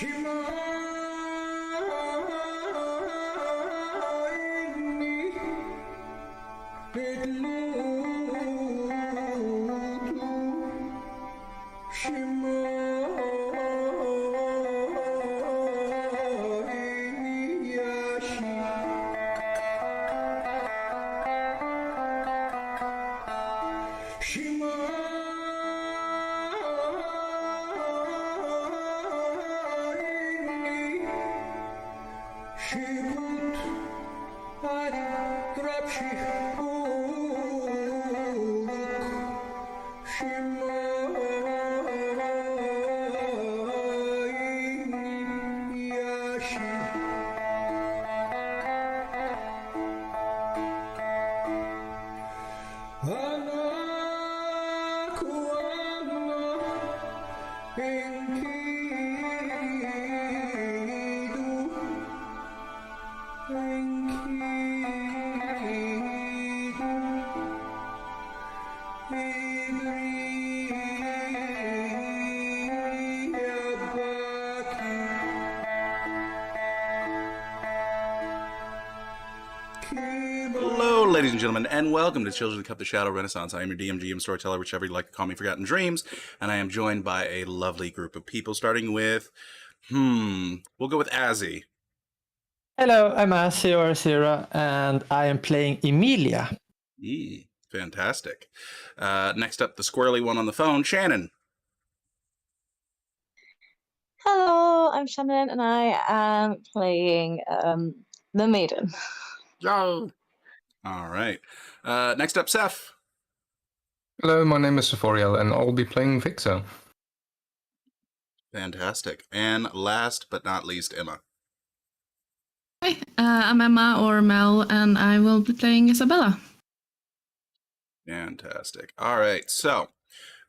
Hello, ladies and gentlemen, and welcome to Children of the Cup, the Shadow Renaissance. I am your DM, GM, storyteller, whichever you like to call me, Forgotten Dreams, and I am joined by a lovely group of people, starting with, we'll go with Azzy. Hello, I'm Azzy or Azira, and I am playing Emilia. Fantastic. Next up, the squirrely one on the phone, Shannon. Hello, I'm Shannon, and I am playing the Maiden. Yo! All right. Next up, Seth. Hello, my name is Sephoriel, and I'll be playing Victor. Fantastic. And last but not least, Emma. Hi, I'm Emma or Mel, and I will be playing Isabella. Fantastic. All right. So,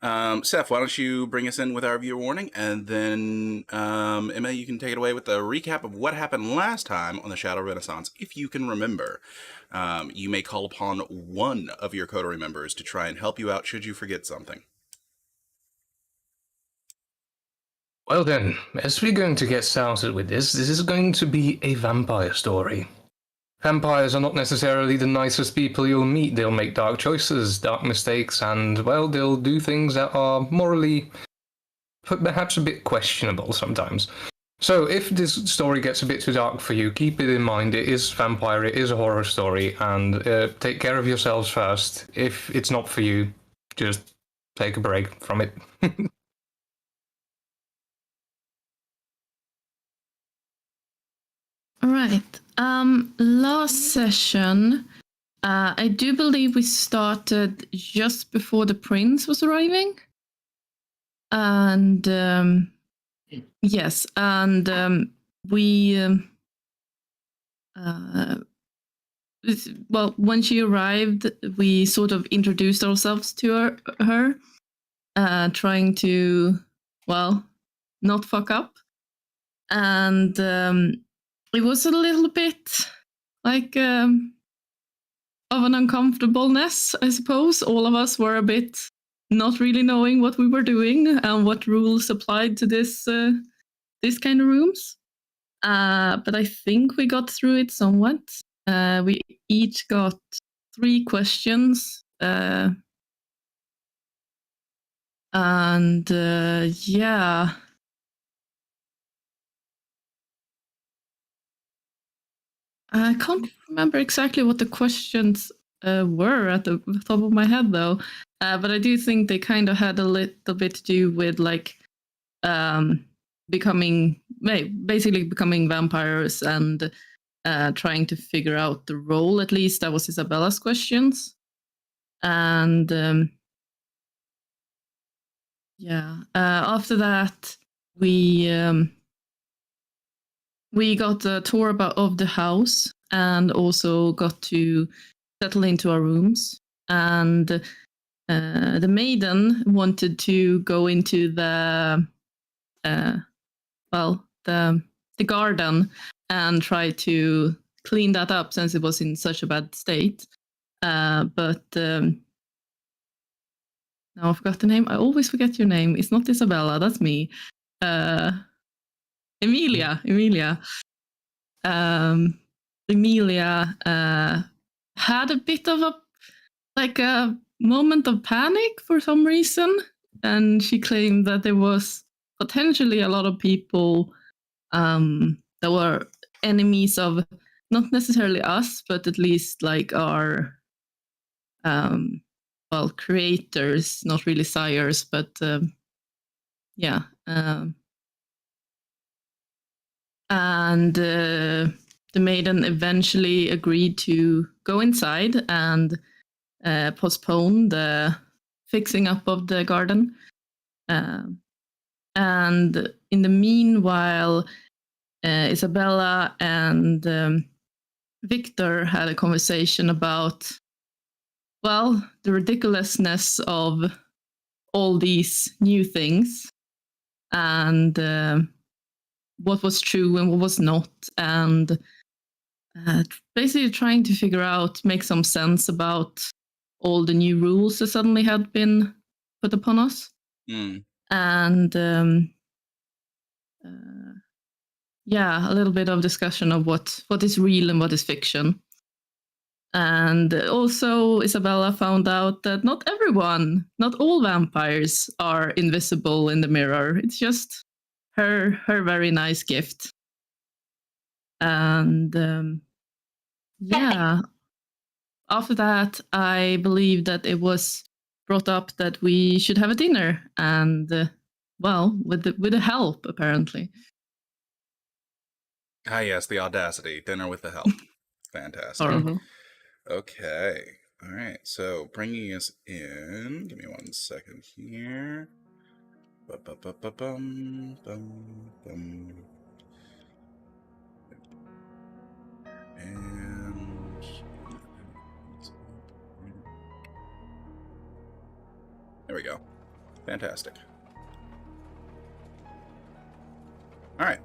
Seth, why don't you bring us in with our viewer warning, and then Emma, you can take it away with the recap of what happened last time on the Shadow Renaissance, if you can remember. You may call upon one of your coterie members to try and help you out should you forget something. Well then, as we're going to get started with this is going to be a vampire story. Vampires are not necessarily the nicest people you'll meet. They'll make dark choices, dark mistakes, and, well, they'll do things that are morally perhaps a bit questionable sometimes. So if this story gets a bit too dark for you, keep it in mind. It is vampire, it is a horror story, and take care of yourselves first. If it's not for you, just take a break from it. All right. Last session, I do believe we started just before the prince was arriving. And yes, and we well, when she arrived, we sort of introduced ourselves to her, trying to, well, not fuck up. And it was a little bit like of an uncomfortableness, I suppose. All of us were a bit not really knowing what we were doing and what rules applied to this kind of rooms. But I think we got through it somewhat. We each got 3 questions. And yeah. I can't remember exactly what the questions were at the top of my head, though. But I do think they kind of had a little bit to do with, like, basically becoming vampires and trying to figure out the role. At least that was Isabella's questions. And yeah, after that, we got a tour of the house and also got to settle into our rooms. And the maiden wanted to go into the garden and try to clean that up since it was in such a bad state. But now I forgot the name. I always forget your name. It's not Isabella. That's me. Emilia. Emilia had a bit of a moment of panic for some reason, and she claimed that there was potentially a lot of people that were enemies of not necessarily us, but at least like our creators, not really sires, but yeah. And the maiden eventually agreed to go inside and postpone the fixing up of the garden. And in the meanwhile, Isabella and Victor had a conversation about, well, the ridiculousness of all these new things and what was true and what was not, and basically trying to figure out, make some sense about all the new rules that suddenly had been put upon us. And a little bit of discussion of what is real and what is fiction. And also Isabella found out that not all vampires are invisible in the mirror. It's just her very nice gift. And after that, I believe that it was brought up that we should have a dinner, and with the help, apparently. Ah, yes, the audacity. Dinner with the help. Fantastic. Horrible. Okay. All right. So bringing us in. Give me 1 second here. Ba-ba-ba-ba-bum, bum. And there we go. Fantastic. All right.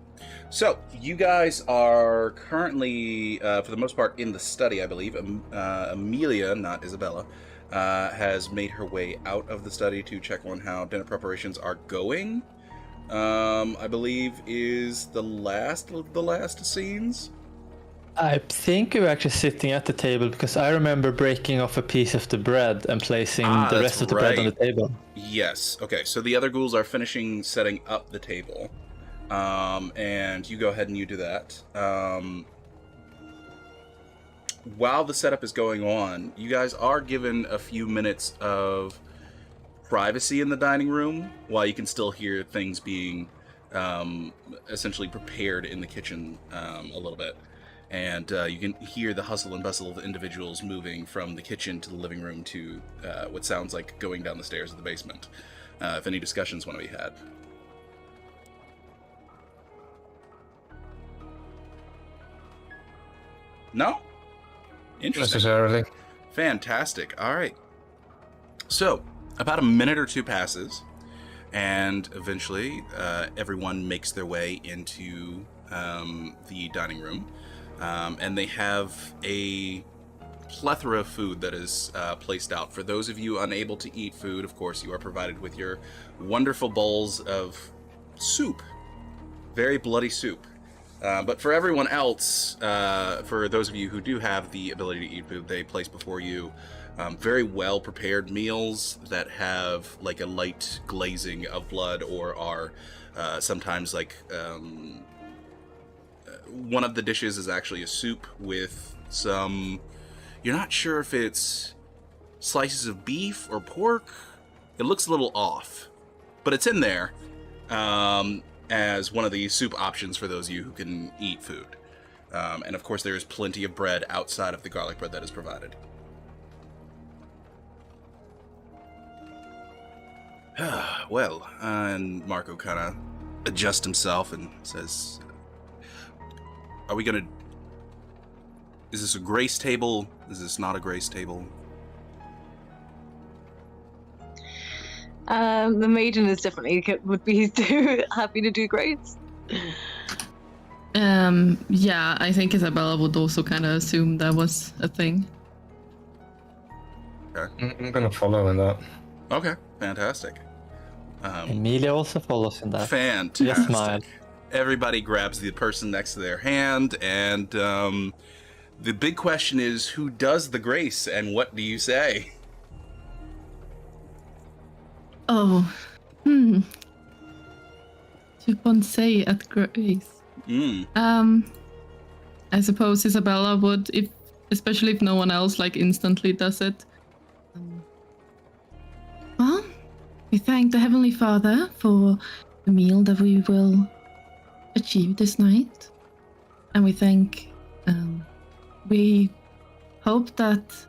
So you guys are currently, for the most part, in the study, I believe. Emilia, not Isabella, has made her way out of the study to check on how dinner preparations are going. I believe is the last of the last scenes. I think we were actually sitting at the table because I remember breaking off a piece of the bread and placing the rest of the bread on the table. Yes. Okay. So the other ghouls are finishing setting up the table. And you go ahead and you do that. While the setup is going on, you guys are given a few minutes of privacy in the dining room while you can still hear things being essentially prepared in the kitchen a little bit. And you can hear the hustle and bustle of individuals moving from the kitchen to the living room to what sounds like going down the stairs of the basement. If any discussions want to be had. No? Interesting. Necessarily. Fantastic. All right. So, about a minute or two passes, and eventually everyone makes their way into the dining room. And they have a plethora of food that is placed out. For those of you unable to eat food, of course, you are provided with your wonderful bowls of soup. Very bloody soup. But for everyone else, for those of you who do have the ability to eat food, they place before you very well prepared meals that have like a light glazing of blood, or are sometimes like one of the dishes is actually a soup with some, you're not sure if it's slices of beef or pork. It looks a little off, but it's in there. As one of the soup options for those of you who can eat food. And of course, there's plenty of bread outside of the garlic bread that is provided. Well, and Marco kind of adjusts himself and says, are we gonna... Is this a grace table? Is this not a grace table? The maiden is definitely would be happy to do grades. Yeah, I think Isabella would also kind of assume that was a thing. Okay. I'm gonna follow in that. Okay, fantastic. Emilia also follows in that. Fantastic. Just smile. Everybody grabs the person next to their hand, and the big question is, who does the grace, and what do you say? Oh, should one say at grace? I suppose Isabella would, if especially if no one else like instantly does it. Well, we thank the Heavenly Father for the meal that we will achieve this night, and we hope that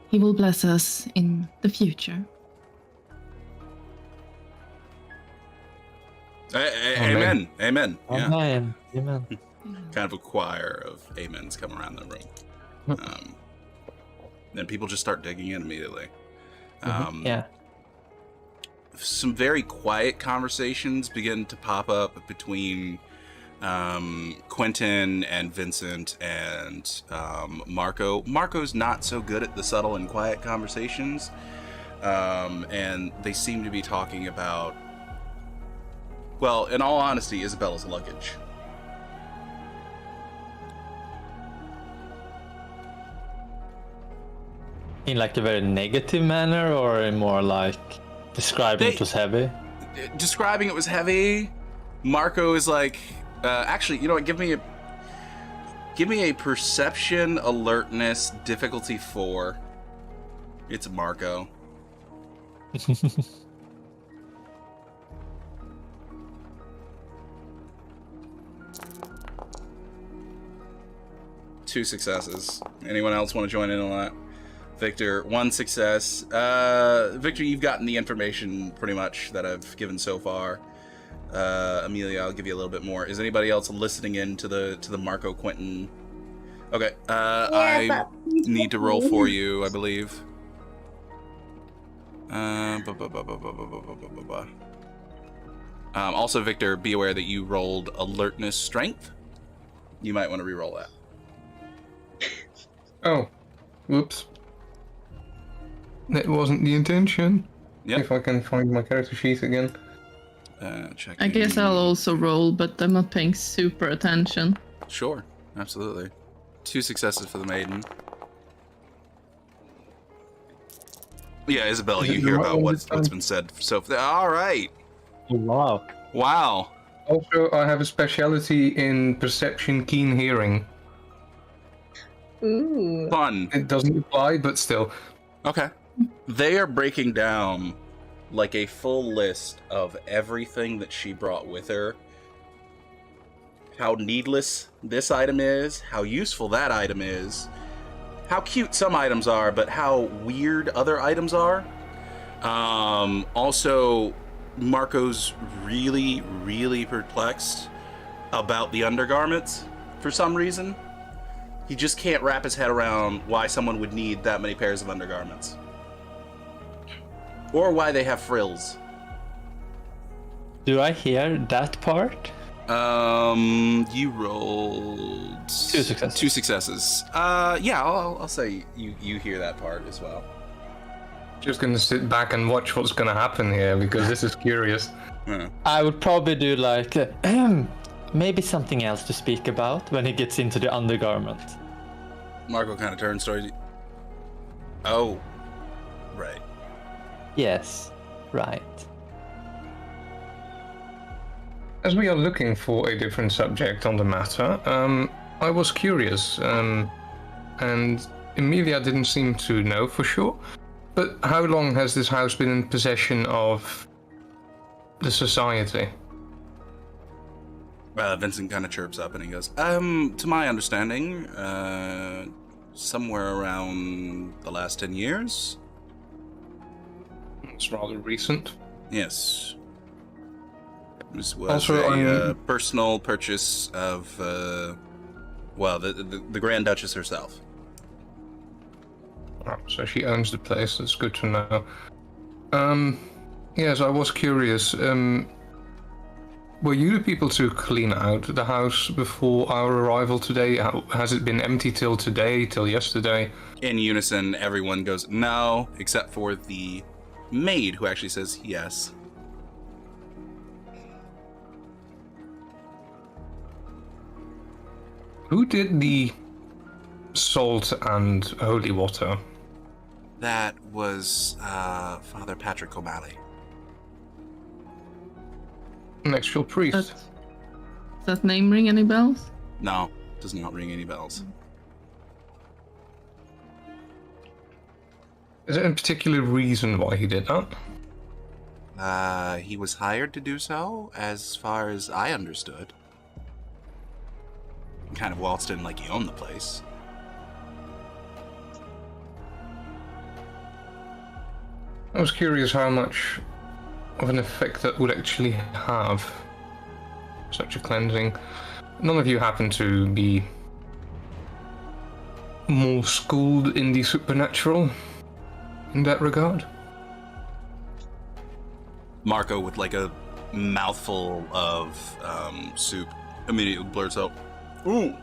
He will bless us in the future. Amen. Amen. Yeah. Amen. Amen. Kind of a choir of amens come around the room. Then people just start digging in immediately. Yeah. Some very quiet conversations begin to pop up between Quentin and Vincent and Marco. Marco's not so good at the subtle and quiet conversations, and they seem to be talking about, well, in all honesty, Isabella's luggage. In like a very negative manner, or in more like describing it was heavy? Describing it was heavy. Marco is like, actually, you know what? Give me a perception, alertness, difficulty 4. It's Marco. Two successes. Anyone else want to join in on that? Victor, 1 success. Victor, you've gotten the information pretty much that I've given so far. Amelia, I'll give you a little bit more. Is anybody else listening in to the Marco Quentin? Okay. I need to roll for you, I believe. Also, Victor, be aware that you rolled alertness strength. You might want to re-roll that. Oh, whoops. That wasn't the intention. Yep. If I can find my character sheet again. Checking. I guess I'll also roll, but I'm not paying super attention. Sure, absolutely. 2 successes for the maiden. Yeah, Isabella, you hear about what's been said so far. All right. Wow. Wow. Also, I have a specialty in perception, keen hearing. Ooh. Fun. It doesn't apply, but still. Okay. They are breaking down like a full list of everything that she brought with her. How needless this item is, how useful that item is, how cute some items are, but how weird other items are. Also, Marco's really, really perplexed about the undergarments for some reason. He just can't wrap his head around why someone would need that many pairs of undergarments. Or why they have frills. Do I hear that part? You rolled 2 successes. 2 successes. Yeah, I'll say you hear that part as well. Just gonna sit back and watch what's gonna happen here because this is curious. Yeah. I would probably do like maybe something else to speak about when he gets into the undergarment. Marco kind of turns towards you. Oh, right. Yes, right. As we are looking for a different subject on the matter, I was curious, and Emilia didn't seem to know for sure, but how long has this house been in possession of the society? Vincent kind of chirps up and he goes, to my understanding, somewhere around the last 10 years. It's rather recent. Yes. This was Also, a personal purchase of, well, the Grand Duchess herself. Oh, so she owns the place, that's good to know. Yes, I was curious. Were you the people to clean out the house before our arrival today? Has it been empty till today, till yesterday? In unison, everyone goes, no, except for the maid who actually says yes. Who did the salt and holy water? That was Father Patrick O'Malley. An actual priest. Does that name ring any bells? No, does not ring any bells. Is there a particular reason why he did that? He was hired to do so, as far as I understood. Kind of waltzed in like he owned the place. I was curious how much of an effect that would actually have, such a cleansing. None of you happen to be more schooled in the supernatural in that regard? Marco, with like a mouthful of soup, immediately blurts out, "Ooh,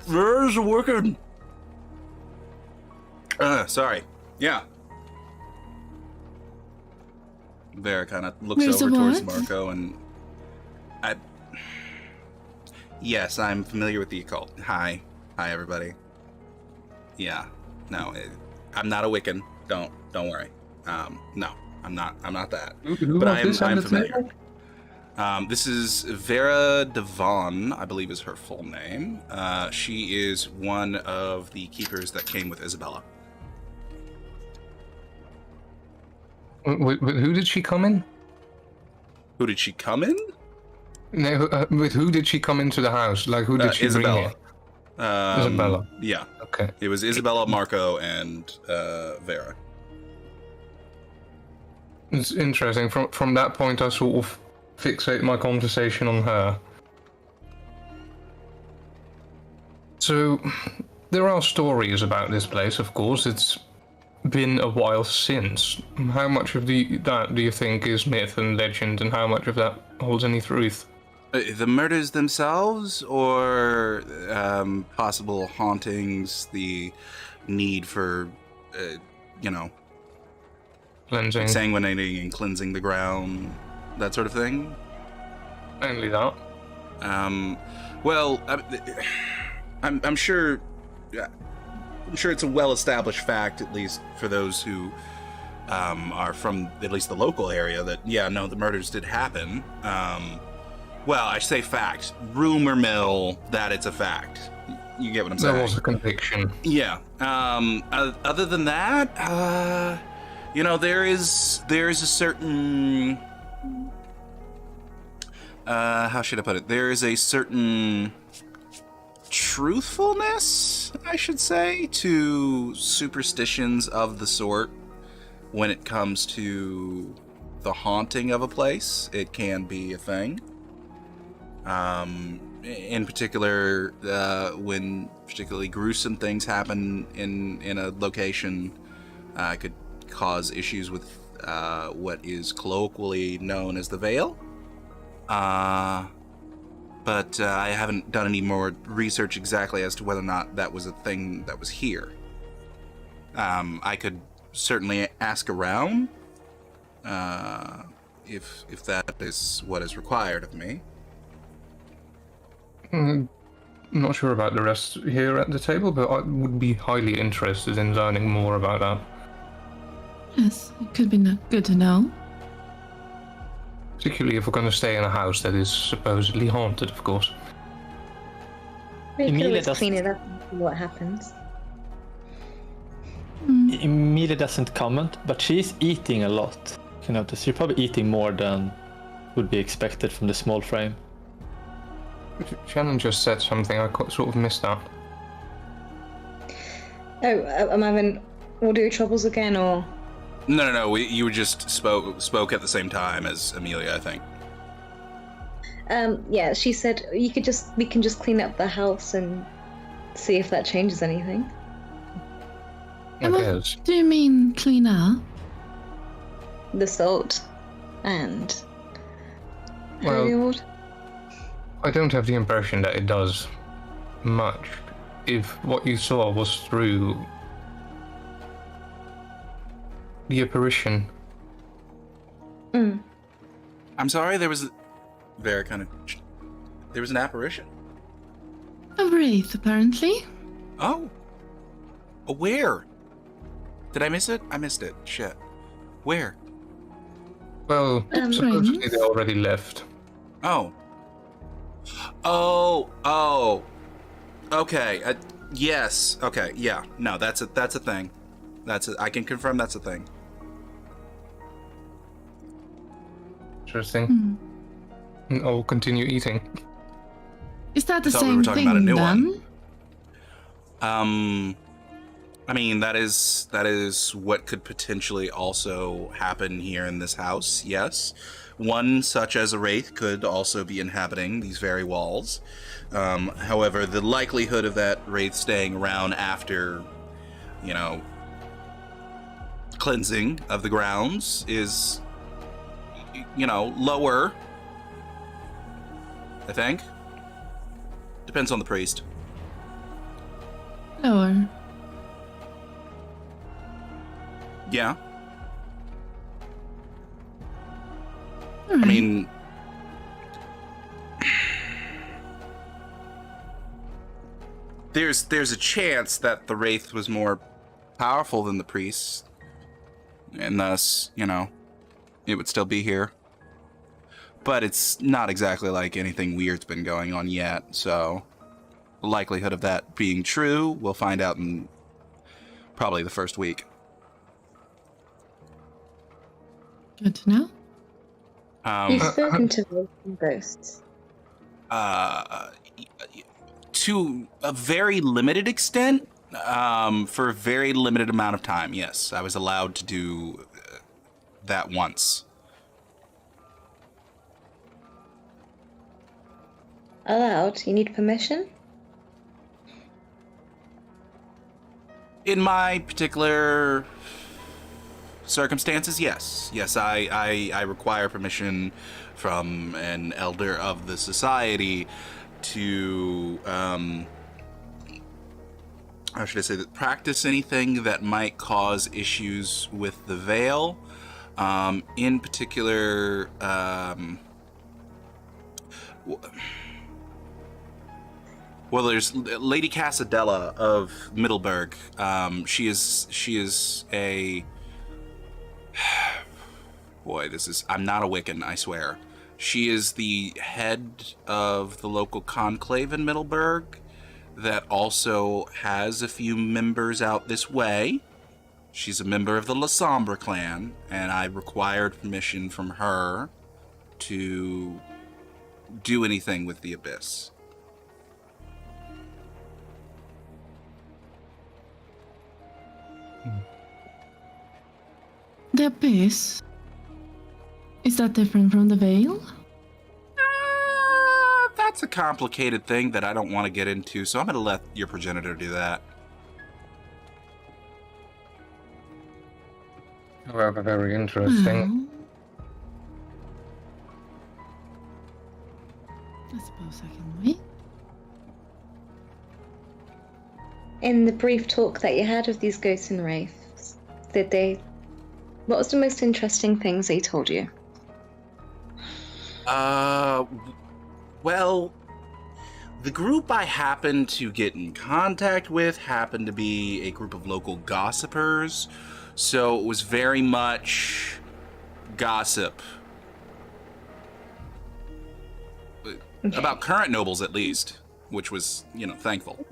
there's a working." Sorry. Yeah. Vera kind of looks There's over a towards what? Marco and Yes, I'm familiar with the occult. Hi, everybody. Yeah, no, I'm not a Wiccan. Don't worry. No, I'm not that. Who But wrote this on I'm the familiar. table? This is Vera Devon, I believe is her full name. She is one of the keepers that came with Isabella. With who did she come in? Who did she come in? No, with who did she come into the house? Like, who did she Isabella. bring in? Isabella. Yeah, Okay. it was Isabella, Marco, and Vera. It's interesting. From that point, I sort of fixate my conversation on her. So, there are stories about this place, of course. It's been a while since. How much of that do you think is myth and legend, and how much of that holds any truth? The murders themselves, or possible hauntings, the need for, Cleansing. sanguinating and cleansing the ground, that sort of thing? Only that. Well, I'm sure. I'm sure it's a well-established fact, at least for those who are from at least the local area, that the murders did happen. Well, I say fact, rumor mill that it's a fact. You get what I'm saying? There was a conviction. Yeah. Other than that, there is a certain. How should I put it? There is a certain truthfulness, I should say, to superstitions of the sort when it comes to the haunting of a place. It can be a thing. In particular, when particularly gruesome things happen in a location, it could cause issues with what is colloquially known as the Veil. But I haven't done any more research exactly as to whether or not that was a thing that was here. I could certainly ask around if that is what is required of me. I'm not sure about the rest here at the table, but I would be highly interested in learning more about that. Yes, it could be good to know. Particularly if we're going to stay in a house that is supposedly haunted, of course. We could Emilia always does- clean it up and see what happens. Emilia doesn't comment, but she's eating a lot. You can notice she's probably eating more than would be expected from the small frame. Shannon just said something, I sort of missed that. Oh, am I having audio troubles again, or? No. You were just spoke at the same time as Amelia, I think. Yeah, she said we can just clean up the house and see if that changes anything. I guess. Do you mean clean up? The salt and Well- holy water. I don't have the impression that it does much. If what you saw was through the apparition. I'm sorry, there was an apparition. A wraith, apparently. Oh. Where? Did I miss it? I missed it. Shit. Where? Well, supposedly they already left. Oh. Oh. Okay. Yes. Okay. Yeah. No, that's a thing. I can confirm that's a thing. Interesting. I'll continue eating. Is that the I thought we same were talking thing about a new then? one. I mean, that is what could potentially also happen here in this house, yes. One such as a wraith could also be inhabiting these very walls. However, the likelihood of that wraith staying around after, cleansing of the grounds is, lower, I think. Depends on the priest. Lower. Yeah. All right. I mean, there's a chance that the wraith was more powerful than the priest, and thus, it would still be here. But it's not exactly like anything weird's been going on yet, so the likelihood of that being true, we'll find out in probably the first week. Good to know. You've spoken to wraiths and ghosts. To a very limited extent, for a very limited amount of time, yes. I was allowed to do that once. Allowed? You need permission? In my particular circumstances, yes. Yes, I require permission from an elder of the society to, how should I say that, practice anything that might cause issues with the veil. In particular, well, there's Lady Casadella of Middleburg. She is a... Boy, I'm not a Wiccan, I swear. She is the head of the local conclave in Middleburg that also has a few members out this way. She's a member of the Lasombra clan, and I required permission from her to do anything with the Abyss. The Abyss? Is that different from the Veil? That's a complicated thing that I don't want to get into, so I'm going to let your progenitor do that. However, very interesting. I suppose I can wait. In the brief talk that you had with these ghosts and wraiths, what was the most interesting things they told you? Well, the group I happened to get in contact with happened to be a group of local gossipers, so it was very much gossip. Okay. About current nobles, at least, which was, thankful.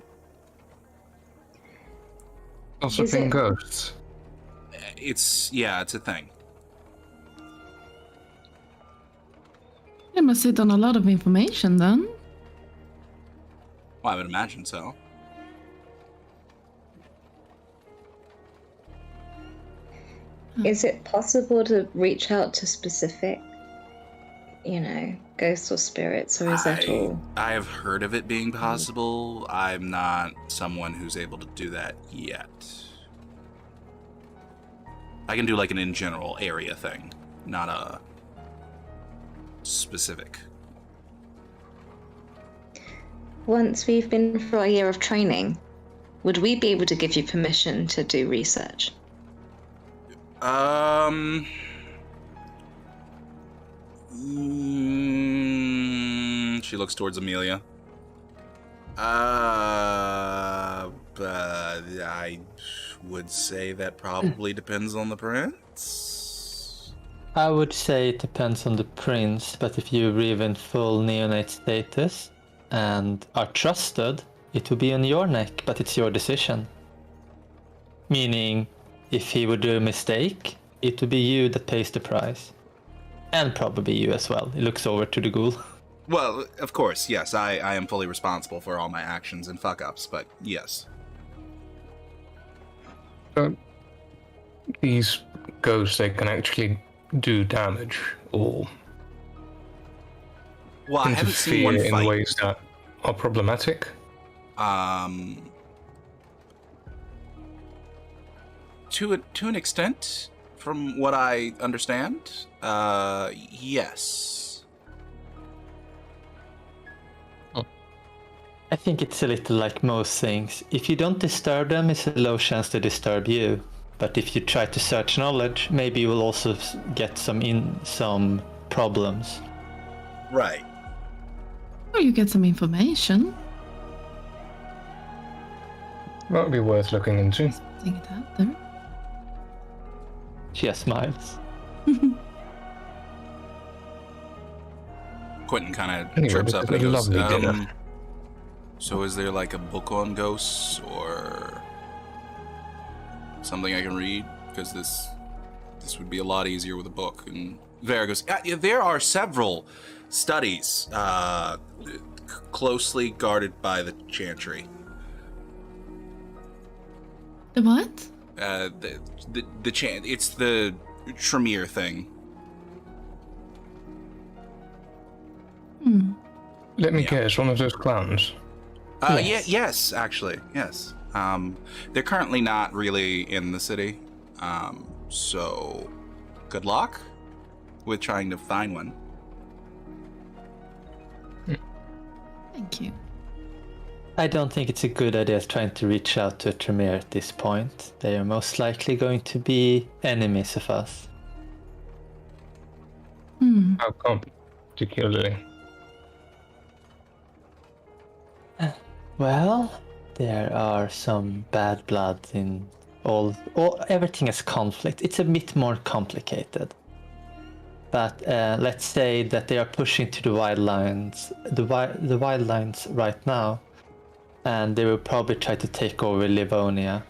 Gossiping ghosts. It's a thing. They must sit on a lot of information then. Well, I would imagine so. Is it possible to reach out to specific, ghosts or spirits, or is that all? I have heard of it being possible. I'm not someone who's able to do that yet. I can do like an in general area thing, not a specific. Once we've been through a year of training, would we be able to give you permission to do research? She looks towards Amelia. I would say that probably depends on the prince. I would say it depends on the prince, but if you live in full neonate status and are trusted, it will be on your neck, but it's your decision. Meaning, if he would do a mistake, it would be you that pays the price. And probably you as well. He looks over to the ghoul. Well, of course, yes, I am fully responsible for all my actions and fuck-ups, but yes. These ghosts, they can actually do damage or Well, I haven't seen one interfere in fight. ways that are problematic. To an extent, from what I understand, yes. I think it's a little like most things. If you don't disturb them, it's a low chance to disturb you. But if you try to search knowledge, maybe you will also get some problems. Right. Or you get some information. That would be worth looking into. Take it out there. She has smiles. Quentin kind of Anyway, chirps this up is and he a goes, lovely dinner. so is there like a book on ghosts or something I can read? Because this would be a lot easier with a book. And Vera goes, yeah, there are several studies closely guarded by the Chantry. The what? The chant, it's the Tremere thing. Let me Yeah. guess, one of those clowns. Yes, actually, yes. They're currently not really in the city, so good luck with trying to find one. Thank you. I don't think it's a good idea trying to reach out to a Tremere at this point. They are most likely going to be enemies of us. How come, particularly? Well, there are some bad blood in everything is conflict. It's a bit more complicated. But let's say that they are pushing to the wildlands, the wildlands right now, and they will probably try to take over Livonia.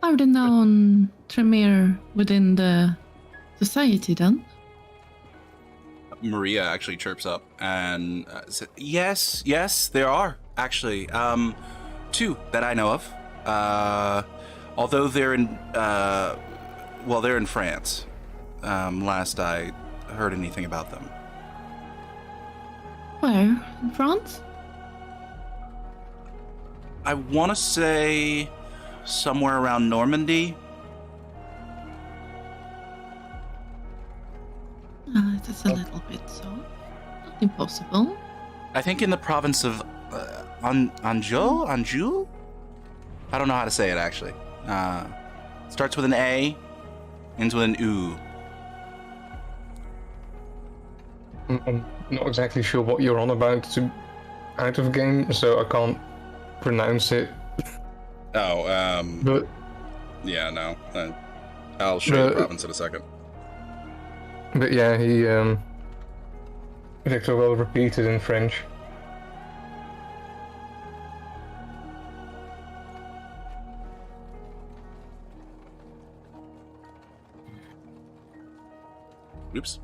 Are they known Tremere within the society then? Maria actually chirps up and says, yes, there are actually two that I know of. Although they're in France. Last I heard anything about them. Where? In France? I want to say somewhere around Normandy. It is a little bit so. Not impossible. I think in the province of Anjou? I don't know how to say it actually. Starts with an A, ends with an U. I'm not exactly sure what you're on about out of game, so I can't pronounce it. Oh, But yeah, no. I'll show you the province in a second. But yeah, Victor will repeat it in French. Oops.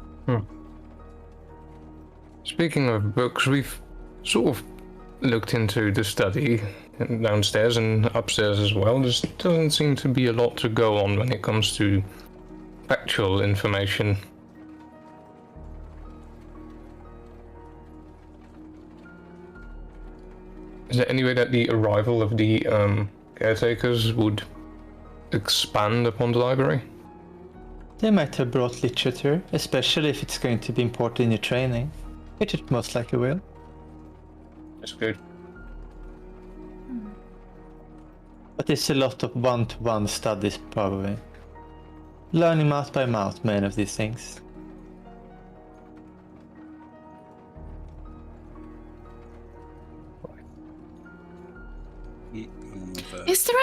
Speaking of books, we've sort of looked into the study downstairs and upstairs as well. There doesn't seem to be a lot to go on when it comes to factual information. Is there any way that the arrival of the caretakers would expand upon the library? They might have brought literature, especially if it's going to be important in your training, which it most likely will. That's good. But it's a lot of one-to-one studies, probably. Learning mouth by mouth, many of these things.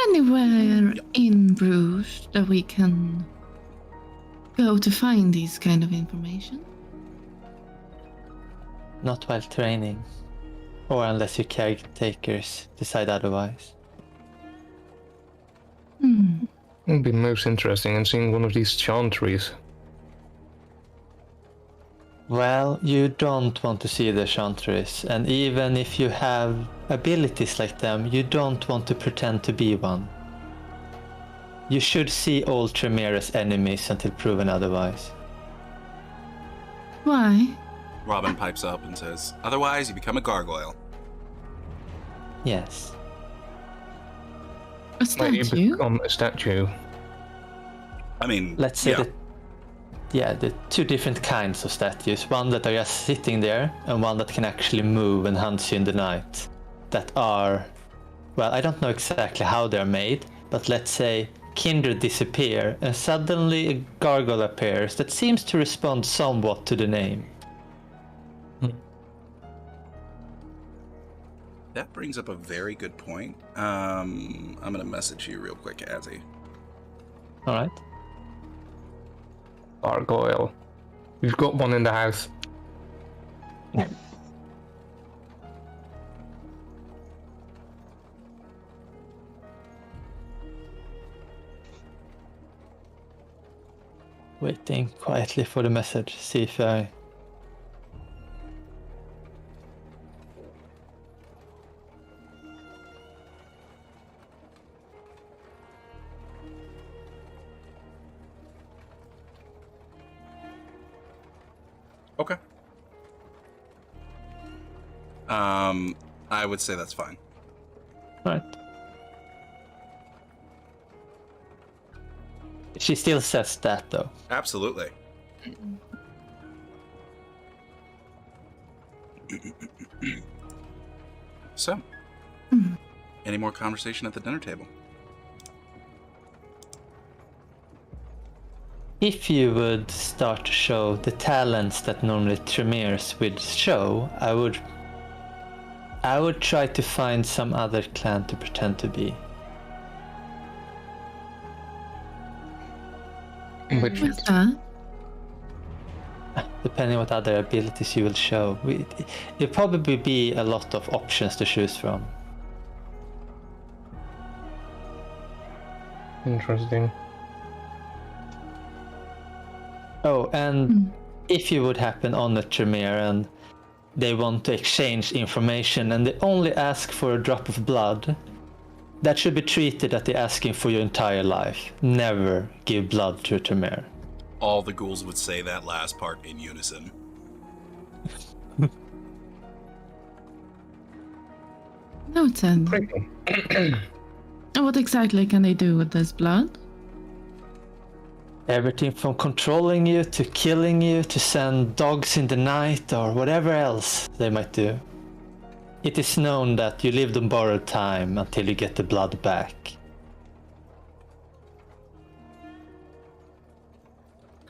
anywhere in Bruges that we can go to find these kind of information? Not while training. Or unless your caretakers decide otherwise. Hmm. It would be most interesting in seeing one of these chantries. Well, you don't want to see the Chantries, and even if you have abilities like them, you don't want to pretend to be one. You should see all Tremere as enemies until proven otherwise. Why? Robin pipes up and says, "Otherwise, you become a gargoyle." Yes. A Like you statue? become a statue. I mean, Let's say yeah. the two different kinds of statues. One that are just sitting there, and one that can actually move and hunt you in the night. That are, well, I don't know exactly how they're made, but let's say kindred disappear, and suddenly a gargoyle appears that seems to respond somewhat to the name. That brings up a very good point. I'm gonna message you real quick, Azzy. Alright. Gargoyle. We've got one in the house. Waiting quietly for the message, see if I... Okay. I would say that's fine. Alright. She still says that though. Absolutely. So, any more conversation at the dinner table? If you would start to show the talents that normally Tremeres would show, I would try to find some other clan to pretend to be. Which What's that? Depending what other abilities you will show. There'll probably be a lot of options to choose from. interesting. Oh, and if you would happen on a Tremere and they want to exchange information and they only ask for a drop of blood, that should be treated as they're asking for your entire life. Never give blood to a Tremere. All the ghouls would say that last part in unison. Noted. Pretty. And what exactly can they do with this blood? Everything from controlling you to killing you to send dogs in the night or whatever else they might do. It is known that you lived on borrowed time until you get the blood back.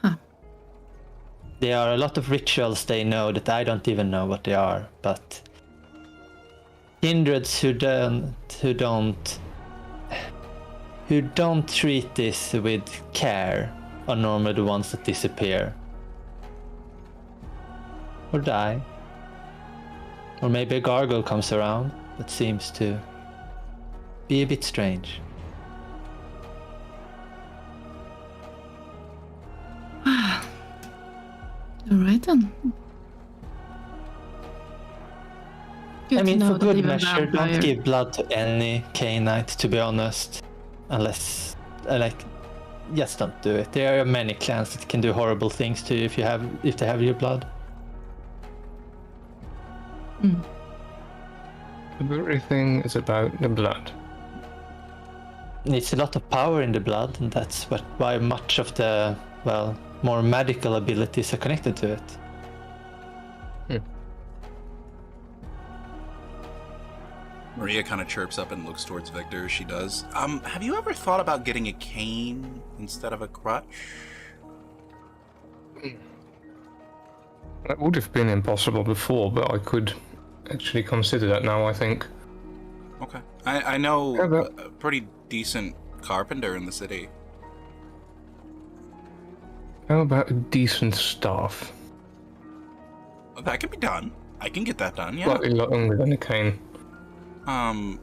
Huh. There are a lot of rituals they know that I don't even know what they are, but kindreds who don't treat this with care are normally the ones that disappear. Or die. Or maybe a gargoyle comes around that seems to be a bit strange. Alright then. Good I mean, to know for that good even measure, vampire- don't give blood to any Cainite, to be honest. Unless, just don't do it. There are many clans that can do horrible things to you if they have your blood. Everything is about the blood. It's a lot of power in the blood, and that's why much of the, more magical abilities are connected to it. Maria kind of chirps up and looks towards Victor. She does. Have you ever thought about getting a cane instead of a crutch? That would have been impossible before, but I could actually consider that now, I think. Okay. I know Yeah, but- a pretty decent carpenter in the city. How about decent staff? That can be done. I can get that done, yeah. Slightly longer than a cane. How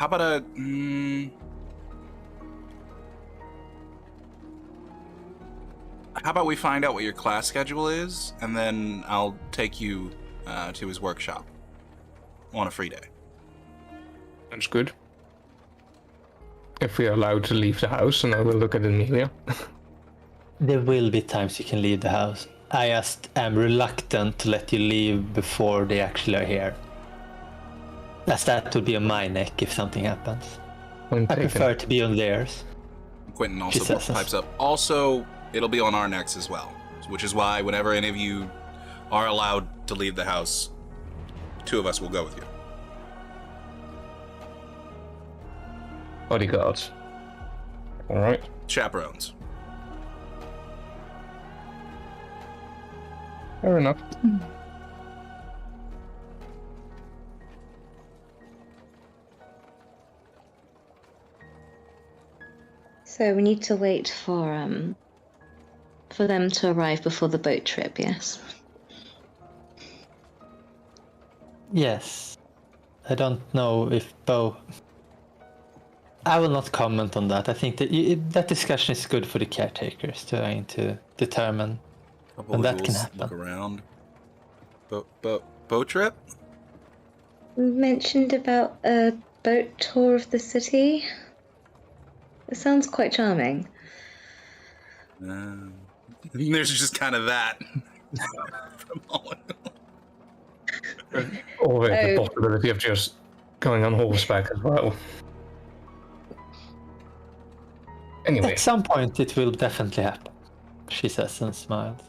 about a... how about we find out what your class schedule is, and then I'll take you to his workshop on a free day. That's good. If we are allowed to leave the house, and I will look at Amelia. There will be times you can leave the house. I just am reluctant to let you leave before they actually are here. As that would be on my neck if something happens. I prefer to be on theirs. Quentin also pipes up. Also, it'll be on our necks as well, which is why whenever any of you are allowed to leave the house, 2 of us will go with you. Bodyguards. Alright. Chaperones. Fair enough. So we need to wait for them to arrive before the boat trip, yes? Yes. I don't know if Bo... I will not comment on that. I think that that discussion is good for the caretakers trying to determine when that can happen. Look around. Boat trip? Mentioned about a boat tour of the city. It sounds quite charming. There's just kind of that. From all Or the possibility of just going on horseback as well. Anyway. At some point it will definitely happen, she says and smiles.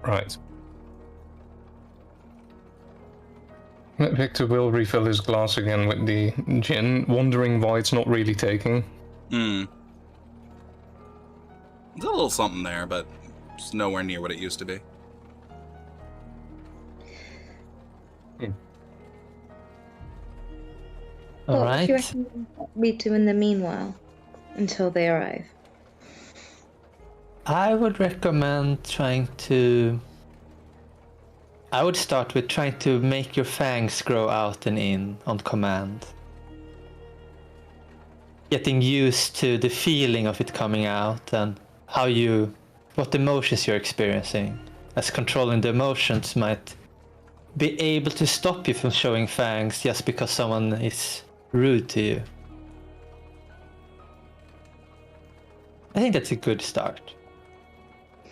Right. Victor will refill his glass again with the gin, wondering why it's not really taking. There's a little something there, but it's nowhere near what it used to be. All What do you right. reckon we do in the meanwhile until they arrive? I would recommend I would start with trying to make your fangs grow out and in on command. Getting used to the feeling of it coming out and what emotions you're experiencing. As controlling the emotions might be able to stop you from showing fangs just because someone is rude to you. I think that's a good start.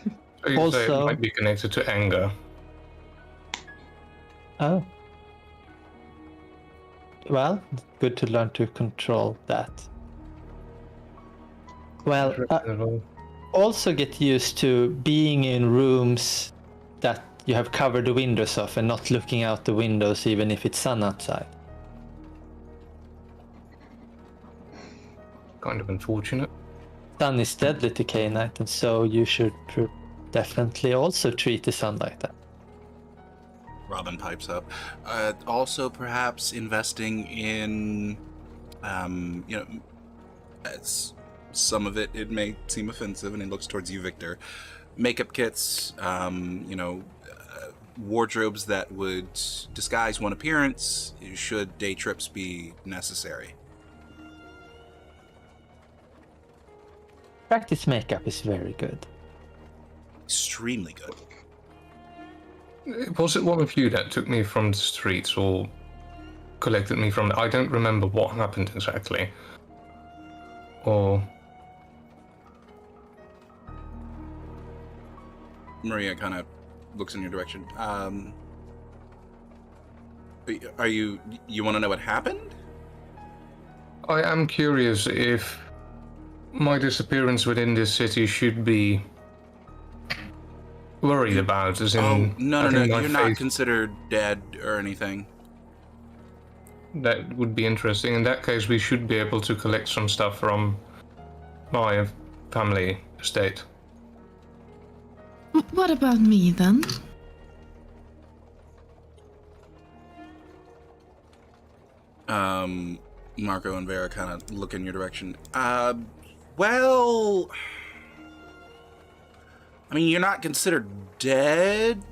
So you say it Also- might be connected to anger. Oh. Well, good to learn to control that. Well, also get used to being in rooms that you have covered the windows of and not looking out the windows even if it's sun outside. Kind of unfortunate. Sun is deadly to K-Knight, and so you should definitely also treat the sun like that. Robin pipes up. Also, perhaps investing in, as some of it may seem offensive, and he looks towards you, Victor. Makeup kits, wardrobes that would disguise one appearance should day trips be necessary. Practice makeup is very good. Extremely good. Was it one of you that took me from the streets or collected me from... I don't remember what happened exactly. Or... Maria kind of looks in your direction. Are you want to know what happened? I am curious if my disappearance within this city should be worried about, as in... Oh, no, having my you're not face- considered dead or anything. That would be interesting. In that case, we should be able to collect some stuff from my family estate. What about me then? Marco and Vera kind of look in your direction. Well, I mean, you're not considered dead,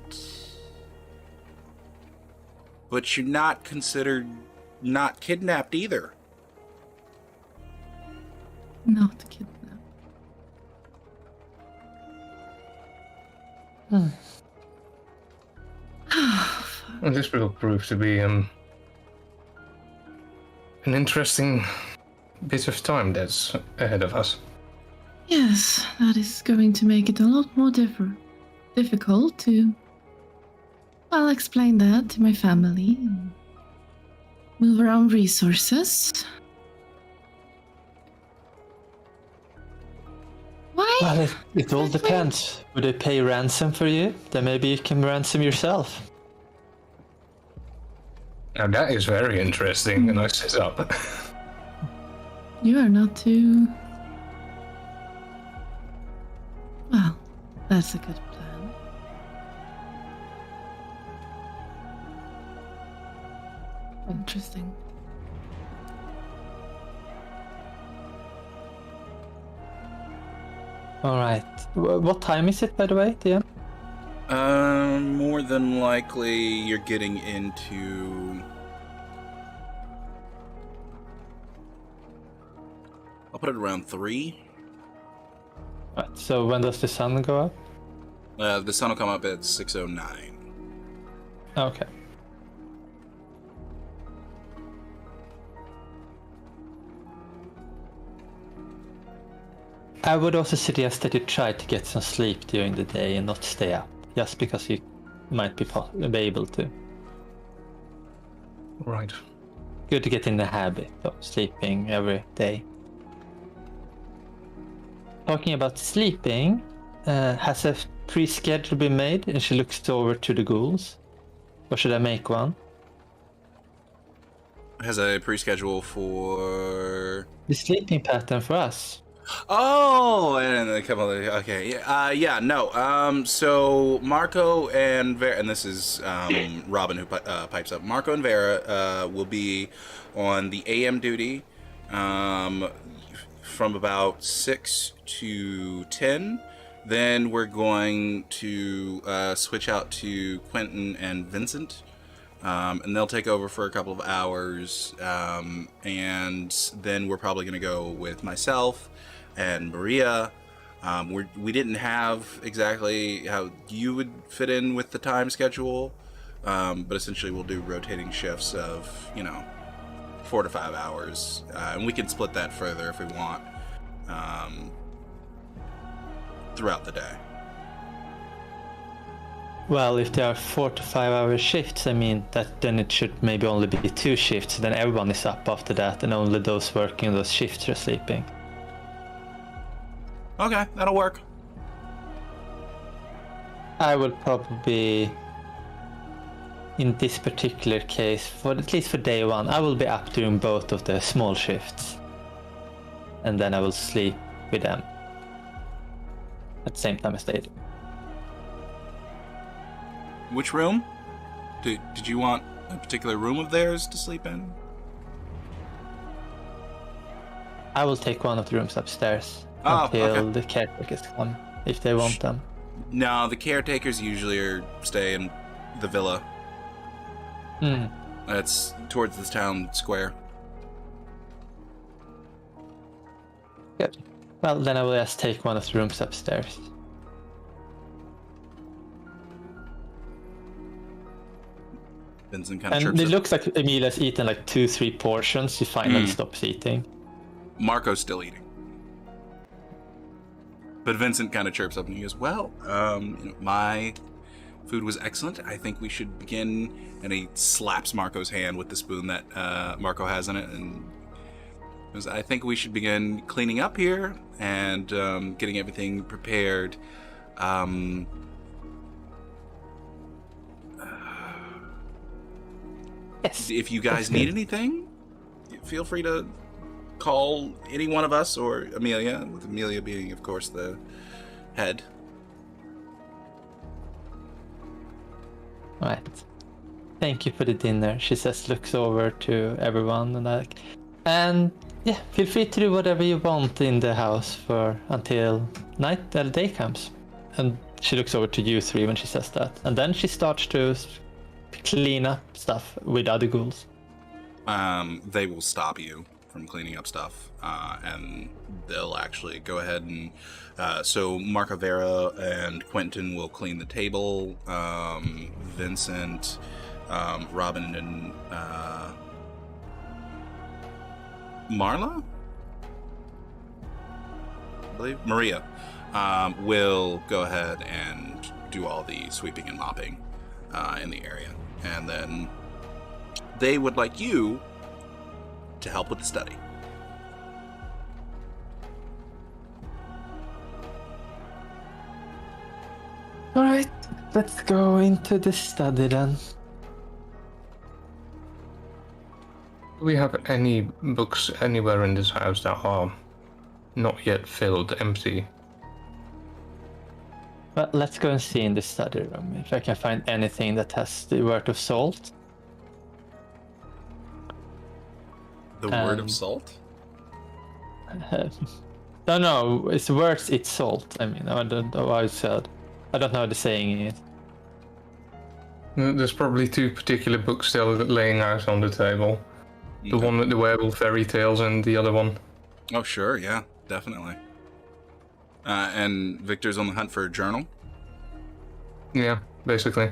but you're not considered not kidnapped either. Not kidnapped. Well, this will prove to be an interesting bit of time that's ahead of us. Yes, that is going to make it a lot more difficult to, well, explain that to my family and move around resources. Why? Well, it all depends. Would they pay ransom for you? Then maybe you can ransom yourself. Now that is very interesting, and I sit up. You are not too... Well, that's a good plan. Interesting. Alright. What time is it, by the way, DM? More than likely, you're getting into... I'll put it around 3. Right, so when does the sun go up? The sun will come up at 6:09. Okay. I would also suggest that you try to get some sleep during the day and not stay up, just because you might be able to. Right. Good to get in the habit of sleeping every day. Talking about sleeping, has a pre-schedule been made? And she looks over to the ghouls. Or should I make one? Has a pre-schedule for... The sleeping pattern for us. Oh, and a couple of... Okay, yeah, no. So Marco and Vera... And this is Robin who pipes up. Marco and Vera will be on the AM duty from about 6 to 10. Then we're going to switch out to Quentin and Vincent. And they'll take over for a couple of hours. And then we're probably going to go with myself and Maria. We didn't have exactly how you would fit in with the time schedule. But essentially we'll do rotating shifts of, 4 to 5 hours. And we can split that further if we want. Throughout the day. Well, if there are 4 to 5 hour shifts, I mean, then it should maybe only be 2 shifts. Then everyone is up after that, and only those working those shifts are sleeping. Okay, that'll work. I will probably, in this particular case, at least for day 1, I will be up during both of the small shifts. And then I will sleep with them at the same time as they do. Which room? Did you want a particular room of theirs to sleep in? I will take one of the rooms upstairs Okay. until the caretakers come, if they want them. No, the caretakers usually stay in the villa. That's towards the town square. Good. Well, then I will just take one of the rooms upstairs. Vincent kind of And chirps it up. looks like Emilia's eaten like 2-3 portions. She finally stops eating. Marco's still eating. But Vincent kind of chirps up and he goes, well, my food was excellent. I think we should begin. And he slaps Marco's hand with the spoon that Marco has in it. And goes, I think we should begin cleaning up here and getting everything prepared. Yes. If you guys need anything, feel free to call any one of us or Amelia, with Amelia being, of course, the head. Right. thank you for the dinner, she says, looks over to everyone and yeah, feel free to do whatever you want in the house for until day comes. And she looks over to you three when she says that. And then she starts to clean up stuff with other ghouls. They will stop you from cleaning up stuff, and they'll actually go ahead and so Marco Vera and Quentin will clean the table. Vincent, Robin, and Marla, I believe Maria, will go ahead and do all the sweeping and mopping in the area, and then they would like you to help with the study. Alright, let's go into the study then. Do we have any books anywhere in this house that are not yet filled, empty? Well, let's go and see in the study room if I can find anything that has the word of salt. The word of salt? No, it's words, it's salt. I mean, I don't know what I said. I don't know the saying is. There's probably two particular books still laying out on the table. The Okay. one with the werewolf fairy tales and the other one. Oh, sure, yeah, definitely. And Victor's on the hunt for a journal. Yeah, basically.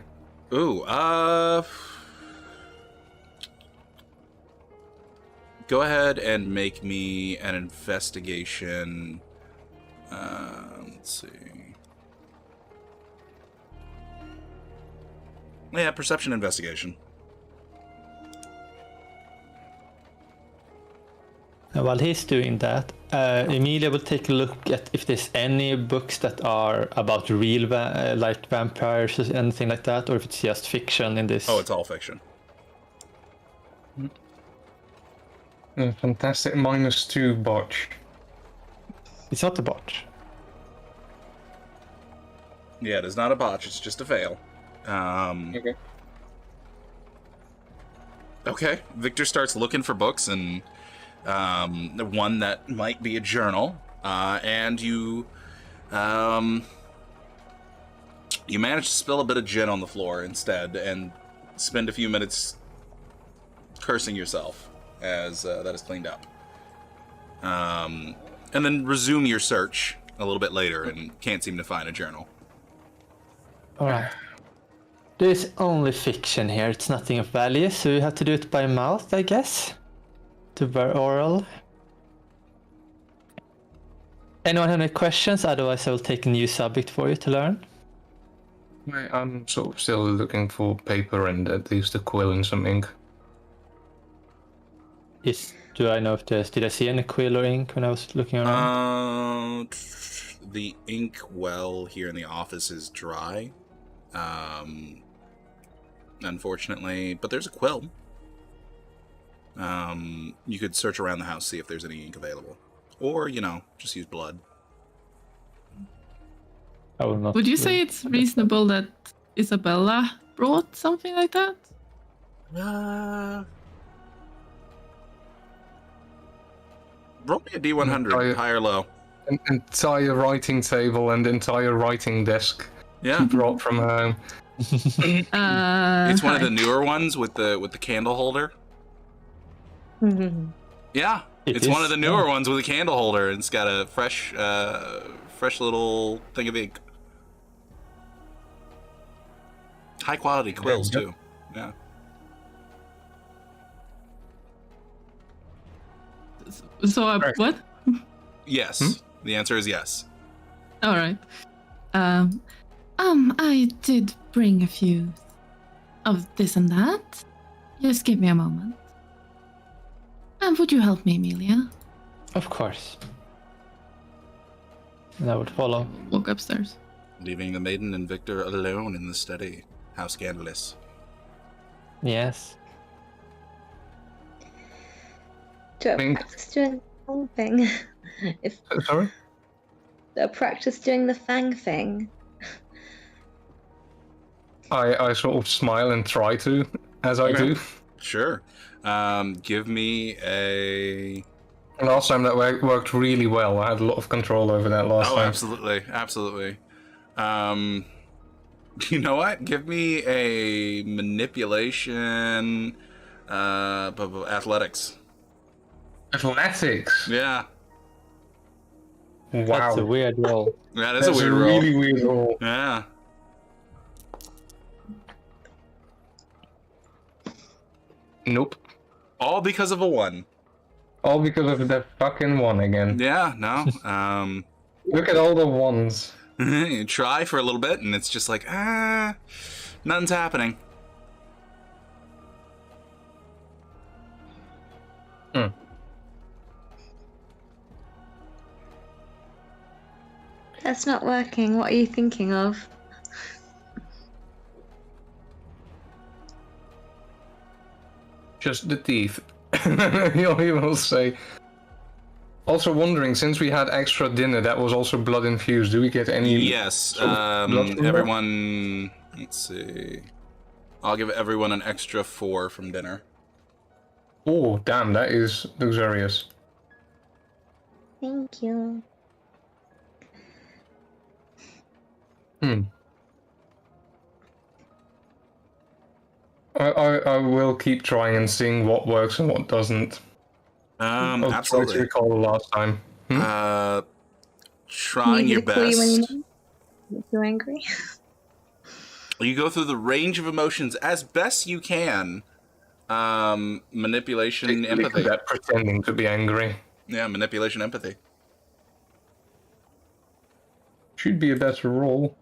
Ooh, go ahead and make me an investigation. Let's see. Yeah, perception investigation. While he's doing that, Emilia will take a look at if there's any books that are about real like vampires or anything like that, or if it's just fiction in this. Oh, it's all fiction. Fantastic -2 botch. It's not a botch. Yeah, it is not a botch, it's just a fail. Okay. Okay, Victor starts looking for books and one that might be a journal, and you manage to spill a bit of gin on the floor instead and spend a few minutes cursing yourself as that is cleaned up. And then resume your search a little bit later and can't seem to find a journal. Alright. There's only fiction here, it's nothing of value, so you have to do it by mouth, I guess. To oral. Anyone have any questions? Otherwise I will take a new subject for you to learn. I'm sort of still looking for paper and at least a quill and some ink. Do I know if did I see any quill or ink when I was looking around? The ink well here in the office is dry. Unfortunately, but there's a quill. You could search around the house, see if there's any ink available. Or, just use blood. I will not. Would you say it's reasonable that Isabella brought something like that? Roll me a D100, high or low. An entire writing table and entire writing desk Yeah. brought from home. It's one of the newer ones with the candle holder. Yeah, it's one of the newer ones with a candle holder, and it's got a fresh little thing of ink. High quality quills too. Yeah. So what? Yes. The answer is yes. All right. I did bring a few of this and that. Just give me a moment. And would you help me, Emilia? Of course. And I would follow. Walk upstairs. Leaving the maiden and Victor alone in the study. How scandalous. Yes. Do I Think- practice doing the fang thing? If Sorry? I practice doing the fang thing. I sort of smile and try to. as I Okay. do. Sure. Give me a... Last time that worked really well. I had a lot of control over that last Oh, time. absolutely. You know what? Give me a manipulation, athletics. Athletics. Yeah, Wow. That's a weird roll. that is That's a weird roll. really weird roll. Yeah. Nope. All because of a 1. All because of that fucking one again. Yeah, no. Look at all the ones. You try for a little bit, and it's just like, nothing's happening. That's not working. What are you thinking of? Just the teeth. He will say. Also wondering, since we had extra dinner that was also blood infused, do we get any? Yes. sort of blood from that? Everyone. Let's see. I'll give everyone an extra 4 from dinner. Oh, damn, that is luxurious. Thank you. I will keep trying and seeing what works and what doesn't. I'll try to Absolutely. recall the last time. Trying your Can you best. when you're angry? You go through the range of emotions as best you can. Manipulation, empathy. That pretending to be angry Yeah, manipulation, empathy. should be a better roll.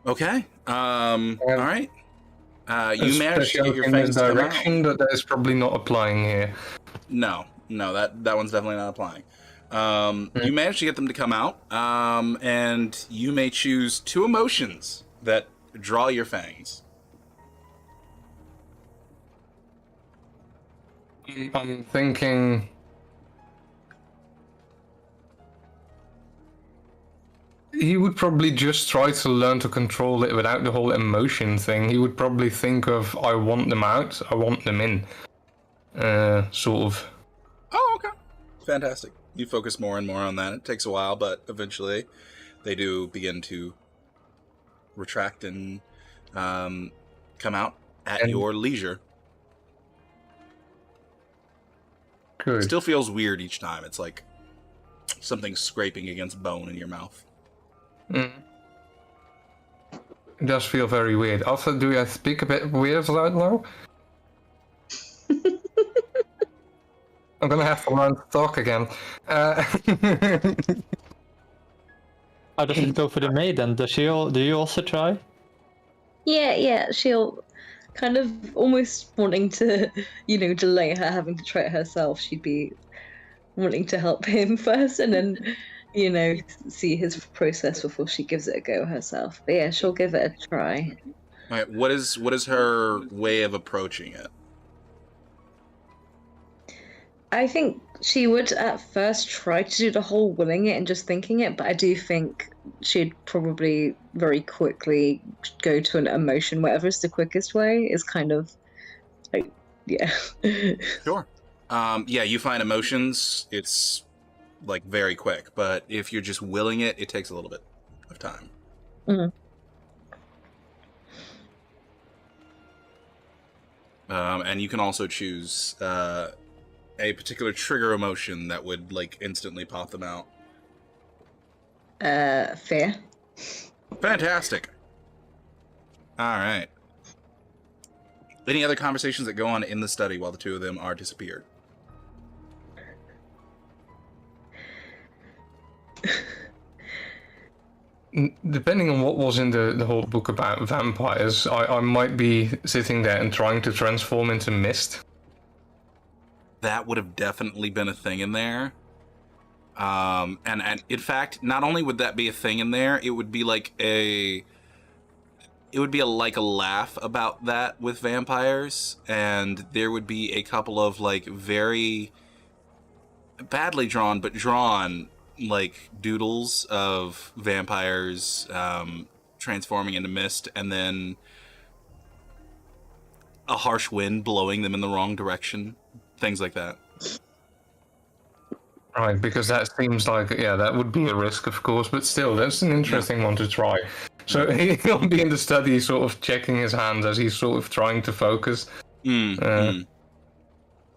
Okay. All right. You managed to get your in fangs this to come out. direction, but that is probably not applying here. No, that one's definitely not applying. You managed to get them to come out, and you may choose 2 emotions that draw your fangs. I'm thinking. He would probably just try to learn to control it without the whole emotion thing. He would probably think of, I want them out, I want them in. Sort of. Oh, okay. Fantastic. You focus more and more on that. It takes a while, but eventually they do begin to retract and come out at And- your leisure. Good. Still feels weird each time. It's like something scraping against bone in your mouth. It does feel very weird. Also, do I speak a bit weird right now? I'm gonna have to learn to talk again. How does it go for the maiden? Do you also try? Yeah, she'll kind of almost wanting to, delay her having to try it herself. She'd be wanting to help him first and then, see his process before she gives it a go herself. But yeah, she'll give it a try. All right, what is her way of approaching it? I think she would at first try to do the whole willing it and just thinking it, but I do think she'd probably very quickly go to an emotion. Whatever is the quickest way is kind of like, yeah. Sure. Yeah, you find emotions, it's like very quick, but if you're just willing it, it takes a little bit of time. Mhm. And you can also choose a particular trigger emotion that would like instantly pop them out. Fear. Fantastic. All right. Any other conversations that go on in the study while the two of them are disappeared? Depending on what was in the whole book about vampires, I might be sitting there and trying to transform into mist. That would have definitely been a thing in there. And in fact, not only would that be a thing in there, it would be like a laugh about that with vampires, and there would be a couple of like very badly drawn, but drawn like doodles of vampires transforming into mist, and then a harsh wind blowing them in the wrong direction, things like that. Right, because that seems like, yeah, that would be a risk, of course, but still, that's an interesting one to try. So he'll be in the study, sort of checking his hands as he's sort of trying to focus. One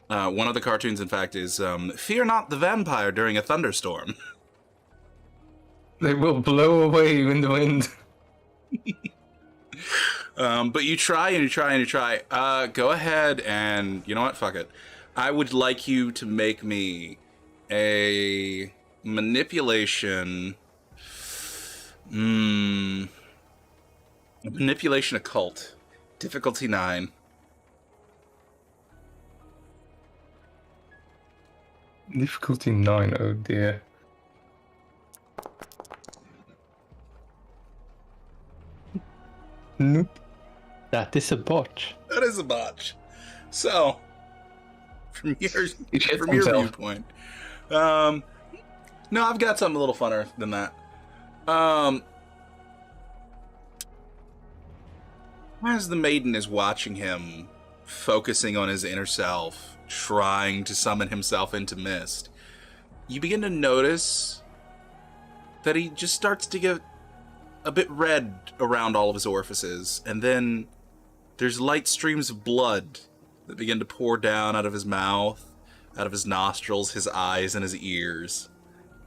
of the cartoons, in fact, is "Fear not the vampire during a thunderstorm." They will blow away in the wind. But you try and you try and you try. Go ahead and, you know what? Fuck it. I would like you to make me a manipulation. Manipulation occult. Difficulty 9. Difficulty 9, oh dear. Nope. That is a botch. That is a botch. So, from your himself. viewpoint, no, I've got something a little funner than that. As the maiden is watching him, focusing on his inner self, trying to summon himself into mist, you begin to notice that he just starts to get a bit red around all of his orifices, and then there's light streams of blood that begin to pour down out of his mouth, out of his nostrils, his eyes, and his ears,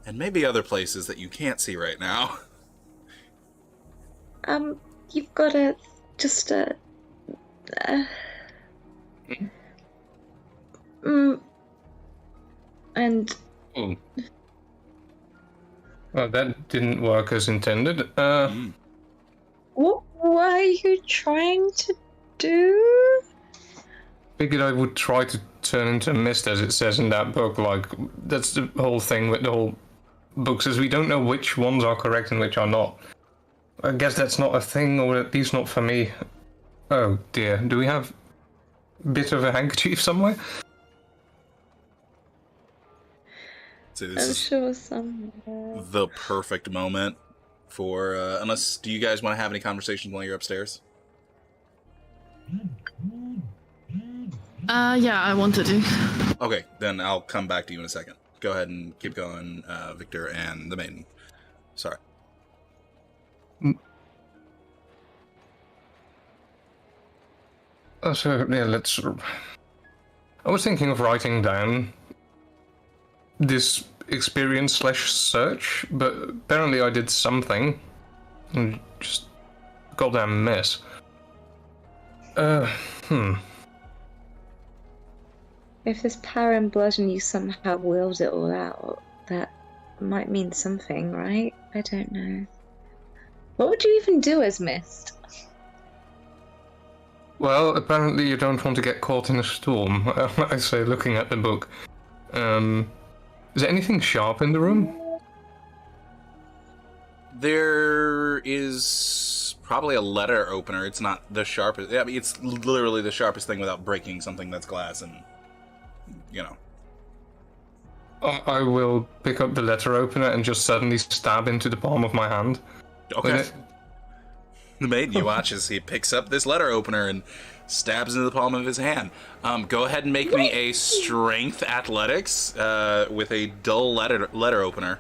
and maybe other places that you can't see right now. You've got to just and Oh. Well, that didn't work as intended. what are you trying to do? Figured I would try to turn into mist, as it says in that book. Like, that's the whole thing with the whole book, says we don't know which ones are correct and which are not. I guess that's not a thing, or at least not for me. Oh dear, do we have a bit of a handkerchief somewhere? So I'm this is sure somewhere. the perfect moment for, unless, do you guys want to have any conversations while you're upstairs? Yeah, I wanted to. Okay, then I'll come back to you in a second. Go ahead and keep going, Victor and the maiden. Sorry. So, yeah, let's... I was thinking of writing down this experience / search, but apparently I did something. And just goddamn mess. If this power and blood and you somehow willed it all out, that might mean something, right? I don't know. What would you even do as Mist? Well, apparently you don't want to get caught in a storm, I say, looking at the book. Is there anything sharp in the room? There is probably a letter opener. It's not the sharpest. I mean, it's literally the sharpest thing without breaking something that's glass and, you know. I will pick up the letter opener and just suddenly stab into the palm of my hand. Okay. With it. The maiden, you watch as he picks up this letter opener and stabs into the palm of his hand. Go ahead and make me a strength athletics with a dull letter opener.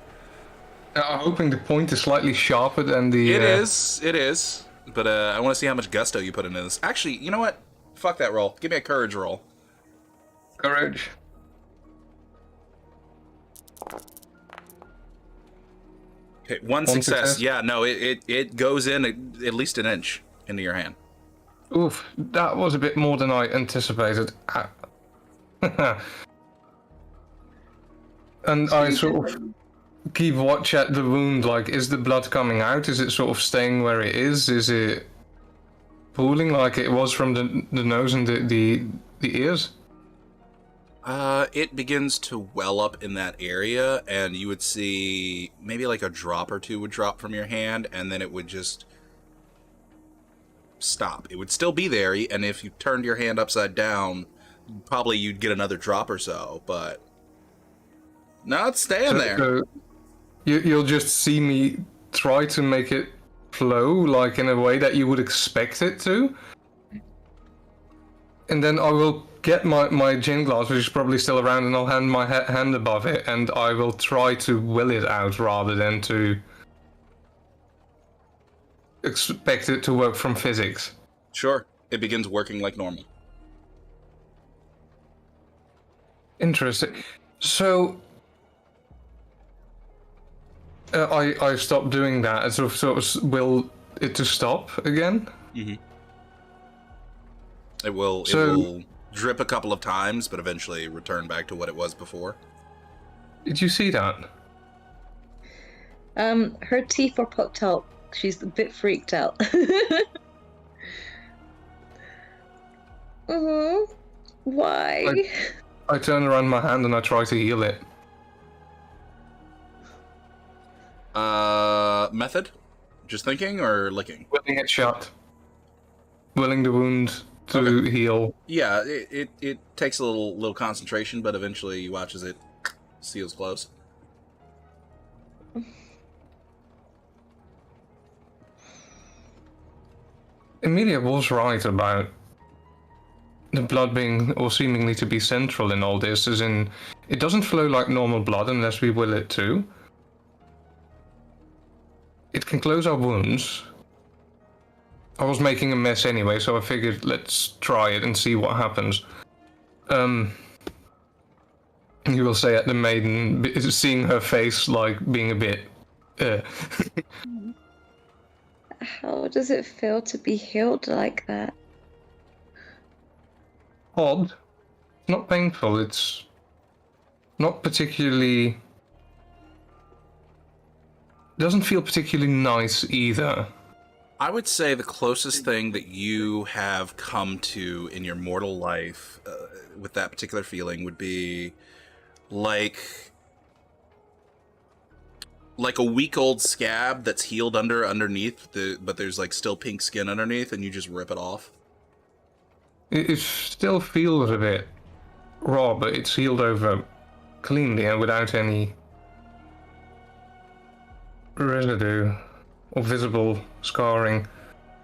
I'm hoping the point is slightly sharper than the... It is. But I want to see how much gusto you put into this. Actually, you know what? Fuck that roll. Give me a courage roll. Courage. Okay, one success. Yeah, no, it goes in at least an inch into your hand. Oof, that was a bit more than I anticipated. And I sort of keep watch at the wound, like, is the blood coming out? Is it sort of staying where it is? Is it pooling like it was from the nose and the ears? It begins to well up in that area, and you would see maybe like a drop or two would drop from your hand, and then it would just stop. It would still be there, and if you turned your hand upside down, probably you'd get another drop or so, but no, it's staying there. You'll just see me try to make it flow, like in a way that you would expect it to. And then I will get my gin glass, which is probably still around, and I'll hand my hand above it, and I will try to will it out rather than to expect it to work from physics. Sure. It begins working like normal. Interesting. So I stopped doing that and sort of will it to stop again? Mm-hmm. It will drip a couple of times, but eventually return back to what it was before. Did you see that? Her teeth are popped out. She's a bit freaked out. Why? I turn around my hand and I try to heal it. Method? Just thinking or licking? Willing it shut. Willing the wound to heal. Yeah, it takes a little concentration, but eventually you watch as it seals close. Emilia was right about the blood being, or seemingly to be central in all this, as in, it doesn't flow like normal blood unless we will it to. It can close our wounds. I was making a mess anyway, so I figured let's try it and see what happens. You will say at the maiden, seeing her face like being a bit How does it feel to be healed like that? odd. Not painful, it's not particularly... doesn't feel particularly nice either. I would say the closest thing that you have come to in your mortal life with that particular feeling would be like a week-old scab that's healed underneath, but there's like still pink skin underneath, and you just rip it off. It still feels a bit raw, but it's healed over cleanly and without any residue or visible scarring.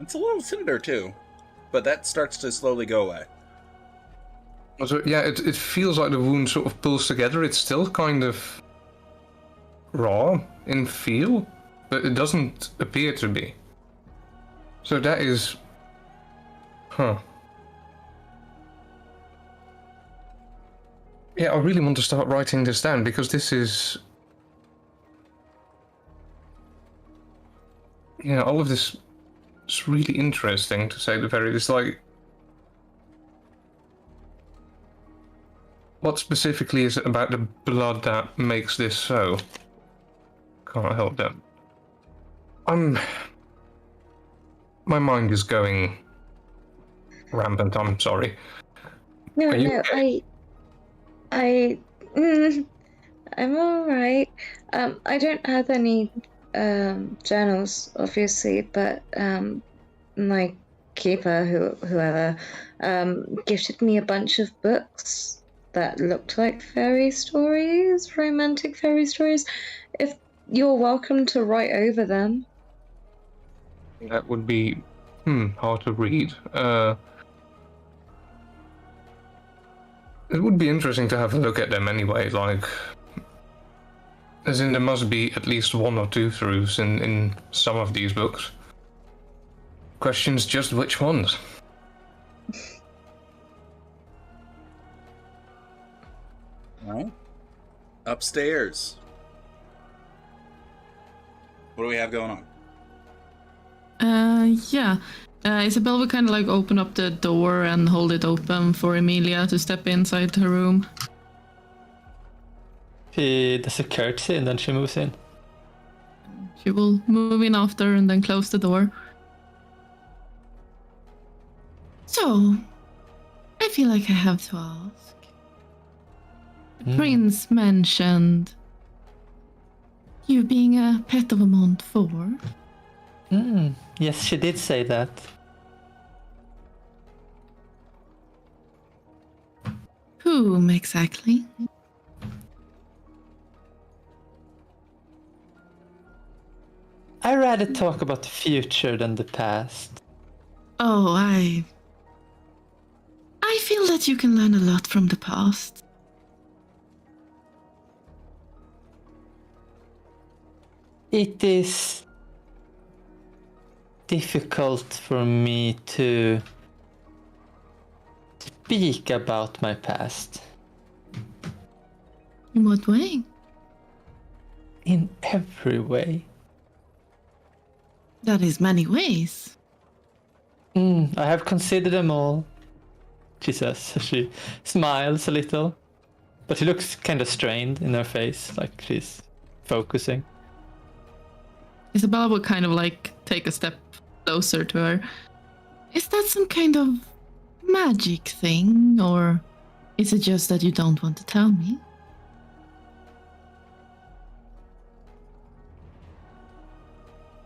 It's a little cinder too, but that starts to slowly go away. So yeah, it feels like the wound sort of pulls together. It's still kind of raw in feel, but it doesn't appear to be. So that is... Huh. Yeah, I really want to start writing this down, because this is... Yeah, all of this is really interesting, to say the very least. Like, what specifically is it about the blood that makes this so? Can't help that. My mind is going rampant, I'm sorry. No, Are you no, okay? I'm alright. I don't have any journals, obviously, but my keeper, whoever, gifted me a bunch of books that looked like fairy stories, romantic fairy stories. If you're welcome to write over them. That would be hard to read. It would be interesting to have a look at them anyway, like... As in, there must be at least one or two throughs in some of these books. Question's just which ones. Alright. Upstairs. What do we have going on? Yeah. Isabel will kind of like open up the door and hold it open for Emilia to step inside her room. She does a curtsy and then she moves in. She will move in after and then close the door. So, I feel like I have to ask. The prince mentioned you being a pet of a Montfort. Yes, she did say that. Whom exactly? I rather talk about the future than the past. Oh, I feel that you can learn a lot from the past. It is difficult for me to speak about my past. In what way? In every way. That is many ways. I have considered them all, she says. She smiles a little, but she looks kind of strained in her face, like she's focusing. Isabella would kind of like take a step closer to her. Is that some kind of magic thing, or is it just that you don't want to tell me?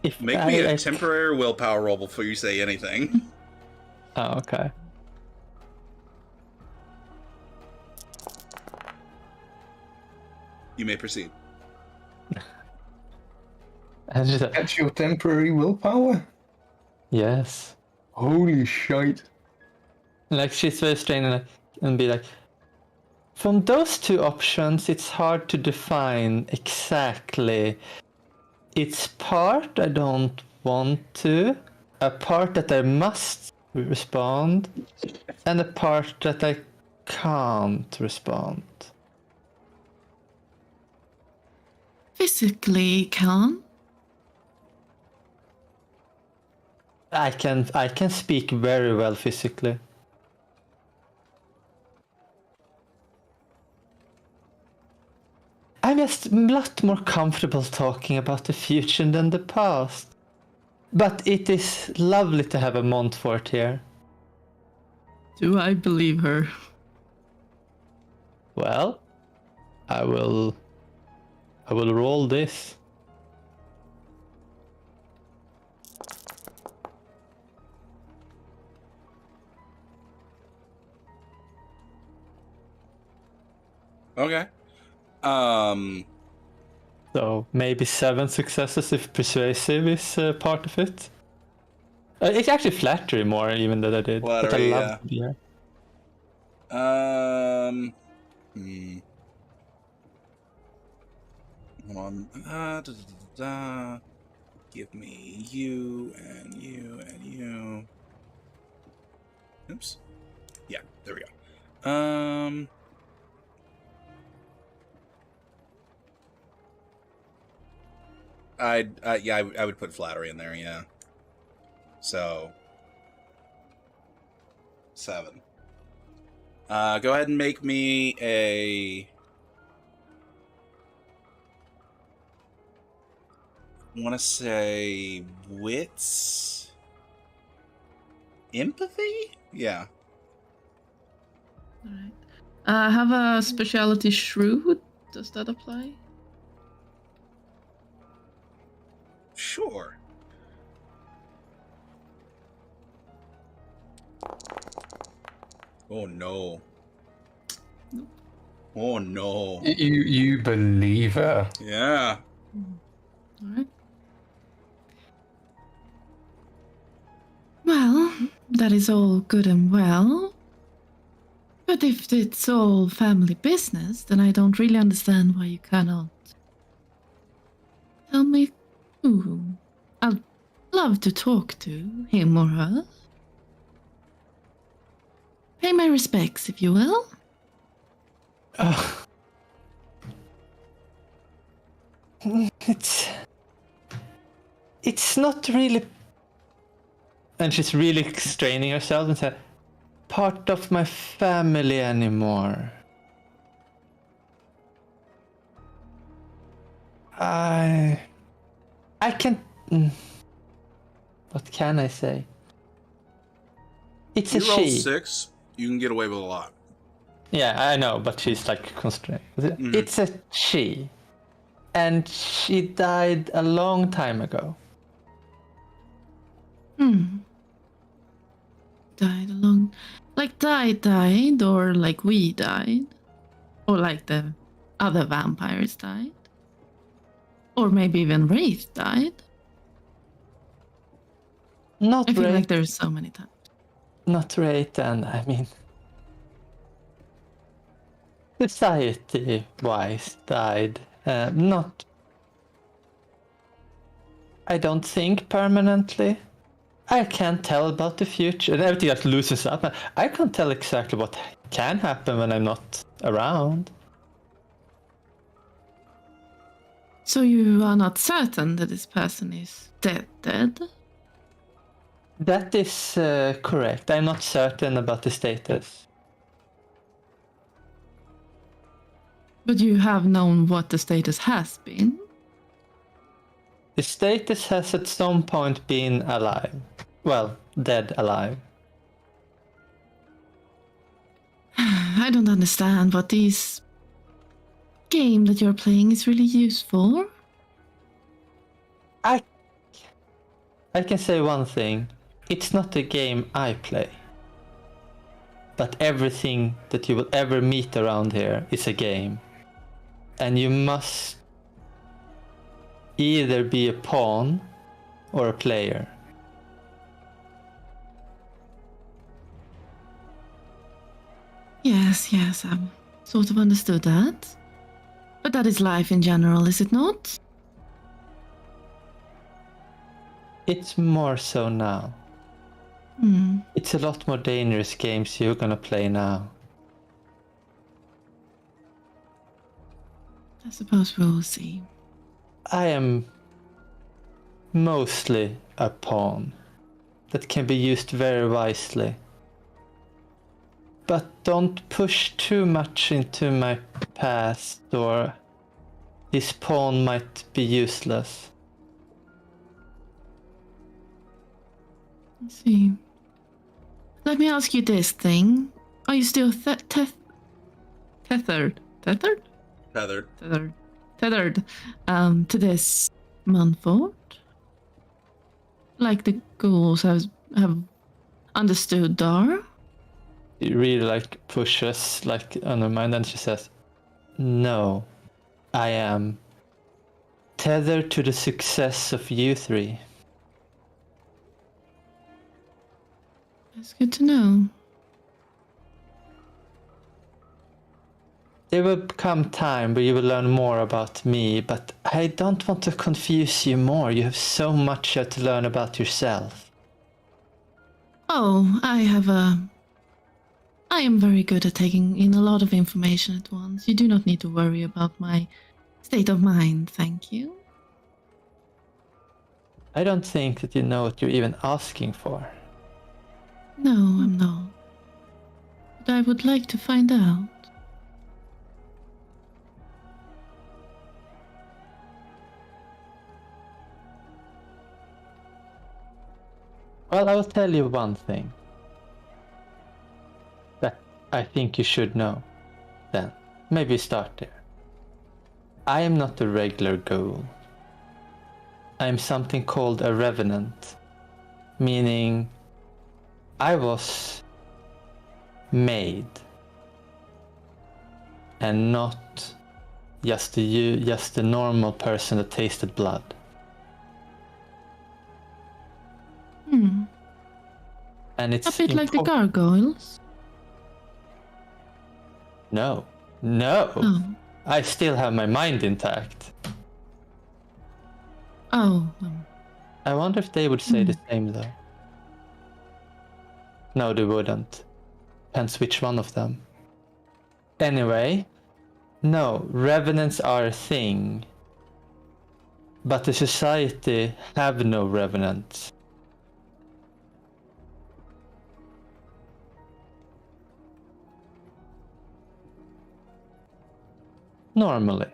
If Make me a temporary willpower roll before you say anything. Oh, okay. You may proceed. And she's like, That's your temporary willpower? yes. Holy shite. Like she's very strained and be like, from those two options, it's hard to define exactly. It's part I don't want to, a part that I must respond, and a part that I can't respond. Physically can? I can speak very well physically. I'm just a lot more comfortable talking about the future than the past. But it is lovely to have a Montfort here. Do I believe her? Well, I will roll this. Okay. So maybe 7 successes if persuasive is part of it. It's actually flattery more even than I did. But I Flattery, love yeah. to be here. Hold on. Give me you and you and you. Oops. Yeah, there we go. I would put flattery in there, yeah. So 7. Go ahead and make me a. I want to say wits, empathy. Yeah. Alright. Have a specialty shrewd. Does that apply? Sure. Oh no. Nope. Oh no. You believe her? Yeah. Alright. Well, that is all good and well. But if it's all family business, then I don't really understand why you cannot tell me who. I'd love to talk to him or her. Pay my respects, if you will. It's not really. And she's really straining herself and said, part of my family anymore. I can. What can I say? It's You a roll she. 6, you can get away with a lot. Yeah, I know, but she's like constrained. It's a she. And she died a long time ago. Died along. Like died, or like we died? Or like the other vampires died? Or maybe even Wraith died? Not I feel Wraith, like there's so many times. not Wraith, and I mean, society-wise died. Not, I don't think permanently. I can't tell about the future, and everything that loosens up. I can't tell exactly what can happen when I'm not around. So you are not certain that this person is dead? That is correct. I'm not certain about the status. But you have known what the status has been? The status has at some point been alive. Well, dead alive. I don't understand what this game that you're playing is really used for. I can say one thing. It's not a game I play. But everything that you will ever meet around here is a game. And you must either be a pawn or a player. Yes, I've sort of understood that. But that is life in general, is it not? It's more so now. It's a lot more dangerous games you're gonna play now. I suppose we will see. I am mostly a pawn that can be used very wisely. But don't push too much into my past, or this pawn might be useless. Let's see. Let me ask you this thing. Are you still tethered? Tethered. Tethered to this Munford? Like the ghouls have understood Dar? It really like pushes like on her mind, and she says, "No, I am tethered to the success of you three." That's good to know. There will come time where you will learn more about me, but I don't want to confuse you more. You have so much yet to learn about yourself. Oh, I am very good at taking in a lot of information at once. You do not need to worry about my state of mind, thank you. I don't think that you know what you're even asking for. No, I'm not. But I would like to find out. Well, I will tell you one thing that I think you should know. Then, maybe start there. I am not a regular ghoul. I am something called a revenant, meaning I was made and not just a normal person that tasted blood. And it's a bit like the gargoyles. No. Oh. I still have my mind intact. Oh. I wonder if they would say the same though. No, they wouldn't. Depends which one of them. Anyway, no, revenants are a thing. But the society have no revenants. Normally.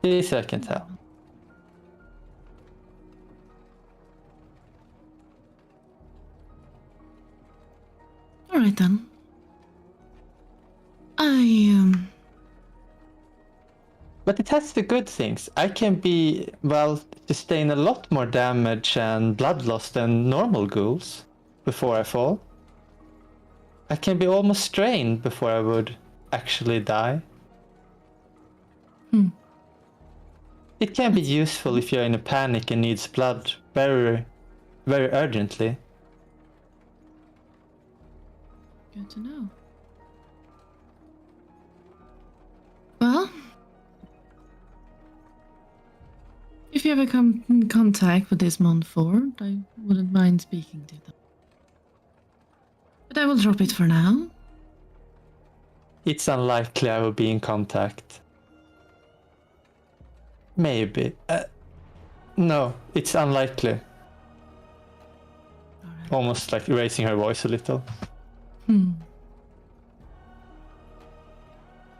This I can tell. Alright then. But it has the good things. I can sustain a lot more damage and blood loss than normal ghouls before I fall. I can be almost strained before I would actually die. It can be useful if you're in a panic and needs blood very, very urgently. Good to know. Well, if you ever come in contact with this Montfort, I wouldn't mind speaking to them. But I will drop it for now. It's unlikely I will be in contact. Maybe. No, it's unlikely. Alright. Almost like raising her voice a little.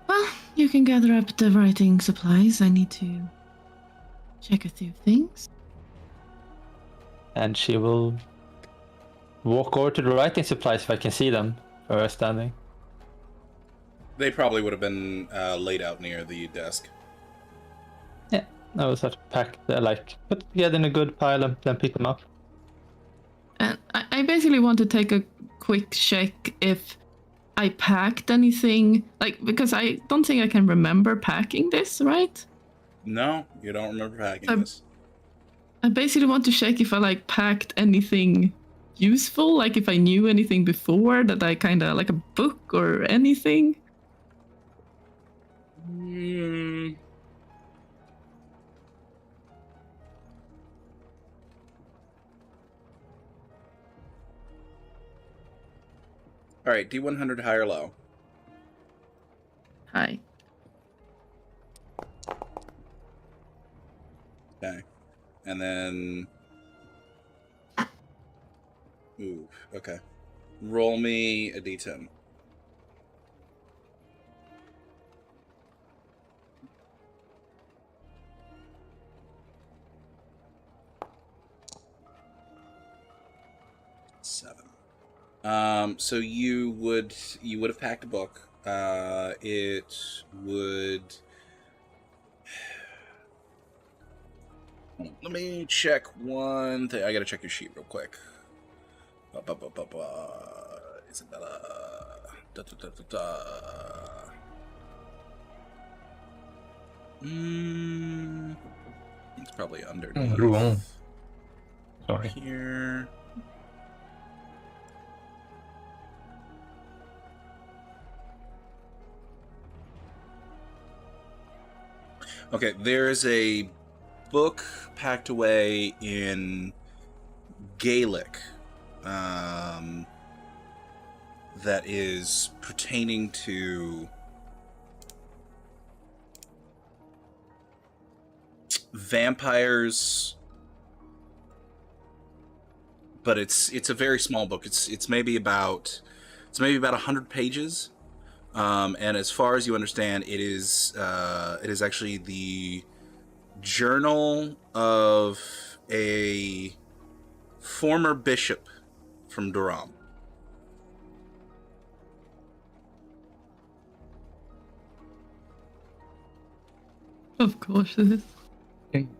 Well, you can gather up the writing supplies. I need to check a few things. And she will walk over to the writing supplies if I can see them where we're standing. They probably would have been laid out near the desk. Yeah, I will start to pack, put together in a good pile and then pick them up. And I basically want to take a quick check if I packed anything, because I don't think I can remember packing this, right? No, you don't remember packing this. I basically want to check if I packed anything useful, like if I knew anything before that I kind of like a book or anything. All right, D100 high or low? Hi. Okay. And then... Ooh, okay. Roll me a D10. So you would have packed a book. It would. Let me check one thing. I gotta check your sheet real quick. Isabella. It's probably underneath. Rouen. Sorry. Here. Okay, there's a book packed away in Gaelic that is pertaining to vampires, but it's a very small book. It's maybe about 100 pages. And as far as you understand, it is actually the journal of a former bishop from Durham. Of course it is. Gaelic.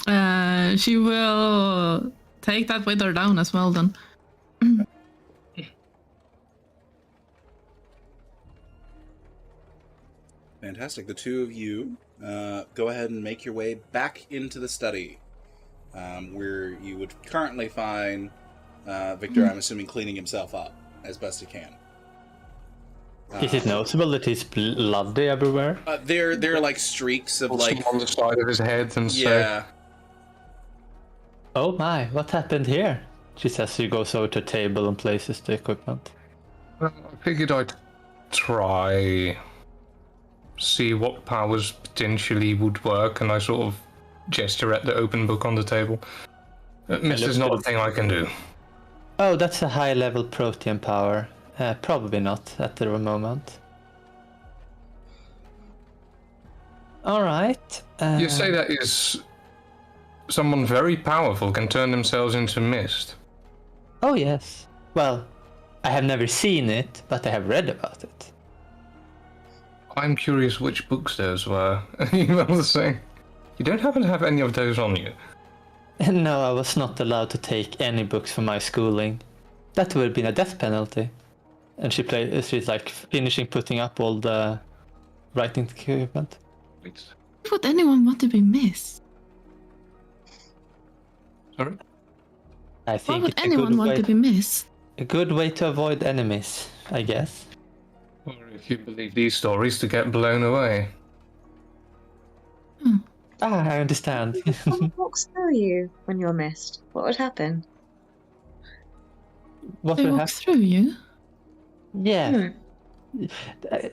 All right. She will take that with her down as well then. Fantastic. The two of you go ahead and make your way back into the study, where you would currently find Victor, I'm assuming, cleaning himself up as best he can. Is it noticeable that he's bloody everywhere? There are like streaks of like on the side of his head and yeah. Oh my, what happened here? She says she goes over to a table and places the equipment. I figured I'd try, see what powers potentially would work, and I sort of gesture at the open book on the table. This is not a thing I can do. Oh, that's a high-level protean power. Probably not at the moment. Alright. You say that is someone very powerful can turn themselves into mist? Oh yes. Well, I have never seen it, but I have read about it. I'm curious which books those were. You know the saying. You don't happen to have any of those on you? No, I was not allowed to take any books for my schooling. That would have been a death penalty. And she's like finishing putting up all the writing equipment. Wait. Why would anyone want to be missed? Sorry? I Why think would it's anyone want to be missed? a good way to avoid enemies, I guess. Or if you believe these stories, to get blown away. Ah, I understand. Someone walks through you when you're missed. What would happen? What They will walk happen? through you. Yeah. Hmm.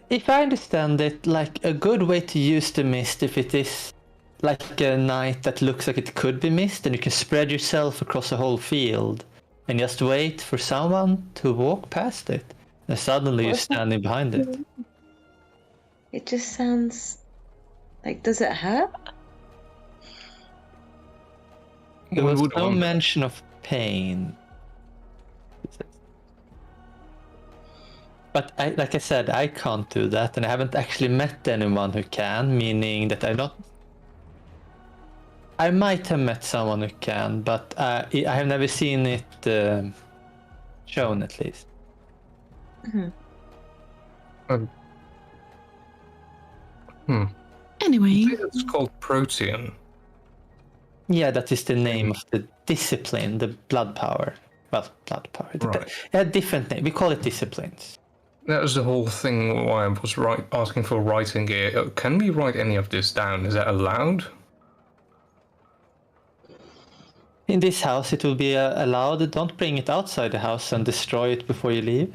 If I understand it, like a good way to use the mist, if it is like a night that looks like it could be mist, and you can spread yourself across a whole field and just wait for someone to walk past it, and suddenly you're What if that- standing behind it. It just sounds like, does it hurt? There One was would no wonder. mention of pain. But like I said, I can't do that, and I haven't actually met anyone who can, meaning that I might have met someone who can, but I have never seen it shown, at least. Anyway, It's called Protean. Yeah, that is the name of the discipline, the blood power. Well, blood power. Right. A different name. We call it disciplines. That was the whole thing why I was asking for writing gear. Can we write any of this down? Is that allowed? In this house, it will be allowed. Don't bring it outside the house and destroy it before you leave.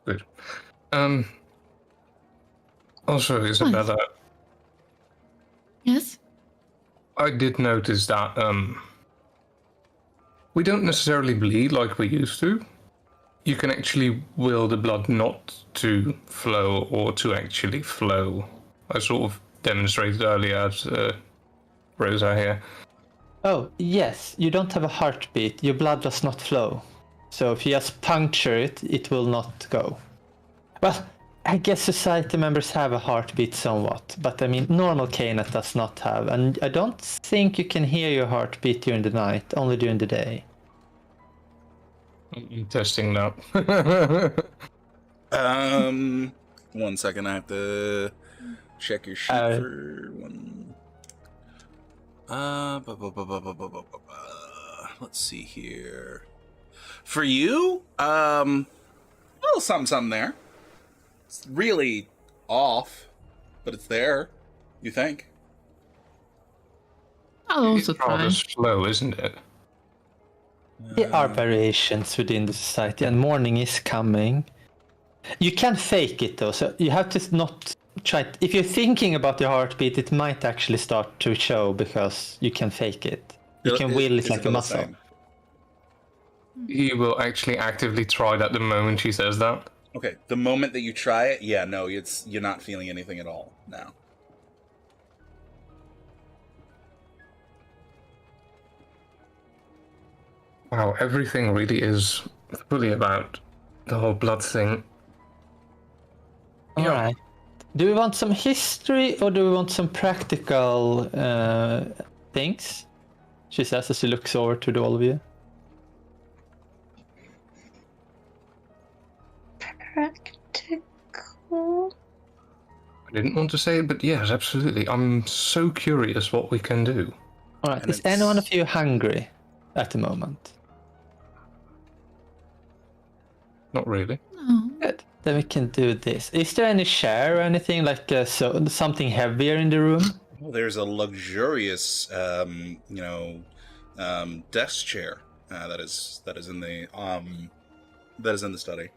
Good. Also, Isabella, yes. I did notice that we don't necessarily bleed like we used to. You can actually will the blood not to flow or to actually flow. I sort of demonstrated earlier at Rosa here. Oh, yes. You don't have a heartbeat. Your blood does not flow. So if you just puncture it, it will not go. Well, I guess society members have a heartbeat somewhat, but I mean, normal Kanet does not have, and I don't think you can hear your heartbeat during the night, only during the day. I'm testing that. 1 second. I have to check your sheet for one. Let's see here. For you, a little something there. It's really off, but it's there. You think? I'll also It's rather try. slow, isn't it? There are variations within the society, and morning is coming. You can fake it though, so you have to not try. If you're thinking about your heartbeat, it might actually start to show because you can fake it. You can will it like a Isabella muscle. saying? He will actually actively try that the moment she says that. Okay, the moment that you try it, yeah, no, you're not feeling anything at all now. Wow, everything really is fully about the whole blood thing. All right. Do we want some history or do we want some practical things? She says as she looks over to all of you. Practical. I didn't want to say it, but yes, absolutely. I'm so curious what we can do. All right. And Is it's- any one of you hungry at the moment? Not really. No. Good. Then we can do this. Is there any chair or anything like something heavier in the room? Well, there's a luxurious, desk chair that is in the study.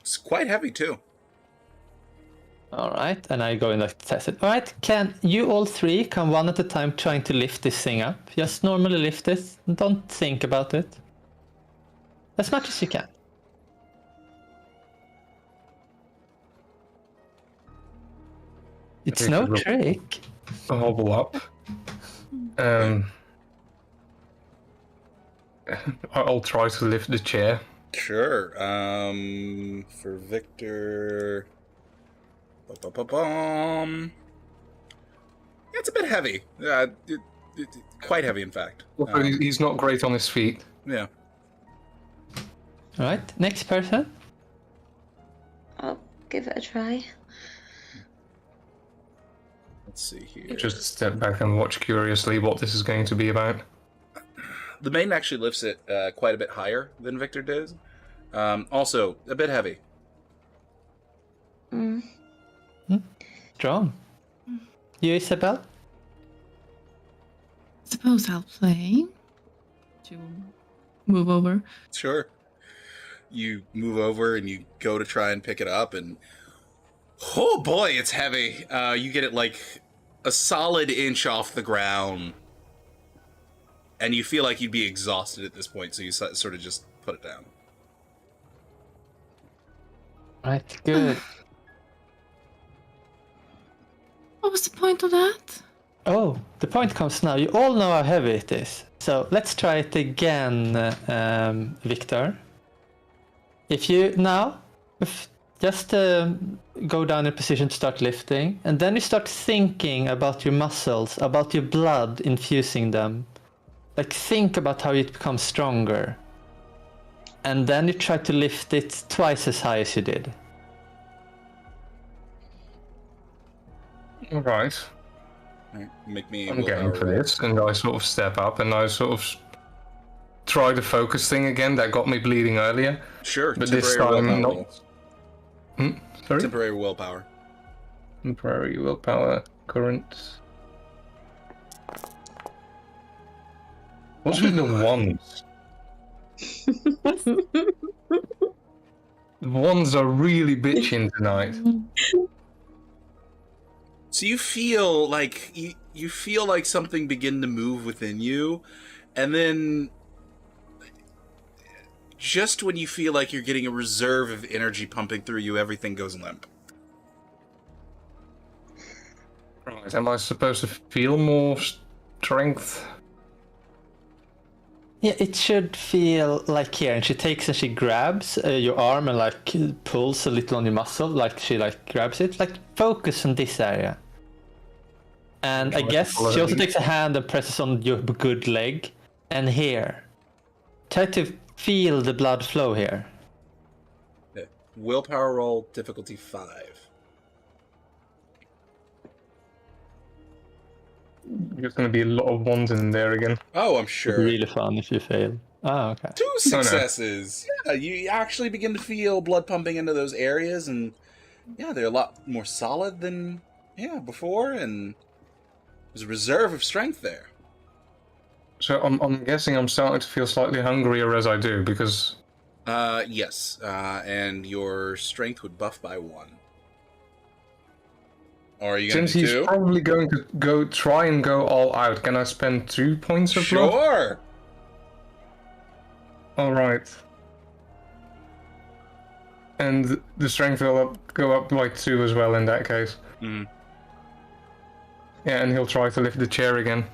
It's quite heavy too. All right, and I go in like test it. All right, can you all three come one at a time trying to lift this thing up? Just normally lift it. Don't think about it. As much as you can. It's Okay, no roll. trick. Hobble up. I'll try to lift the chair. Sure. For Victor. Ba-ba-ba-bum. Yeah, it's a bit heavy. Quite heavy, in fact. Also, he's not great on his feet. Yeah. All right, next person. I'll give it a try. let's see here. Just step back and watch curiously what this is going to be about. The maiden actually lifts it quite a bit higher than Victor does. Also, a bit heavy. Mm. Strong. You, Isabel? Suppose I'll play to move over. Sure. You move over and you go to try and pick it up, and oh boy, it's heavy. You get it like a solid inch off the ground, and you feel like you'd be exhausted at this point, so you sort of just put it down. Right, good. What was the point of that? Oh, the point comes now. You all know how heavy it is. So let's try it again, Victor. If you now, just go down in position to start lifting, and then you start thinking about your muscles, about your blood, infusing them. Like, think about how it becomes stronger. And then you try to lift it twice as high as you did. Alright. Make me. I'm going for this, and I sort of step up and I sort of try the focus thing again that got me bleeding earlier. Sure, But this time not. Sorry? Temporary willpower. Temporary willpower, current. What's with the ones? The ones are really bitching tonight. So you feel like you feel like something begin to move within you, and then just when you feel like you're getting a reserve of energy pumping through you, everything goes limp. Right, am I supposed to feel more strength? Yeah, it should feel like here, and she takes and she grabs your arm and like pulls a little on your muscle, like she like grabs it, like focus on this area. And I guess she also takes a hand and presses on your good leg, and here. Try to feel the blood flow here. Okay. Willpower roll, difficulty 5. There's going to be a lot of ones in there again. Oh, I'm It'd sure. be really fun if you fail. Oh, okay. 2 successes. Yeah, you actually begin to feel blood pumping into those areas, and yeah, they're a lot more solid than before, and there's a reserve of strength there. So I'm guessing I'm starting to feel slightly hungrier as I do, because... Yes, and your strength would buff by 1. Or are you going Since to he's do 2? probably going to try and go all out, can I spend 2 points of blood? Sure! Alright. And the strength will go up like 2 as well in that case. Mm. Yeah, and he'll try to lift the chair again.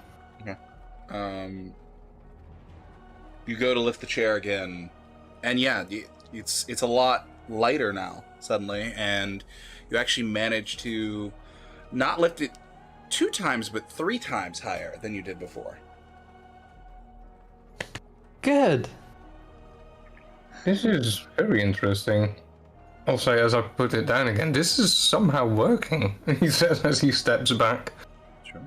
You go to lift the chair again, and yeah, it's a lot lighter now, suddenly, and you actually manage to not lift it 2 times, but 3 times higher than you did before. Good. This is very interesting. I'll say as I put it down again, this is somehow working, he says as he steps back. Sure.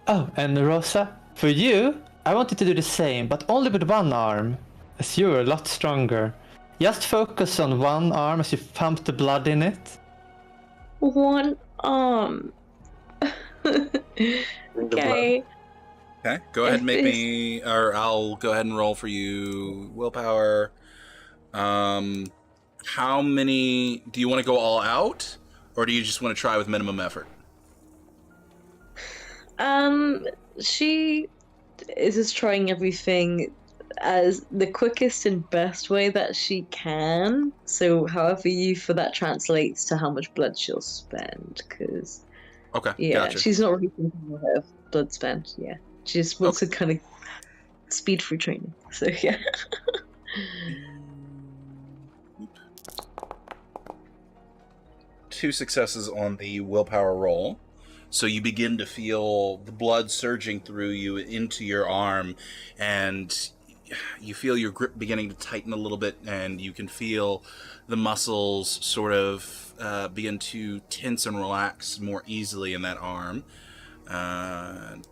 Oh, and Rosa, for you, I wanted to do the same, but only with one arm, as you're a lot stronger. Just focus on one arm as you pump the blood in it. One arm. Okay. Okay, go ahead and make me, or I'll go ahead and roll for you willpower. How many, do you want to go all out, or do you just want to try with minimum effort? She is just trying everything as the quickest and best way that she can. So however you for that translates to how much blood she'll spend, because Okay, yeah, gotcha. she's not really thinking of blood spent. Yeah, she just wants to kind of speed through training. So yeah. 2 successes on the willpower roll. So you begin to feel the blood surging through you into your arm, and you feel your grip beginning to tighten a little bit, and you can feel the muscles sort of begin to tense and relax more easily in that arm. And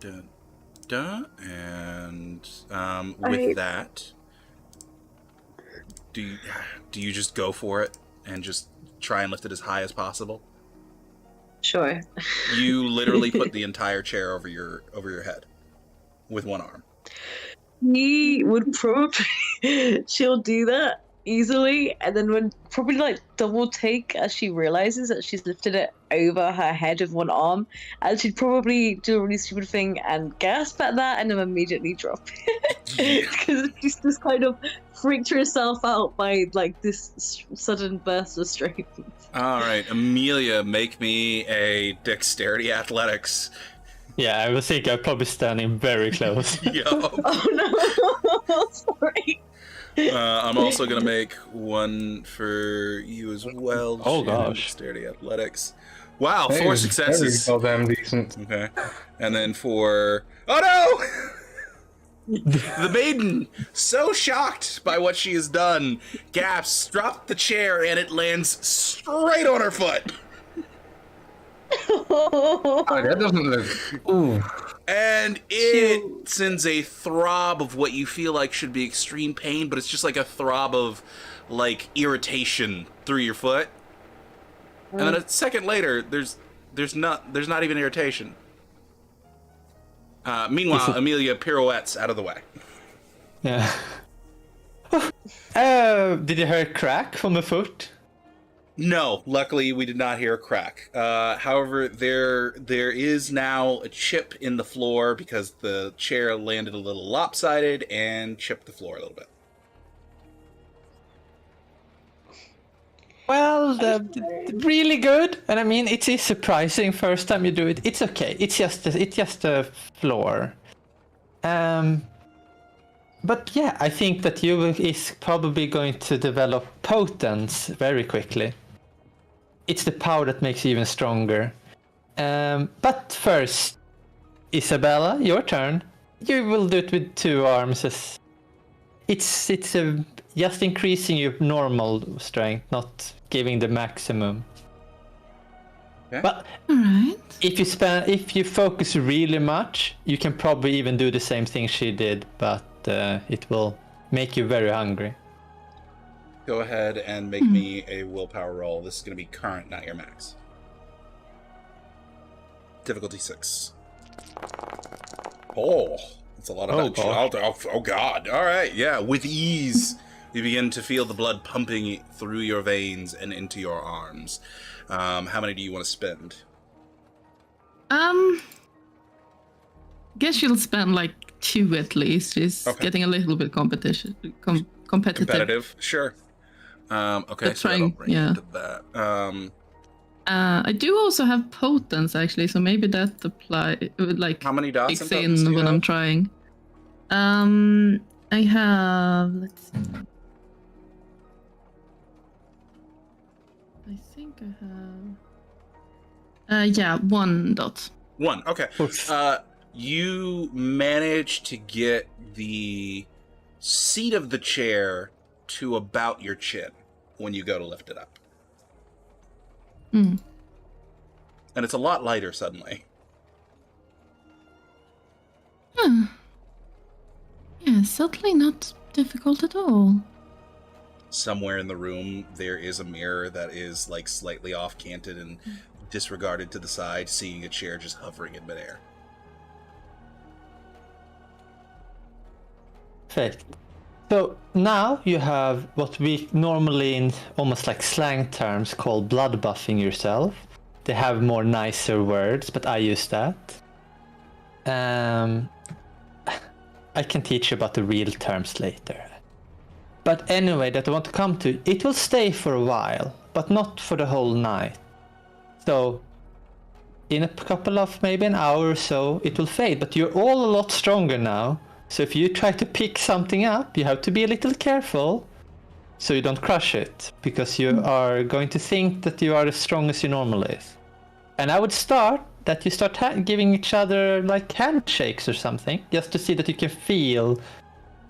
with that, do you just go for it and just try and lift it as high as possible? Sure. You literally put the entire chair over your head with one arm. He would probably she'll do that easily, and then when probably like double take as she realizes that she's lifted it over her head with one arm, and she'd probably do a really stupid thing and gasp at that and then immediately drop it because she's just kind of freaked herself out by like this sudden burst of strength. All right, Amelia, make me a dexterity athletics. Yeah, I was thinking I'm probably standing very close. Yo. Oh no! Sorry. I'm also gonna make one for you as well. Oh, Shannon, gosh. Dexterity athletics. Wow, That 4 is successes. Very goddamn decent. Okay, and then for oh no, the maiden, so shocked by what she has done, gasps, dropped the chair, and it lands straight on her foot. Oh, that doesn't look. Ooh. And it sends a throb of what you feel like should be extreme pain, but it's just like a throb of like irritation through your foot. And then a second later, there's not even irritation. Meanwhile, Amelia pirouettes out of the way. Yeah. Did you hear a crack from the foot? No, luckily we did not hear a crack. However, there is now a chip in the floor because the chair landed a little lopsided and chipped the floor a little bit. Well, really good. And I mean, it is surprising first time you do it. It's okay. It's just a floor. But yeah, I think that you is probably going to develop potence very quickly. It's the power that makes you even stronger. But first, Isabella, your turn. You will do it with 2 arms. It's just increasing your normal strength, not giving the maximum. Okay. But All right. if you focus really much, you can probably even do the same thing she did, but it will make you very hungry. Go ahead and make me a willpower roll. This is going to be current, not your max. Difficulty 6. Oh, that's a lot of oh god. All right, yeah. With ease, you begin to feel the blood pumping through your veins and into your arms. How many do you want to spend? Guess you'll spend like 2 at least. She's getting a little bit competitive. Competitive, sure. Okay, so that'll bring it to that. I do also have potence actually, so maybe that like How many dots kicks and potence do in you when have? I'm trying. I have. Let's see. I think I have. 1 dot. 1, okay. Oof. You manage to get the seat of the chair to about your chin when you go to lift it up. Mm. And it's a lot lighter suddenly. Yeah, certainly not difficult at all. Somewhere in the room, there is a mirror that is like slightly off-canted and disregarded to the side, seeing a chair just hovering in midair. Perfect. So now you have what we normally in almost like slang terms call blood buffing yourself. They have more nicer words, but I use that. I can teach you about the real terms later. But anyway, that I want to come to, it will stay for a while, but not for the whole night. So in a couple of maybe an hour or so, it will fade, but you're all a lot stronger now. So if you try to pick something up, you have to be a little careful so you don't crush it, because you are going to think that you are as strong as you normally is. And I would start that you start giving each other like handshakes or something, just to see that you can feel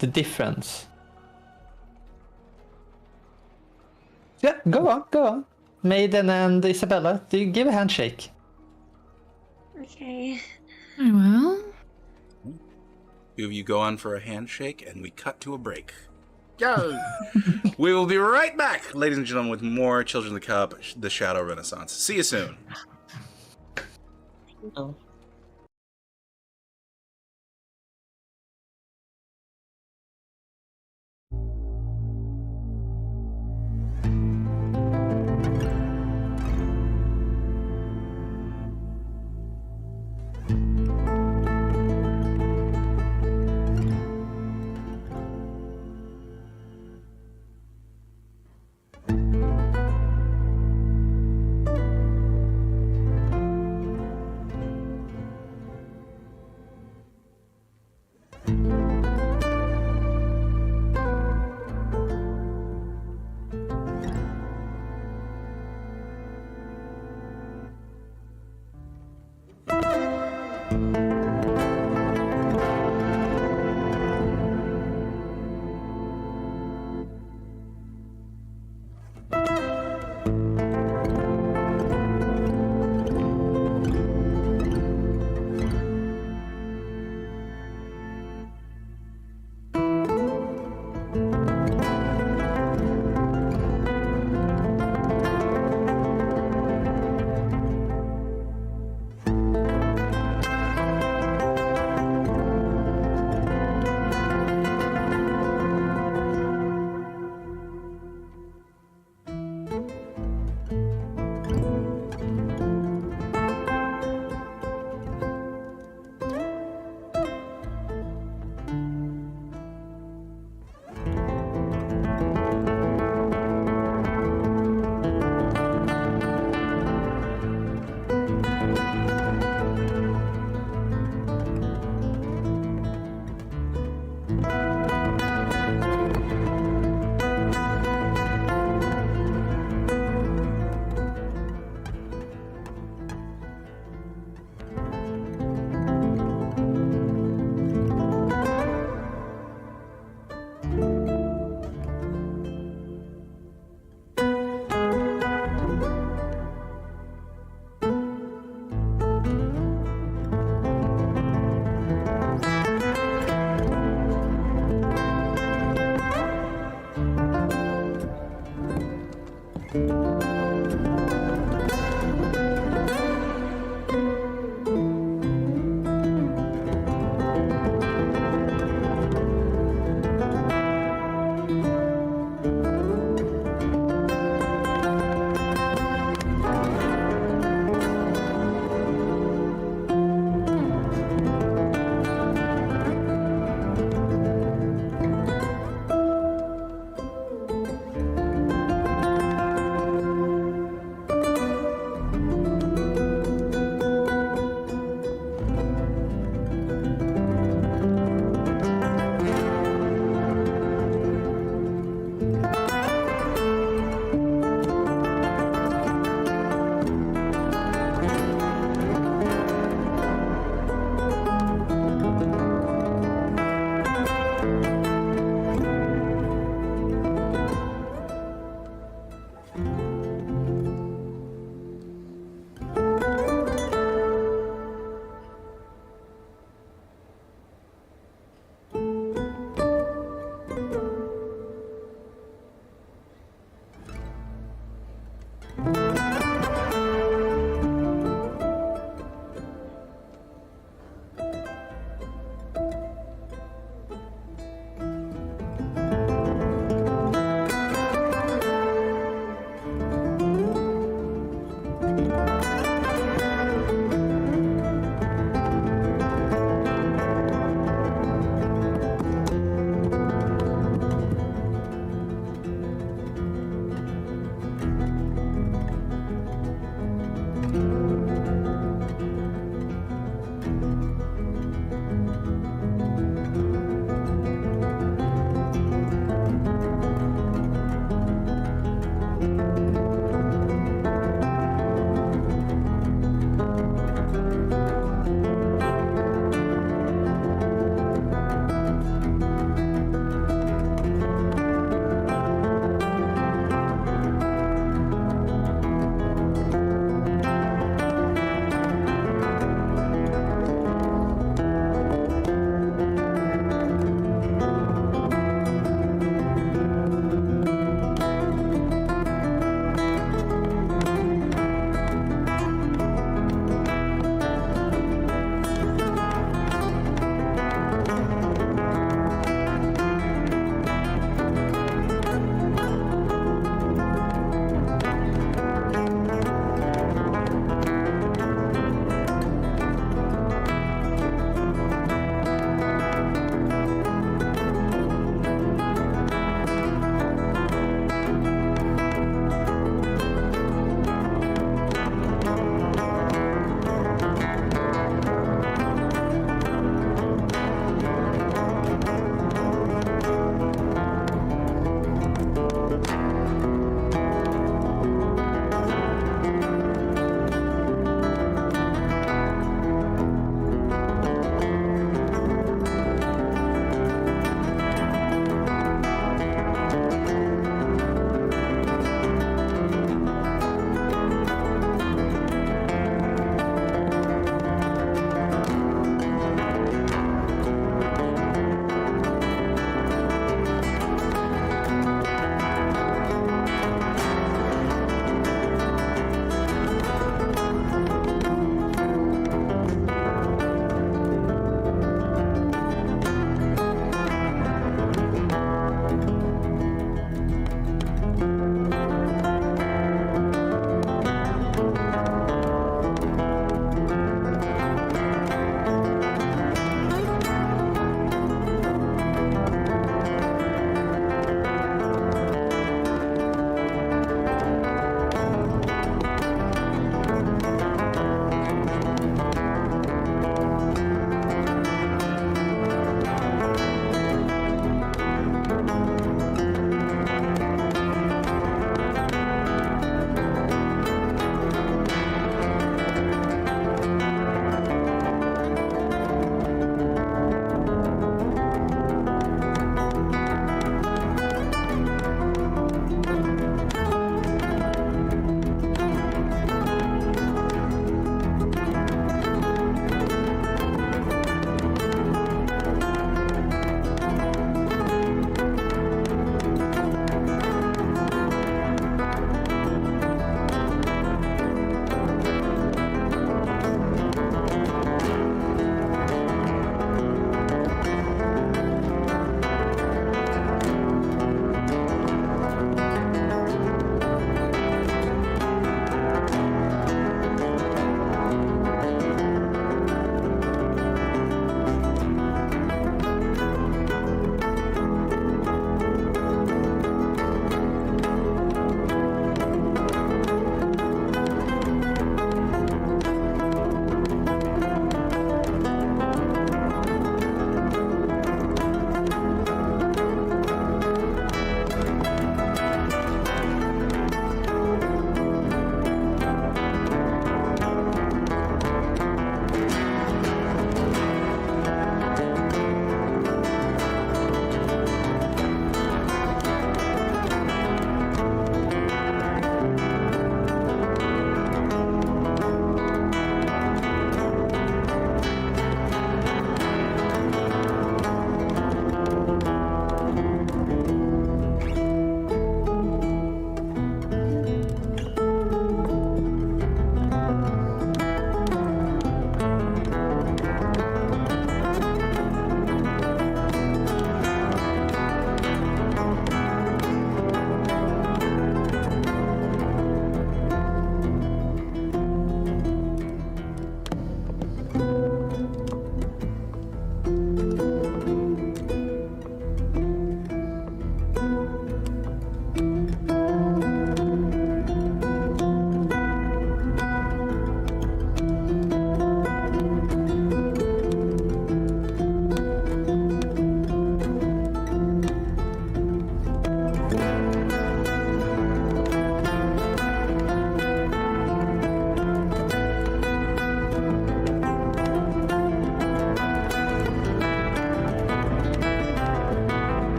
the difference. Yeah, go on. Maiden and Isabella, do you give a handshake? Okay. Very well. Two of you go on for a handshake, and we cut to a break. Go! We will be right back, ladies and gentlemen, with more Children of the Cup, the Shadow Renaissance. See you soon. Oh.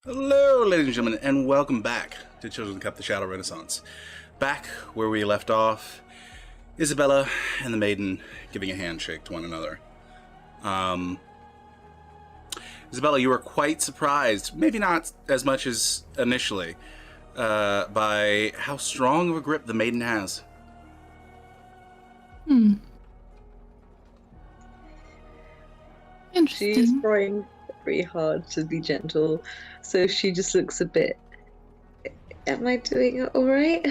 Hello, ladies and gentlemen, and welcome back to Children's Cup: The Shadow Renaissance. Back where we left off, Isabella and the maiden giving a handshake to one another. Isabella, you were quite surprised, maybe not as much as initially, by how strong of a grip the maiden has. Interesting. She's trying very hard to be gentle, so she just looks a bit. Am I doing it all right?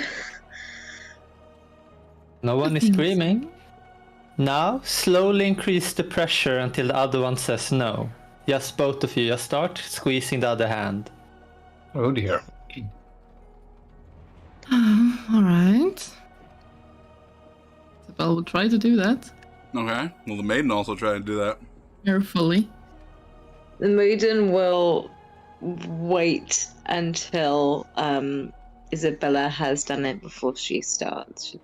No one is screaming. Now, slowly increase the pressure until the other one says no. Just both of you, just start squeezing the other hand. Oh dear. All right. Isabel will try to do that Okay, well, the maiden also tried to do that. carefully. The maiden will wait until Isabella has done it before she starts.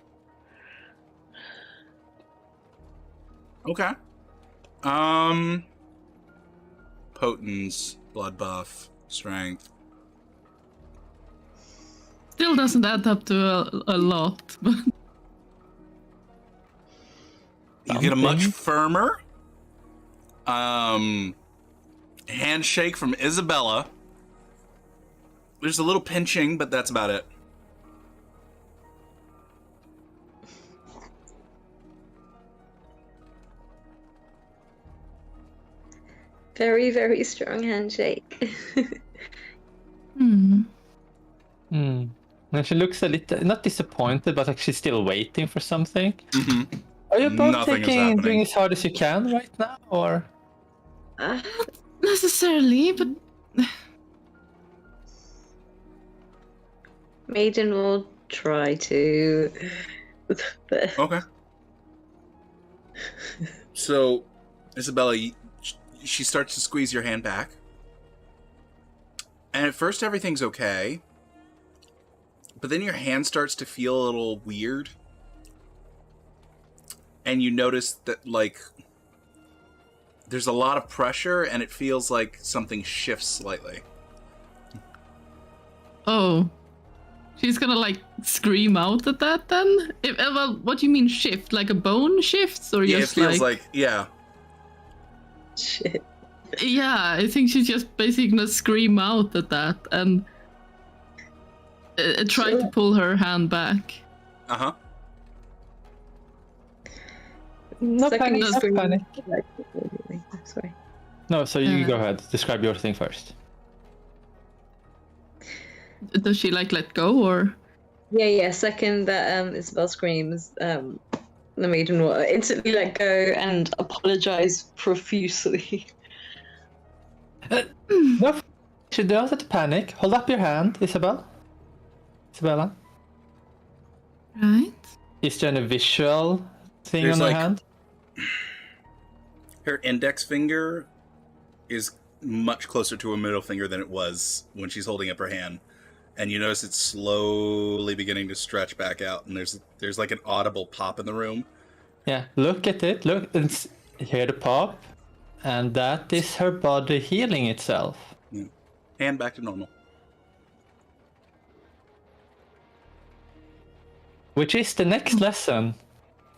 Okay. Potence, blood buff, strength. Still doesn't add up to a lot, but You get a much Something. firmer handshake from Isabella. There's a little pinching, but that's about it. Very, very strong handshake. And she looks a little, not disappointed, but like she's still waiting for something. Mm-hmm. Are you both Nothing is doing happening. as hard as you can right now, or? necessarily, but Maiden will try to. But Okay. So, Isabella, she starts to squeeze your hand back. And at first, everything's okay. But then your hand starts to feel a little weird. And you notice that, like, there's a lot of pressure, and it feels like something shifts slightly. oh, she's gonna like scream out at that then. Well, what do you mean shift? Like a bone shifts, or Yeah, it just feels like, yeah. shit. Yeah, I think she's just basically gonna scream out at that and try to pull her hand back. Uh-huh. No Second panic, is no scream. panic. Sorry. No, so you go ahead. Describe your thing first. Does she like let go or? Yeah. Second that Isabel screams, the maiden will instantly let go and apologize profusely. No, you don't have to panic. Hold up your hand, Isabella. Right. Is there any visual thing There's on her like- hand? Her index finger is much closer to a middle finger than it was when she's holding up her hand. And you notice it's slowly beginning to stretch back out, and there's like an audible pop in the room. Yeah, look at it. Look, hear the pop. And that is her body healing itself. Hand back to normal. Which is the next lesson.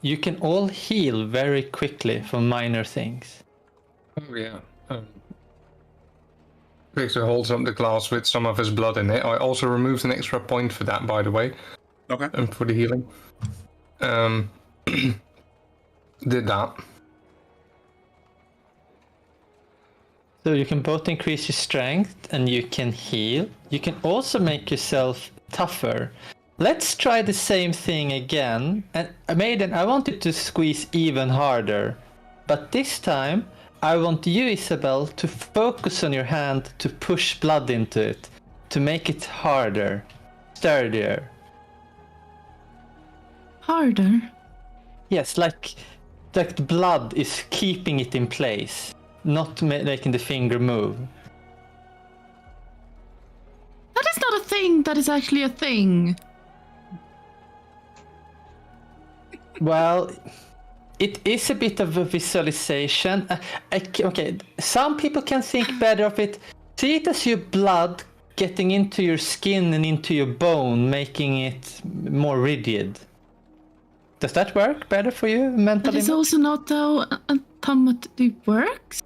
You can all heal very quickly from minor things. Oh yeah. Victor holds up the glass with some of his blood in it. I also removed an extra point for that, by the way, Okay. for the healing. Did that. So you can both increase your strength and you can heal. You can also make yourself tougher. Let's try the same thing again. And Maiden, I want you to squeeze even harder. But this time, I want you, Isabel, to focus on your hand to push blood into it. To make it harder. Sturdier. Harder. Yes, like the blood is keeping it in place. Not making the finger move. That is not a thing. That is actually a thing. Well, it is a bit of a visualization. Okay, some people can think better of it see it as your blood getting into your skin and into your bone, making it more rigid. Does that work better for you That mentally? is also not how automatically works.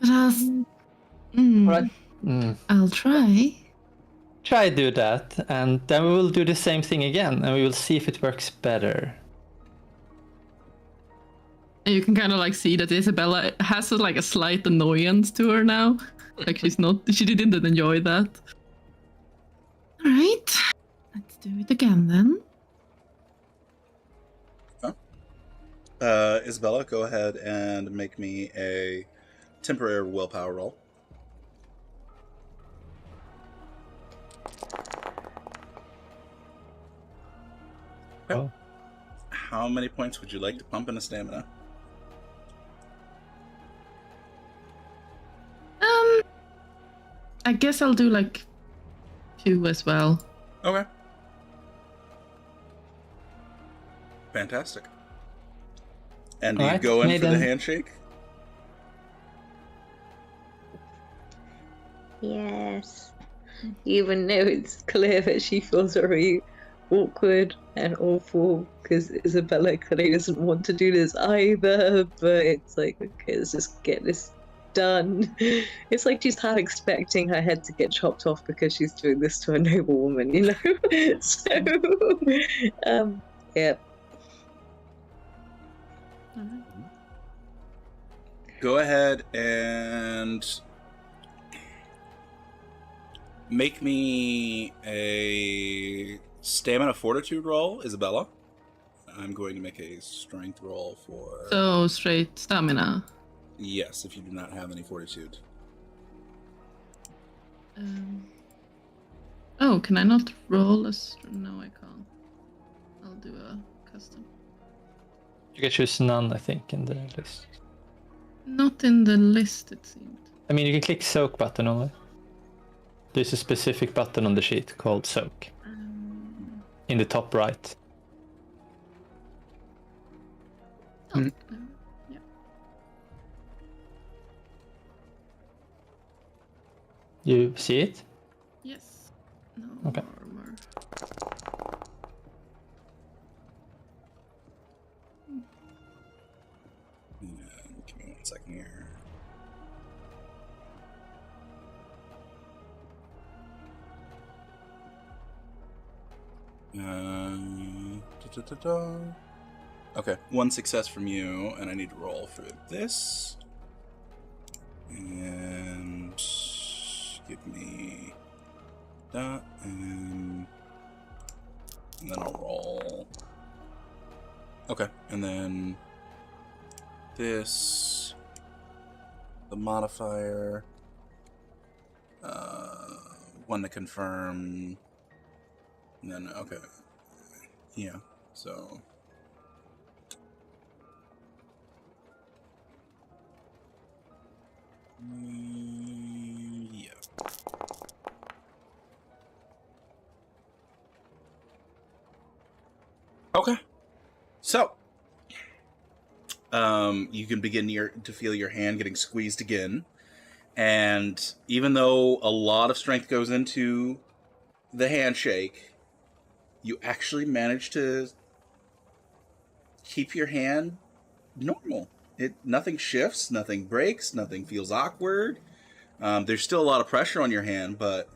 But Right. I'll try. Try do that, and then we will do the same thing again, and we will see if it works better. And you can kind of like see that Isabella has like a slight annoyance to her now. Like she didn't enjoy that. All right, let's do it again then. Isabella, go ahead and make me a temporary willpower roll. Oh. How many points would you like to pump into stamina? I guess I'll do like 2 as well. Okay. Fantastic. And do you Alright, go in for the Nathan. handshake? Yes. Even though it's clear that she feels very awkward and awful because Isabella clearly doesn't want to do this either, but it's like, okay, let's just get this done. It's like she's half expecting her head to get chopped off because she's doing this to a noble woman, you know? So, yeah. Go ahead and make me a stamina fortitude roll, Isabella. I'm going to make a strength roll for... So straight stamina. Yes, if you do not have any fortitude. Oh, can I not roll a... No, I can't. I'll do a custom. You can choose none, I think, in the list. Not in the list, it seemed. I mean, you can click soak button only. There's a specific button on the sheet called soak in the top right. Oh, Mm. yeah. You see it? Yes. No Okay. armor. Give me 1 second here. Okay, 1 success from you, and I need to roll for this. And give me that, and then I'll roll. Okay, and then this, the modifier, 1 to confirm, and then, okay, yeah, so, yeah. Okay, so, you can begin to feel your hand getting squeezed again. And even though a lot of strength goes into the handshake, you actually manage to keep your hand normal. Nothing shifts, nothing breaks, nothing feels awkward. There's still a lot of pressure on your hand, but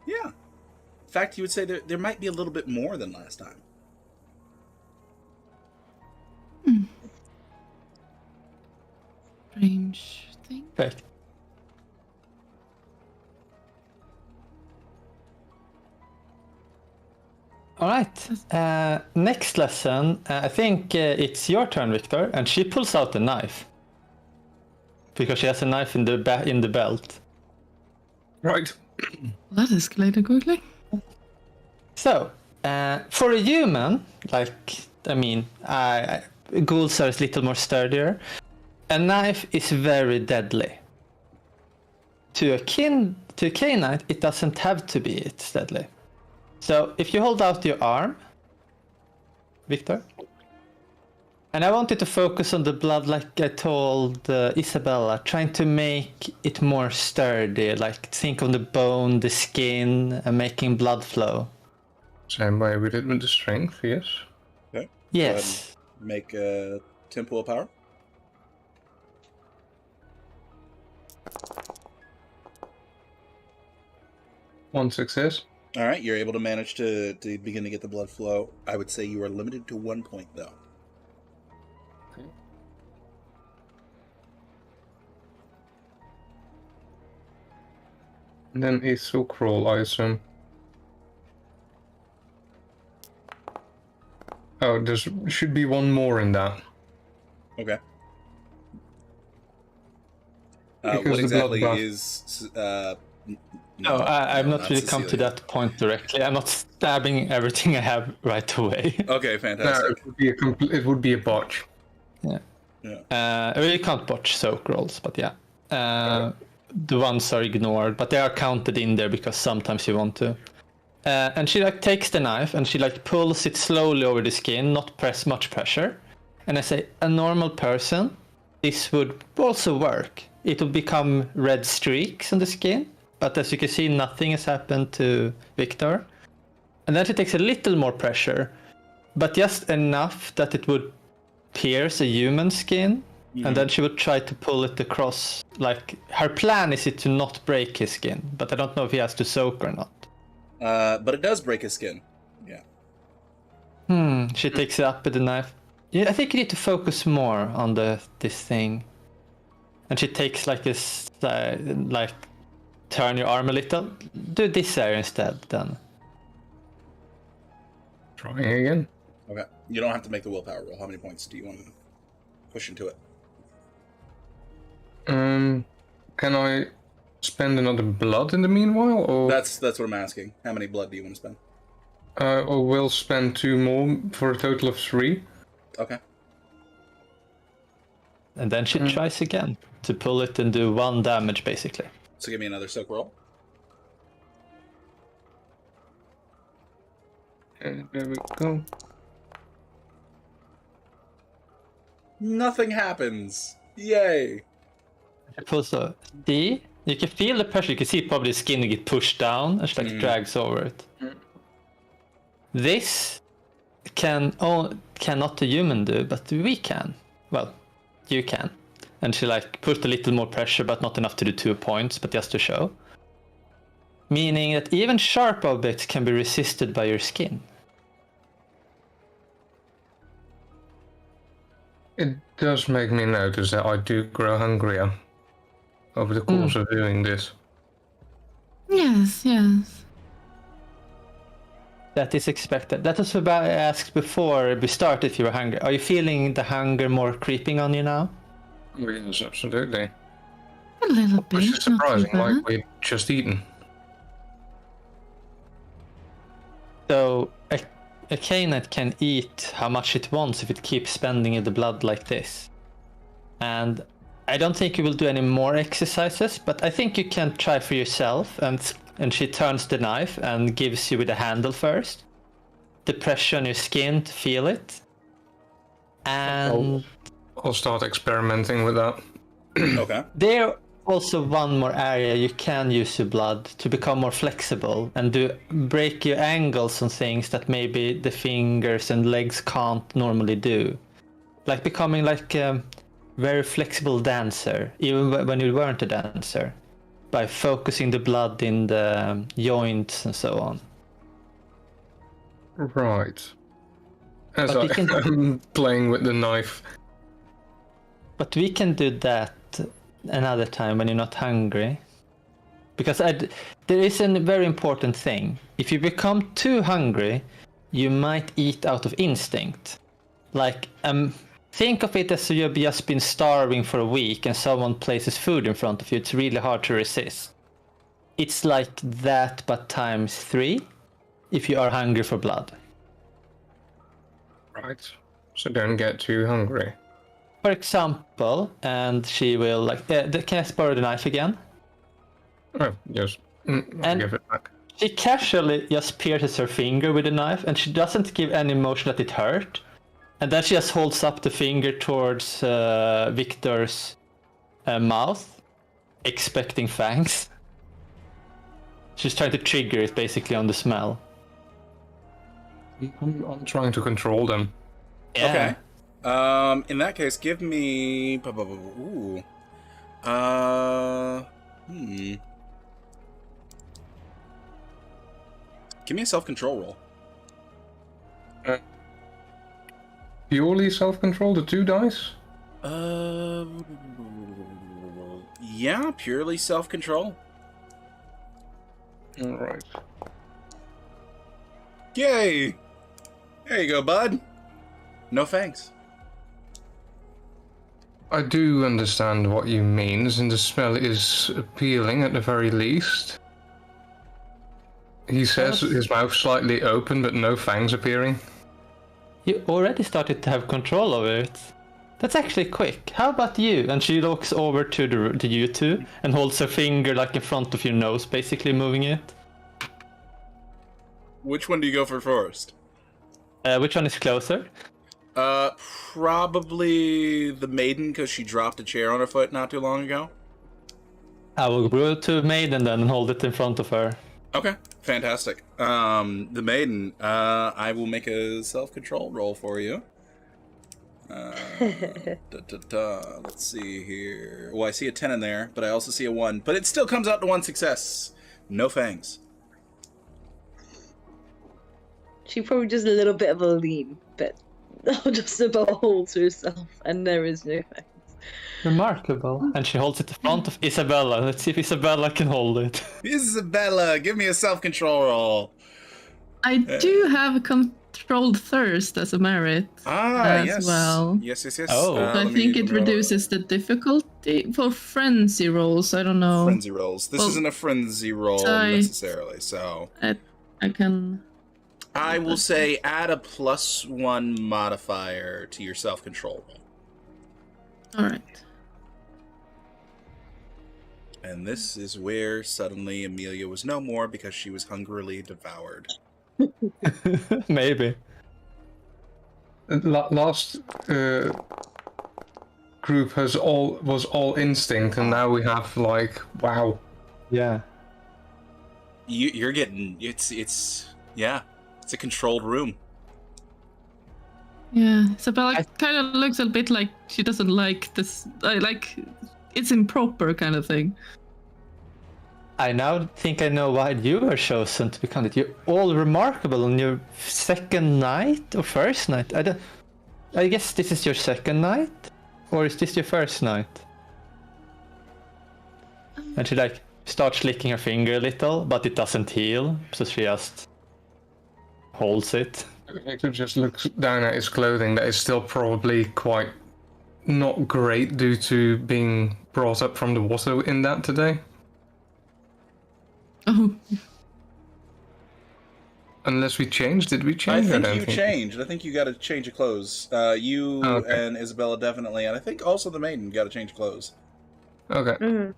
yeah. In fact, you would say there might be a little bit more than last time. Strange thing. Perfect. All right. Next lesson, I think it's your turn, Victor, and she pulls out the knife because she has a knife in the belt. Right. That escalated quickly. So, for a human, ghouls are a little more sturdier. A knife is very deadly. To a canine, it doesn't have to be. It's deadly. So if you hold out your arm, Victor, And I wanted to focus on the blood, like I told Isabella, trying to make it more sturdy. Like think of the bone, the skin, and making blood flow. Same way we did with the strength, yes. Okay. Yes. Make temple of power. One success. All right, you're able to manage to begin to get the blood flow. I would say you are limited to 1 point, though. And then a silk roll, I assume. Oh, there should be one more in that. Okay. Because What the exactly bloodbath- is? No, I've not really come to Cecilia. that point directly. I'm not stabbing everything I have right away. Okay, No, fantastic. it would be it would be a botch. We can't botch soak rolls, but yeah. The ones are ignored, but they are counted in there because sometimes you want to. And she like takes the knife and she like pulls it slowly over the skin, not press much pressure. And I say, a normal person, this would also work. It will become red streaks on the skin, but as you can see, nothing has happened to Victor. And then she takes a little more pressure, but just enough that it would pierce a human skin. And then she would try to pull it across. Like, her plan is it to not break his skin, but I don't know if he has to soak or not. But it does break his skin. Yeah. She takes it up with the knife. Yeah, I think you need to focus more on this thing. And she takes like this, like, turn your arm a little. Do this area instead, then. Trying again. Okay. You don't have to make the willpower roll. How many points do you want to push into it? Can I spend another blood in the meanwhile, or That's what I'm asking. How many blood do you want to spend? or we'll spend 2 more for a total of 3? Okay. And then she tries again to pull it and do 1 damage, basically. So give me another soak roll. And there we go. Nothing happens. Yay. She pulls a D. You can feel the pressure. You can see probably the skin get pushed down and she like drags over it. This cannot a human do, but we can. Well, you can. And she like put a little more pressure, but not enough to do 2 points, but just to show. Meaning that even sharp objects can be resisted by your skin. It does make me notice that I do grow hungrier over the course of doing this. Yes, yes. That is expected. That was what I asked before we started if you were hungry. Are you feeling the hunger more creeping on you now? Yes, absolutely. A little bit. Which is not too surprising, bad. like we've just eaten. So a Khainite can eat how much it wants if it keeps spending the blood like this. And I don't think you will do any more exercises, but I think you can try for yourself. And she turns the knife and gives you with the handle first. The pressure on your skin to feel it. And I'll start experimenting with that. Okay. there also one more area you can use your blood to become more flexible and break your angles on things that maybe the fingers and legs can't normally do. Like becoming like a very flexible dancer, even when you weren't a dancer, by focusing the blood in the joints and so on. Right. As But we can- I'm playing with the knife. But we can do that another time when you're not hungry. Because there is a very important thing. If you become too hungry, you might eat out of instinct. Like, think of it as you've just been starving for a week and someone places food in front of you. It's really hard to resist. It's like that, but times 3 if you are hungry for blood. Right. So don't get too hungry. For example, and she will like, can I borrow the knife again? Oh, yes. I'll And- give it back. She casually just pierces her finger with a knife and she doesn't give any emotion that it hurt. And then she just holds up the finger towards Victor's mouth, expecting fangs. She's trying to trigger it basically on the smell. I'm trying to control them. Okay. In that case, give me. Ooh. Give me a self-control roll. Purely self-control, the 2 dice? Yeah, purely self-control. Alright. Yay! There you go, bud. No fangs. I do understand what you mean, and the smell is appealing at the very least. He says his mouth slightly open, but no fangs appearing. You already started to have control over it. That's actually quick. How about you? And she looks over to you two and holds her finger like in front of your nose, basically moving it. Which one do you go for first? Which one is closer? Probably the maiden, because she dropped a chair on her foot not too long ago. I will go to Maiden then and hold it in front of her. Okay, fantastic. The maiden, I will make a self-control roll for you. Let's see here. Well, I see a 10 in there, but I also see a 1. But it still comes out to 1 success. No fangs. She probably does a little bit of a lean, but just about holds herself, and there is no fangs. Remarkable. And she holds it in front of Isabella. Let's see if Isabella can hold it. Isabella, give me a self-control roll. I do have a controlled thirst as a merit as yes. well. Yes. Oh. So I let me think it roll. reduces the difficulty for frenzy rolls. I don't know. Frenzy rolls. This Well, isn't a frenzy roll sorry. necessarily, so... I can. I will say add a +1 modifier to your self-control roll. All right. And this is where suddenly Amelia was no more because she was hungrily devoured. Maybe. Last group was all instinct, and now we have like wow. Yeah. You're getting it's a controlled room. Yeah, Isabella kind of looks a bit like she doesn't like this. Like it's improper kind of thing. I now think I know why you were chosen to become it. You're all remarkable on your second night or first night. I guess this is your second night, or is this your first night? And she like starts licking her finger a little, but it doesn't heal, so she just holds it. Victor just looks down at his clothing that is still probably quite not great due to being brought up from the water in that today. Oh, Unless we changed, did we I change? think don't you changed. I think you got to change of clothes. You Okay. and Isabella definitely, and I think also the maiden got to change clothes. Okay. Mm.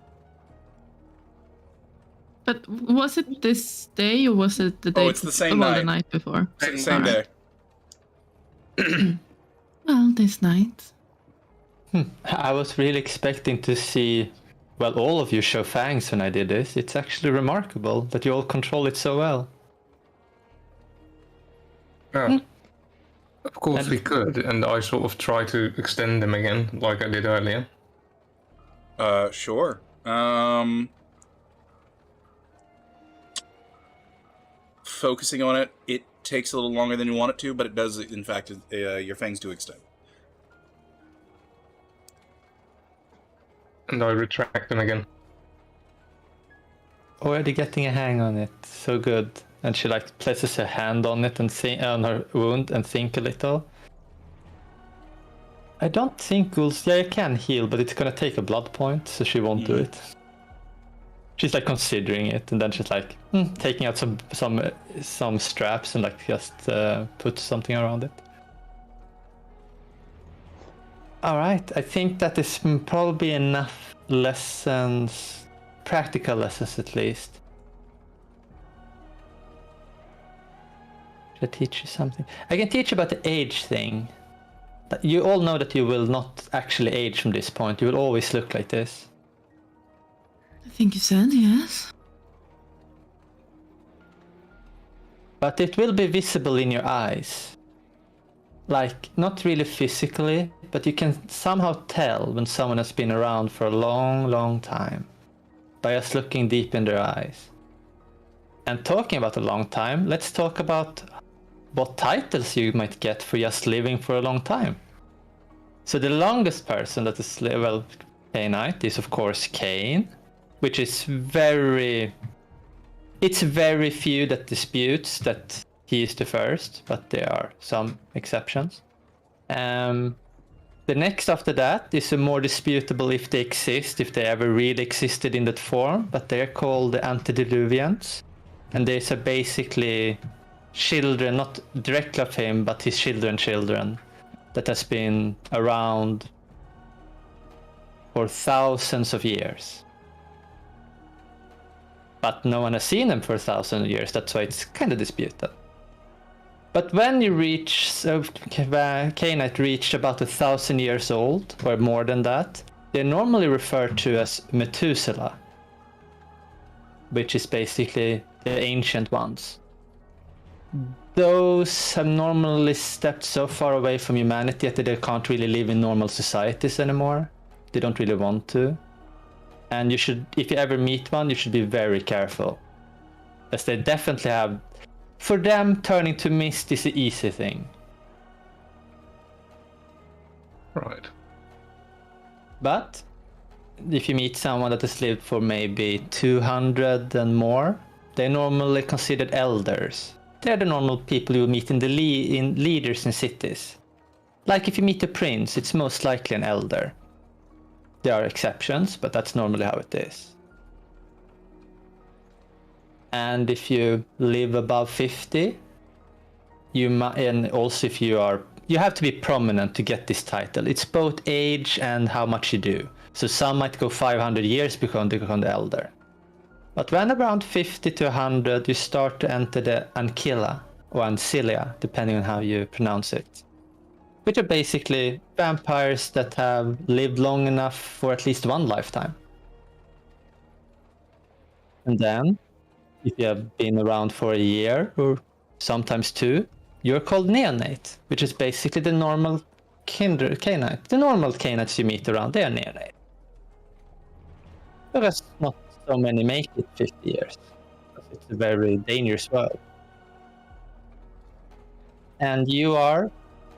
but was it this day or was it the day? it's the same well, night. the night before. Same day. Well, this night. I was really expecting to see, well, all of you show fangs when I did this. It's actually remarkable that you all control it so well. Yeah. Of course And- we could, and I sort of try to extend them again, like I did earlier. Sure. Focusing on it, it takes a little longer than you want it to, but it does, in fact, your fangs do extend. And I retract them again. Already getting a hang on it. So good. And she like places her hand on it and on her wound and think a little. I don't think ghouls... Yeah, you can heal, but it's gonna take a blood point, so she won't do it. She's like considering it, and then she's like taking out some straps and like just put something around it. All right, I think that is probably enough lessons, practical lessons at least. Should I teach you something? I can teach you about the age thing. You all know that you will not actually age from this point. You will always look like this. I think you said yes. But it will be visible in your eyes. Like, not really physically, but you can somehow tell when someone has been around for a long, long time by just looking deep in their eyes. And talking about a long time, let's talk about what titles you might get for just living for a long time. So the longest person that is level Cainite is of course Cain, which is it's very few that disputes that he is the first, but there are some exceptions. The next after that is a more disputable if they exist, if they ever really existed in that form, but they're called the Antediluvians. And these are basically children, not directly of him, but his children, that has been around for thousands of years. But no one has seen them for 1,000 years, that's why it's kind of disputed. But when you reach, Cainite reached about 1,000 years old, or more than that, they're normally referred to as Methuselah, which is basically the ancient ones. Those have normally stepped so far away from humanity that they can't really live in normal societies anymore. They don't really want to. And you should, if you ever meet one, you should be very careful. As they definitely have, for them, turning to mist is the easy thing. Right. But if you meet someone that has lived for maybe 200 and more, they're normally considered elders. They're the normal people you meet in the leaders in cities. Like if you meet a prince, it's most likely an elder. There are exceptions, but that's normally how it is. And if you live above 50, and also if you have to be prominent to get this title. It's both age and how much you do. So some might go 500 years before they become the elder. But when around 50 to 100, you start to enter the Ancilla, or Ancilia, depending on how you pronounce it. Which are basically vampires that have lived long enough for at least one lifetime. And then, if you have been around for a year, or sometimes two, you're called Neonate, which is basically the normal Cainite. The normal Cainites you meet around, they are Neonate. Because not so many make it 50 years. It's a very dangerous world. And you are,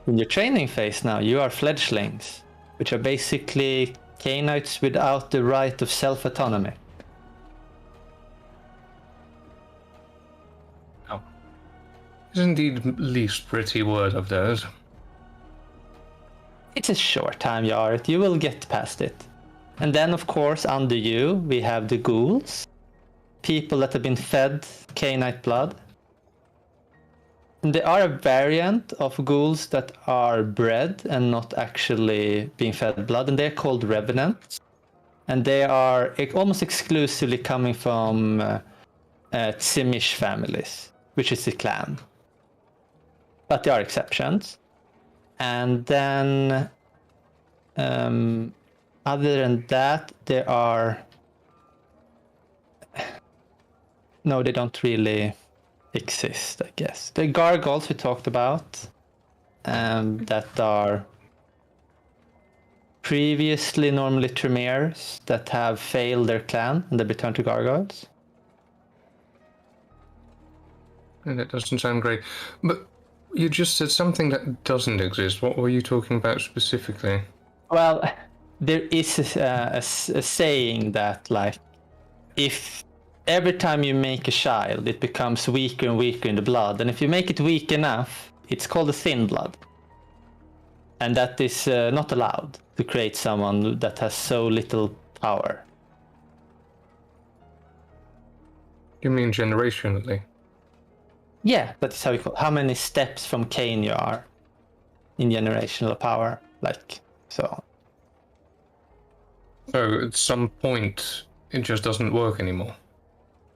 in your training phase now, you are fledglings, which are basically Cainites without the right of self-autonomy. Oh. Is indeed least pretty word of theirs. It's a short time you are it, you will get past it. And then, of course, under you, we have the ghouls. People that have been fed Cainite blood. And there are a variant of ghouls that are bred and not actually being fed blood, and they're called revenants. And they are almost exclusively coming from Tsimish families, which is a clan. But there are exceptions. And then... other than that, there are... No, they don't really exist, I guess. The gargoyles we talked about, that are previously normally Tremors that have failed their clan and they return to gargoyles. And that doesn't sound great. But you just said something that doesn't exist. What were you talking about specifically? Well, there is a saying that, like, if every time you make a child, it becomes weaker and weaker in the blood, and if you make it weak enough, it's called a thin blood. And that is not allowed to create someone that has so little power. You mean generationally? Yeah, that is how you call it. How many steps from Cain you are in generational power, like, so. So at some point, it just doesn't work anymore.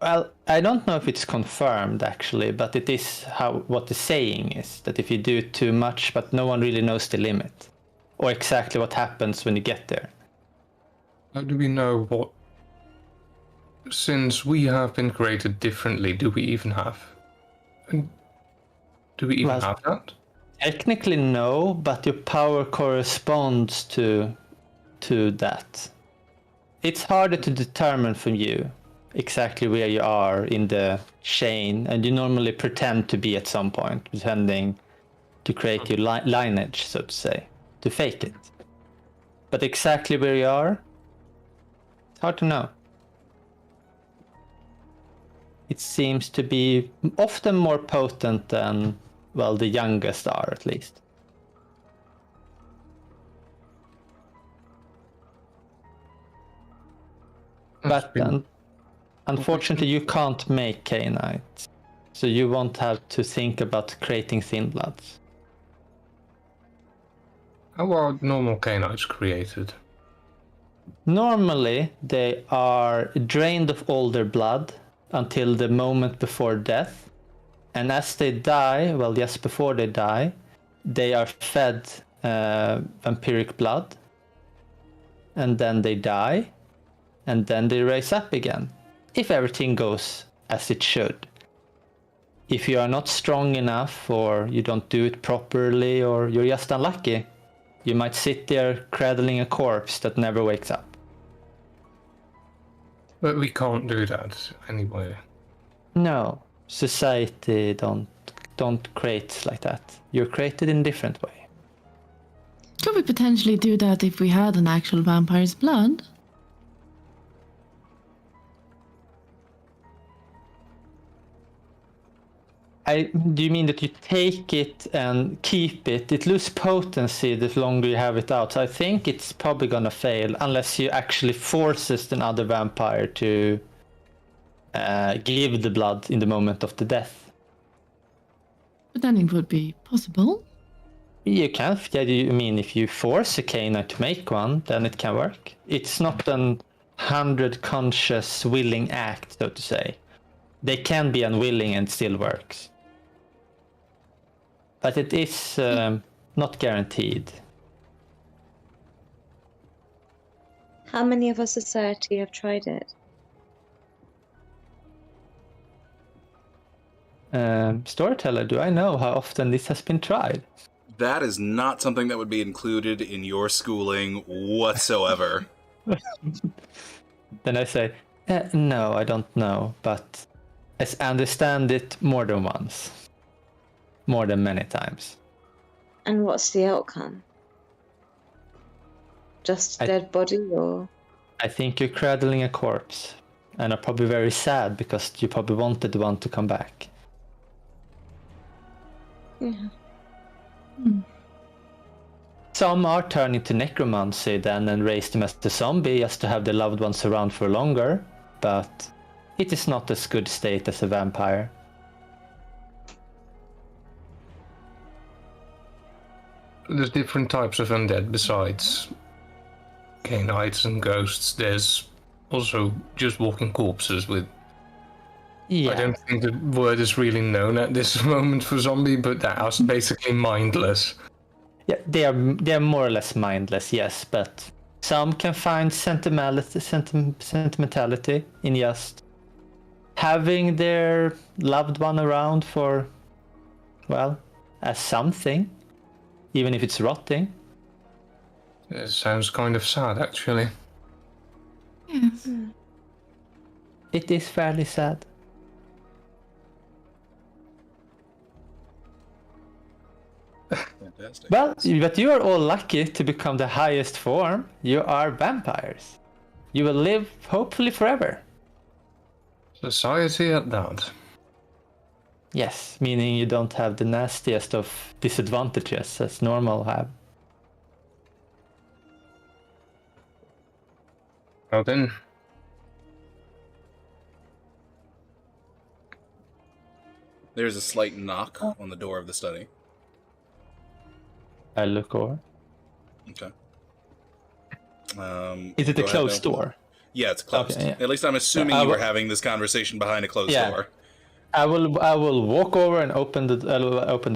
Well, I don't know if it's confirmed actually, but it is what the saying is, that if you do too much, but no one really knows the limit, or exactly what happens when you get there. How do we know what? Since we have been created differently, do we even have that? Technically no, but your power corresponds to that. It's harder to determine from you exactly where you are in the chain, and you normally pretend to be at some point, pretending to create your lineage, so to say, to fake it. But exactly where you are, it's hard to know. It seems to be often more potent than, well, the youngest are, at least. But unfortunately, you can't make Cainites, so you won't have to think about creating Thin Bloods. How are normal Cainites created? Normally, they are drained of all their blood until the moment before death, and as they die, well, just before they die, they are fed vampiric blood, and then they die, and then they raise up again, if everything goes as it should. If you are not strong enough, or you don't do it properly, or you're just unlucky, you might sit there cradling a corpse that never wakes up. But we can't do that anyway. No, society don't create like that. You're created in a different way. Could we potentially do that if we had an actual vampire's blood? Do you mean that you take it and keep it? It loses potency the longer you have it out. So I think it's probably gonna fail unless you actually forces another vampire to give the blood in the moment of the death. But then it would be possible. You can. Yeah, you mean if you force a Cainite to make one, then it can work. It's not an 100 conscious willing act, so to say. They can be unwilling and still works. But it is not guaranteed. How many of our society have tried it? Storyteller, do I know how often this has been tried? That is not something that would be included in your schooling whatsoever. Then I say, no, I don't know, but I understand it more than once. More than many times. And what's the outcome? Just a dead body, or? I think you're cradling a corpse, and are probably very sad because you probably wanted the one to come back. Yeah. Some are turning to necromancy then and raise them as the zombie just to have their loved ones around for longer, but it is not as good state as a vampire. There's different types of undead besides Cainites and ghosts. There's also just walking corpses with... Yeah. I don't think the word is really known at this moment for zombie, but that are basically mindless. Yeah, they are more or less mindless, yes, but some can find sentimentality in just having their loved one around for, well, as something, even if it's rotting. It sounds kind of sad, actually. Yes. It is fairly sad. Fantastic. Well, but you are all lucky to become the highest form. You are vampires. You will live, hopefully, forever. Society at that. Yes, meaning you don't have the nastiest of disadvantages as normal have. Well then. There's a slight knock on the door of the study. I look over. Okay. Is it a Go ahead, closed Bill. door? Yeah, it's closed. Okay, yeah. At least I'm assuming I you were will- having this conversation behind a closed Yeah. door. I will walk over and open the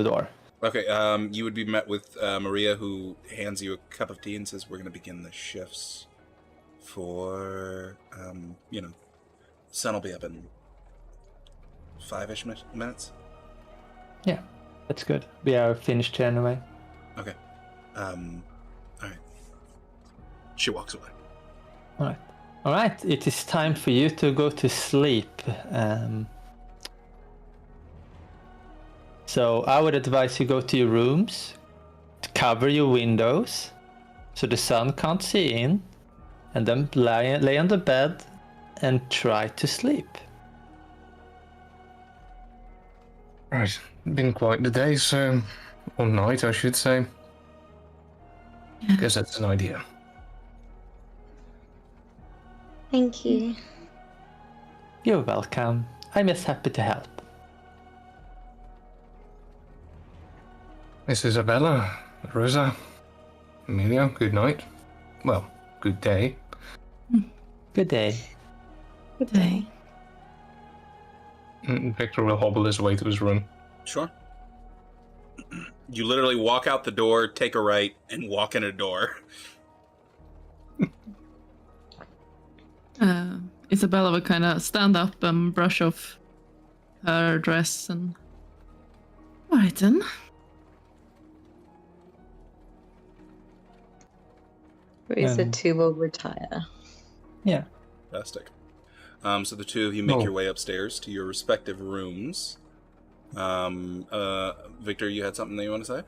door. Okay, you would be met with Maria, who hands you a cup of tea and says, "We're going to begin the shifts for, sun will be up in 5-ish minutes." Yeah, that's good. We are finished here anyway. Okay. All right. She walks away. All right. It is time for you to go to sleep. So I would advise you go to your rooms, to cover your windows, so the sun can't see in, and then lay on the bed and try to sleep. Right, been quite the day, so... or night, I should say. Yeah. Guess that's an idea. Thank you. You're welcome. I'm just happy to help. Miss Isabella, Rosa, Amelia, good night. Well, good day. Good day. Good day. Victor will hobble his way to his room. Sure. You literally walk out the door, take a right, and walk in a door. Isabella would kind of stand up and brush off her dress and... Alright then. Rosa too will retire. Yeah. Fantastic. So the two of you make Oh. your way upstairs to your respective rooms. Victor, you had something that you want to say?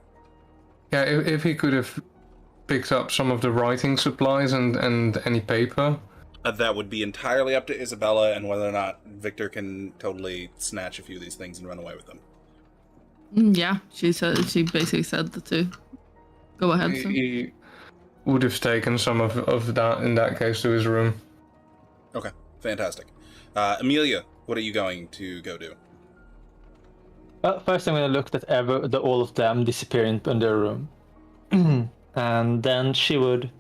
Yeah, if he could have picked up some of the writing supplies and any paper. That would be entirely up to Isabella and whether or not Victor can totally snatch a few of these things and run away with them. Yeah, she basically said to go ahead. So. He would have taken some of that in that case to his room. Okay, fantastic. Amelia, what are you going to go do? Well, first I'm going to look at all of them disappearing in their room. And then she would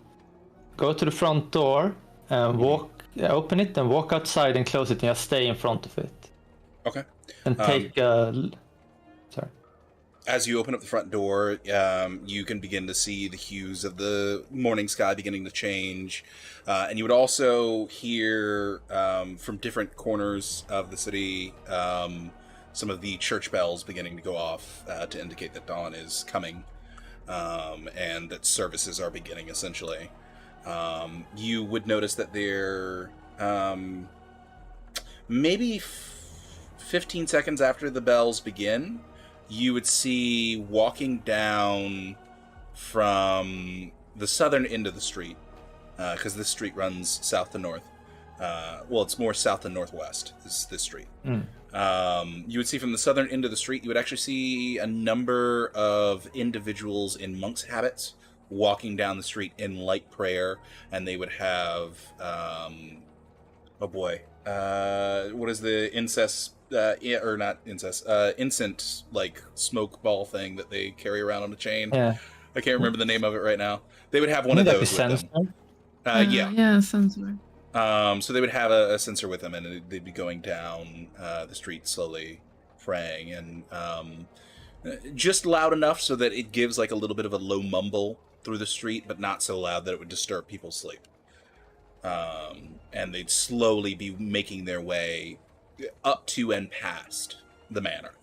go to the front door and open it and walk outside and close it and just stay in front of it. Okay. And take sorry. As you open up the front door, you can begin to see the hues of the morning sky beginning to change. And you would also hear from different corners of the city some of the church bells beginning to go off to indicate that dawn is coming and that services are beginning, essentially. You would notice that there, maybe 15 seconds after the bells begin, you would see walking down from the southern end of the street, because this street runs south to north. Well, it's more south and northwest, is this street. You would see from the southern end of the street, you would actually see a number of individuals in monks' habits walking down the street in light prayer, and they would have, what is the incense, incense, like, smoke ball thing that they carry around on a chain? Yeah. I can't remember the name of it right now. They would have one of those with them. Yeah. Yeah, sounds right. So they would have a censer with them, and they'd be going down the street slowly, praying, and just loud enough so that it gives like a little bit of a low mumble through the street, but not so loud that it would disturb people's sleep. And they'd slowly be making their way up to and past the manor.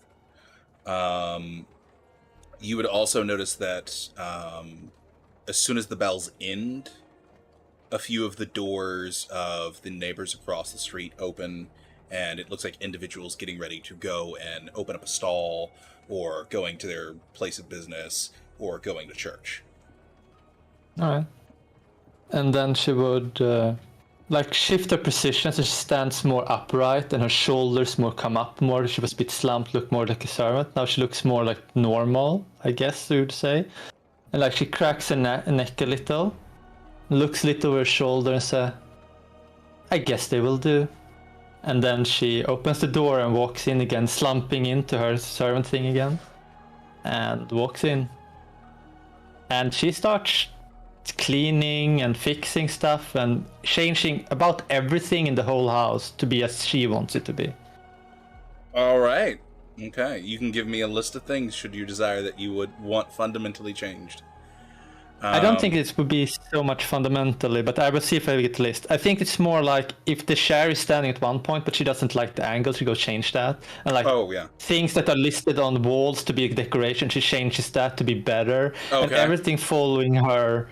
You would also notice that as soon as the bells end, a few of the doors of the neighbors across the street open, and it looks like individuals getting ready to go and open up a stall, or going to their place of business, or going to church. Alright. And then she would shift her position so she stands more upright and her shoulders more come up more. She was a bit slumped, looked more like a servant. Now she looks more like normal, I guess you would say. And like she cracks her neck a little, looks a little over her shoulder and says, I guess they will do. And then she opens the door and walks in again, slumping into her servant thing again. And walks in. And she starts cleaning and fixing stuff and changing about everything in the whole house to be as she wants it to be. All right. Okay. You can give me a list of things should you desire that you would want fundamentally changed. I don't think it would be so much fundamentally, but I will see if I get the list. I think it's more like if the chair is standing at one point, but she doesn't like the angle, she goes change that. And like things that are listed on the walls to be a decoration, she changes that to be better. And everything following her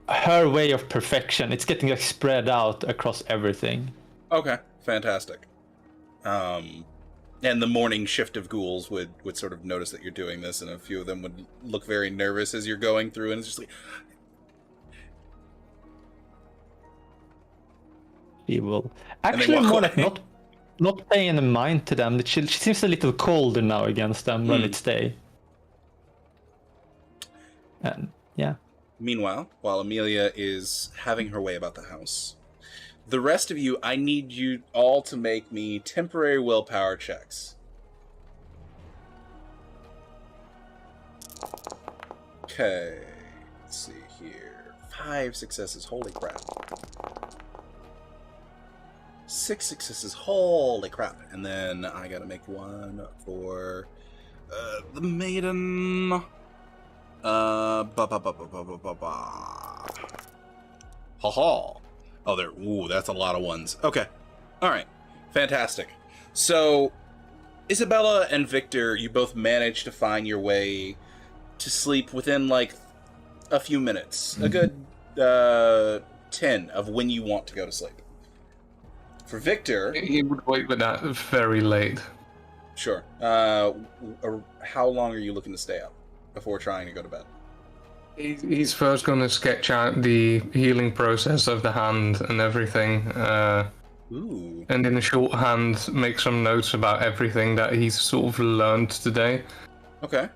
way of perfection. It's getting like spread out across everything. Okay, fantastic. And the morning shift of ghouls would sort of notice that you're doing this, and a few of them would look very nervous as you're going through, and it's just like... She will... Actually, more like not paying a mind to them. She seems a little colder now against them when it's day. And, yeah. Meanwhile, while Amelia is having her way about the house, the rest of you, I need you all to make me temporary willpower checks. Okay, let's see here. 5 successes, holy crap. 6 successes, holy crap. And then I gotta make one for the maiden. Ha ha. Oh, there. Ooh, that's a lot of ones. Okay. All right. Fantastic. So, Isabella and Victor, you both managed to find your way to sleep within, like, a few minutes. A good 10 of when you want to go to sleep. For Victor... He would wait with that very late. Sure. How long are you looking to stay up before trying to go to bed? He's first going to sketch out the healing process of the hand and everything. Ooh. And in a shorthand, make some notes about everything that he's sort of learned today. Okay.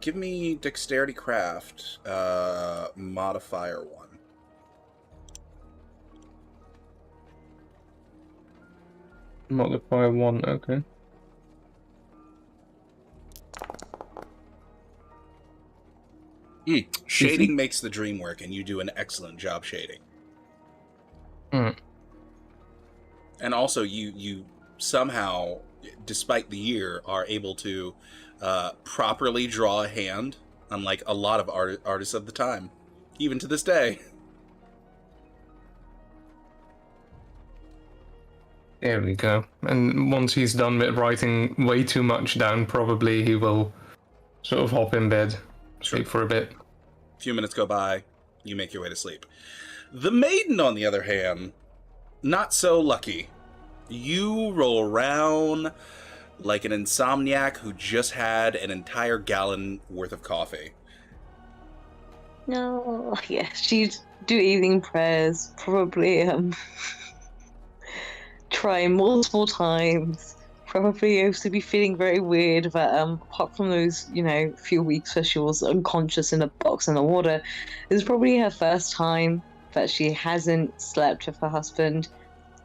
Give me Dexterity Craft, modifier 1. Modifier 1, okay. Shading makes the dream work, and you do an excellent job shading. And also, you somehow, despite the year, are able to properly draw a hand, unlike a lot of artists of the time, even to this day. There we go. And once he's done with writing way too much down, probably he will sort of hop in bed. Sleep for a bit. A few minutes go by, you make your way to sleep. The maiden, on the other hand, not so lucky. You roll around like an insomniac who just had an entire gallon worth of coffee. No, yeah, she'd do evening prayers, probably try multiple times. Probably also be feeling very weird that apart from those, few weeks where she was unconscious in a box in the water, this is probably her first time that she hasn't slept with her husband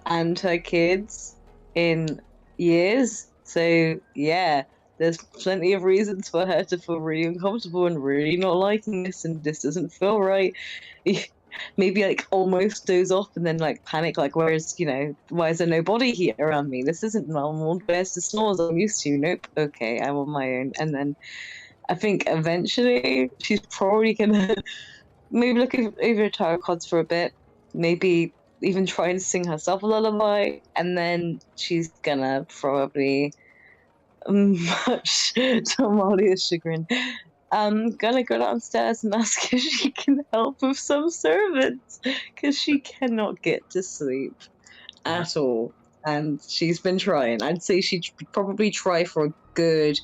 and her kids in years. So yeah, there's plenty of reasons for her to feel really uncomfortable and really not liking this, and this doesn't feel right. Maybe almost doze off and then panic, why is there nobody here around me? This isn't normal. Where's the snores I'm used to? Nope. Okay, I'm on my own. And then I think eventually she's probably gonna maybe look over tarot cards for a bit, maybe even try and sing herself a lullaby, and then she's gonna probably, much to Amalia's chagrin, gonna go downstairs and ask if she can help with some servants, because she cannot get to sleep at all, and she's been trying. I'd say she'd probably try for a good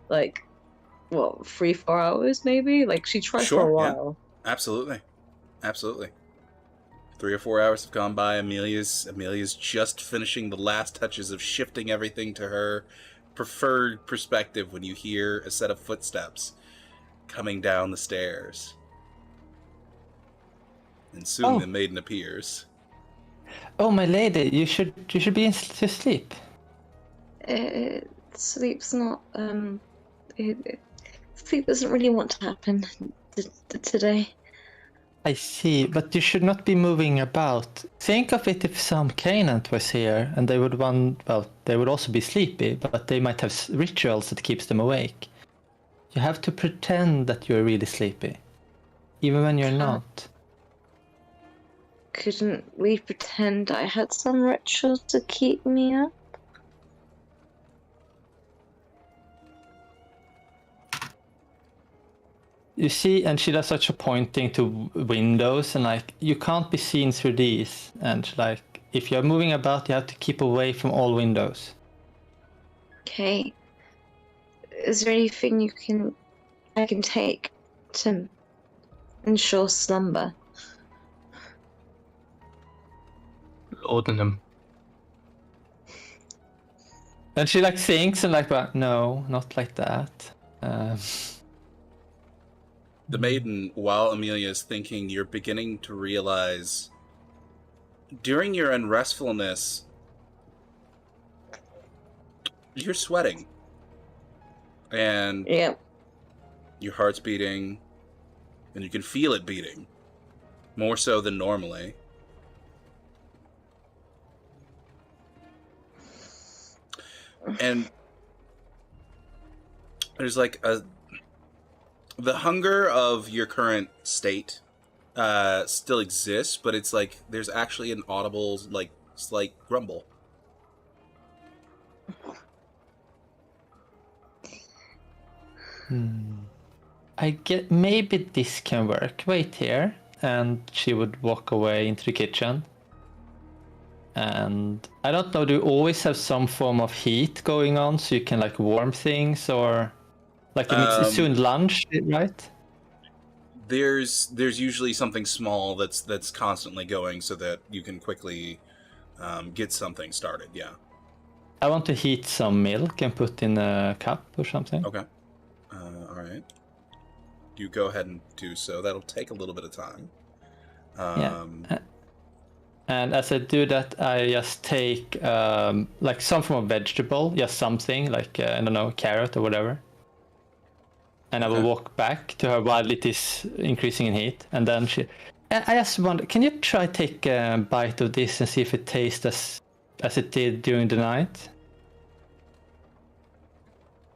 3-4 hours maybe. She tried for a while. Yeah. Absolutely 3 or 4 hours have gone by. Amelia's just finishing the last touches of shifting everything to her preferred perspective when you hear a set of footsteps coming down the stairs. And soon the maiden appears. Oh, my lady, you should be to sleep. Sleep's not sleep doesn't really want to happen today. I see, but you should not be moving about. Think of it if some Canaan was here, and they would they would also be sleepy, but they might have rituals that keeps them awake. You have to pretend that you're really sleepy, even when you're not. Couldn't we pretend I had some ritual to keep me up? You see, and she does such a pointing to windows, and like, you can't be seen through these, and like, if you're moving about, you have to keep away from all windows. Okay. Is there anything I can take to ensure slumber? Laudanum. And she like thinks and like, but no, not like that. The maiden, while Amelia is thinking, you're beginning to realize during your unrestfulness, you're sweating. And Yep. your heart's beating, and you can feel it beating. More so than normally. And there's like the hunger of your current state still exists, but it's like there's actually an audible, like, slight grumble. I get maybe this can work. Wait here. And she would walk away into the kitchen. And I don't know, do you always have some form of heat going on so you can like warm things, or like it's soon lunch, right? There's usually something small that's constantly going so that you can quickly get something started. Yeah. I want to heat some milk and put in a cup or something. Okay. All right. You go ahead and do so. That'll take a little bit of time. Yeah. And as I do that, I just take like some form of vegetable, just something like I don't know, carrot or whatever. And I will walk back to her while it is increasing in heat. And then I just wonder, can you try take a bite of this and see if it tastes as it did during the night?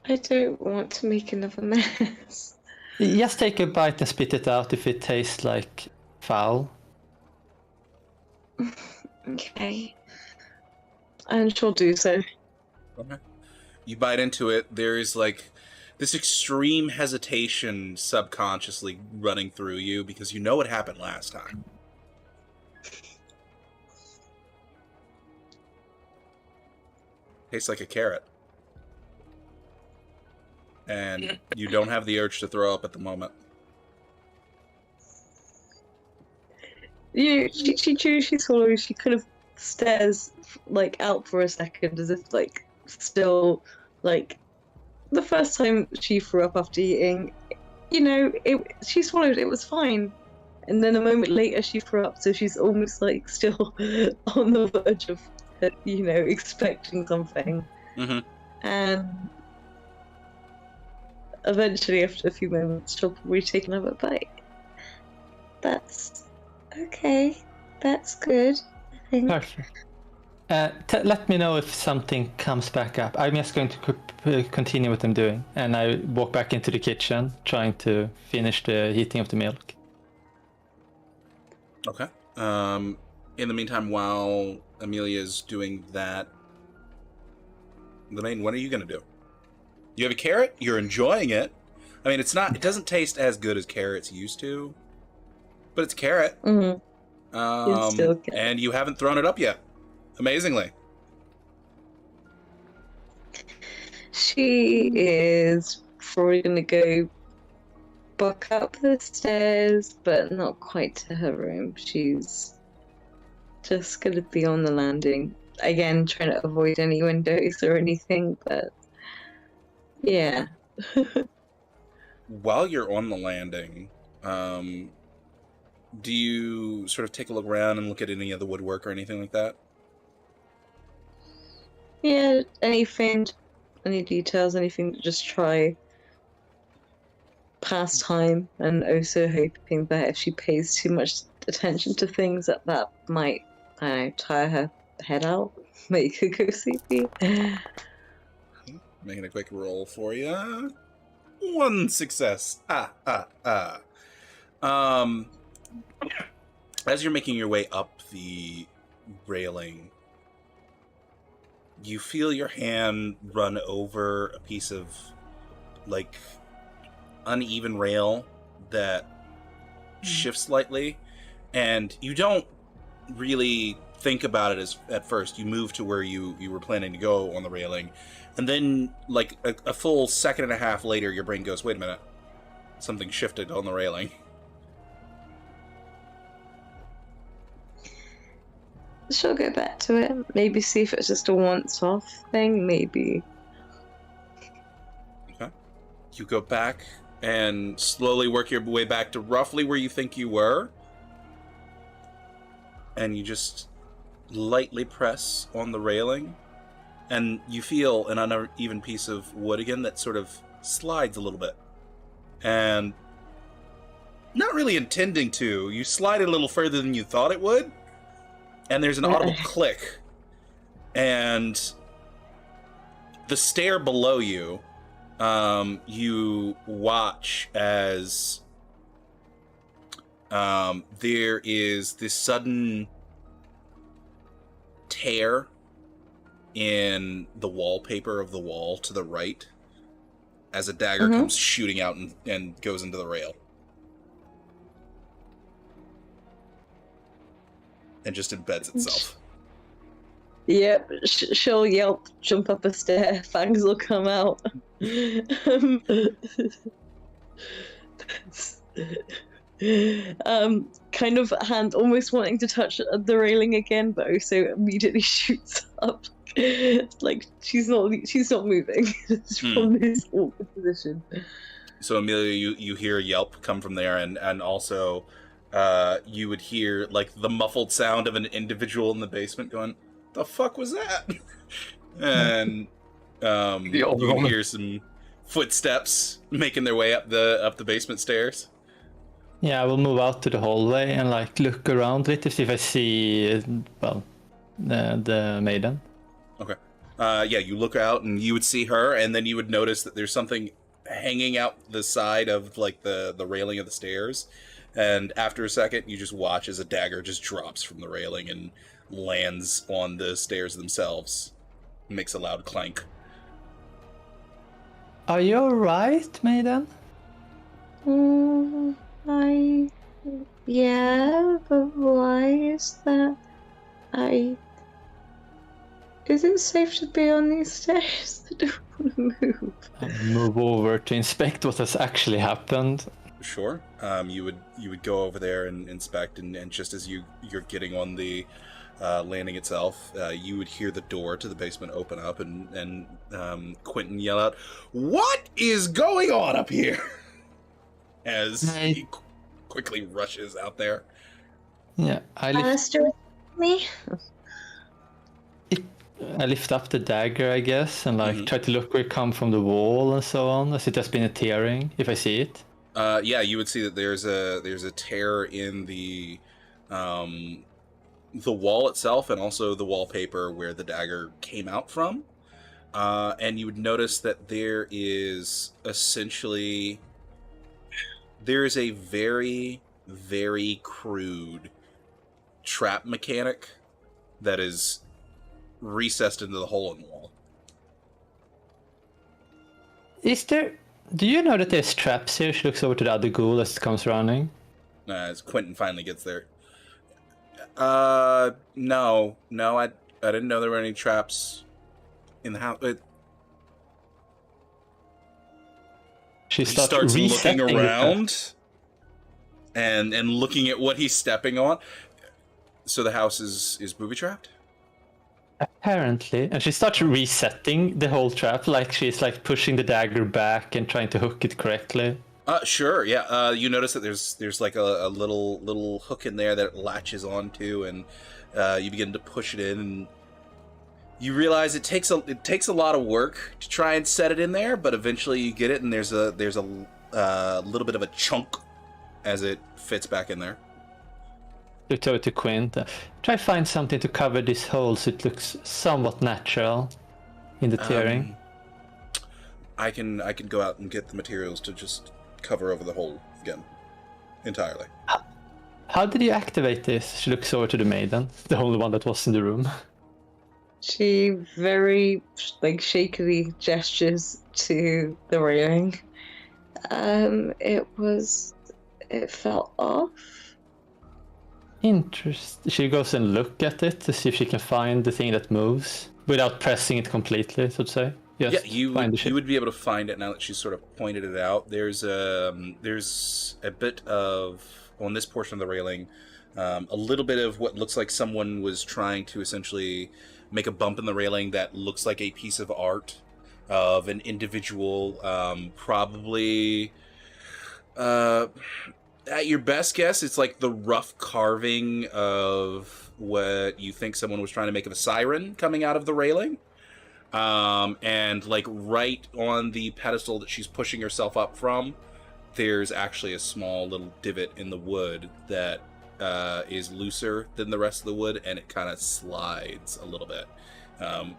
I don't want to make another mess. Just take a bite and spit it out if it tastes like foul. Okay. And she'll do so. Okay. You bite into it. There is like this extreme hesitation subconsciously running through you because you know what happened last time. Tastes like a carrot. And you don't have the urge to throw up at the moment. You know, she chews, she swallows, she kind of stares like out for a second as if like still like the first time she threw up after eating, you know, she swallowed, it was fine. And then a moment later she threw up, so she's almost like still on the verge of, you know, expecting something. Mm-hmm. And eventually, after a few moments, she'll probably take another bite. That's okay. That's good, I think. Perfect. Let me know if something comes back up. I'm just going to continue what I'm doing. And I walk back into the kitchen, trying to finish the heating of the milk. Okay. In the meantime, while Amelia's doing that, Lemaine, what are you going to do? You have a carrot. You're enjoying it. I mean, it doesn't taste as good as carrots used to, but it's carrot. Mm-hmm. It's still carrot. And you haven't thrown it up yet. Amazingly. She is probably going to go back up the stairs, but not quite to her room. She's just going to be on the landing. Again, trying to avoid any windows or anything, but yeah. While you're on the landing, do you sort of take a look around and look at any of the woodwork or anything like that? Yeah, anything, any details, anything to just try pass time, and also hoping that if she pays too much attention to things, that might, I don't know, tire her head out, make her go sleepy. Making a quick roll for you. 1 success. As you're making your way up the railing, you feel your hand run over a piece of, like, uneven rail that shifts slightly, and you don't really think about it at first. You move to where you were planning to go on the railing, and then, like, a full second and a half later, your brain goes, wait a minute, something shifted on the railing. She'll go back to it. Maybe see if it's just a once-off thing. Maybe. Okay. You go back and slowly work your way back to roughly where you think you were. And you just lightly press on the railing. And you feel an uneven piece of wood again that sort of slides a little bit. And not really intending to, you slide it a little further than you thought it would. And there's an audible click. And the stair below you, you watch as there is this sudden tear in the wallpaper of the wall to the right as a dagger comes shooting out and goes into the rail. And just embeds itself. Yep, she'll yelp, jump up a stair, fangs will come out. Kind of hand almost wanting to touch the railing again, but also immediately shoots up. Like she's not moving from this awkward position. So Amelia, you hear a yelp come from there, and also you would hear like the muffled sound of an individual in the basement going, "The fuck was that?" And you hear some footsteps making their way up the basement stairs. Yeah, I will move out to the hallway and like look around a bit to see if I see, well, the maiden. Okay. Yeah, you look out and you would see her, and then you would notice that there's something hanging out the side of like the railing of the stairs. And after a second, you just watch as a dagger just drops from the railing and lands on the stairs themselves. Makes a loud clank. Are you alright, maiden? Yeah, but why is that? Is it safe to be on these stairs? I don't want to move. I'll move over to inspect what has actually happened. Sure. You would go over there and inspect, and just as you're getting on the landing itself, you would hear the door to the basement open up, and Quentin yell out, "What is going on up here?" As he quickly rushes out there. Yeah, I lift up the dagger, I guess, and like try to look where it come from the wall and so on. Has it just been a tearing? If I see it. Yeah, you would see that there's a tear in the wall itself, and also the wallpaper where the dagger came out from. And you would notice that there is essentially a very, very crude trap mechanic that is recessed into the hole in the wall. Do you know that there's traps here? She looks over to the other ghoul as it comes running. As Quentin finally gets there. No, I didn't know there were any traps in the house. He starts looking around and looking at what he's stepping on. So the house is booby-trapped? Apparently. And she starts resetting the whole trap, like she's like pushing the dagger back and trying to hook it correctly. Sure, yeah. You notice that there's like a little hook in there that it latches onto, and you begin to push it in, and you realize it takes a lot of work to try and set it in there, but eventually you get it, and there's a little bit of a chunk as it fits back in there. Look over to Quint. Try find something to cover this hole so it looks somewhat natural in the tearing. I can go out and get the materials to just cover over the hole again, entirely. How did you activate this? She looks over to the maiden, the only one that was in the room. She very shakily gestures to the railing. It fell off. Interesting. She goes and look at it to see if she can find the thing that moves without pressing it completely, so to say. Yes, Yeah, you find the ship. would be able to find it now that she's sort of pointed it out. There's a bit of, on this portion of the railing, a little bit of what looks like someone was trying to essentially make a bump in the railing that looks like a piece of art of an individual, probably, at your best guess, it's like the rough carving of what you think someone was trying to make of a siren coming out of the railing. And like right on the pedestal that she's pushing herself up from, there's actually a small little divot in the wood that is looser than the rest of the wood, and it kind of slides a little bit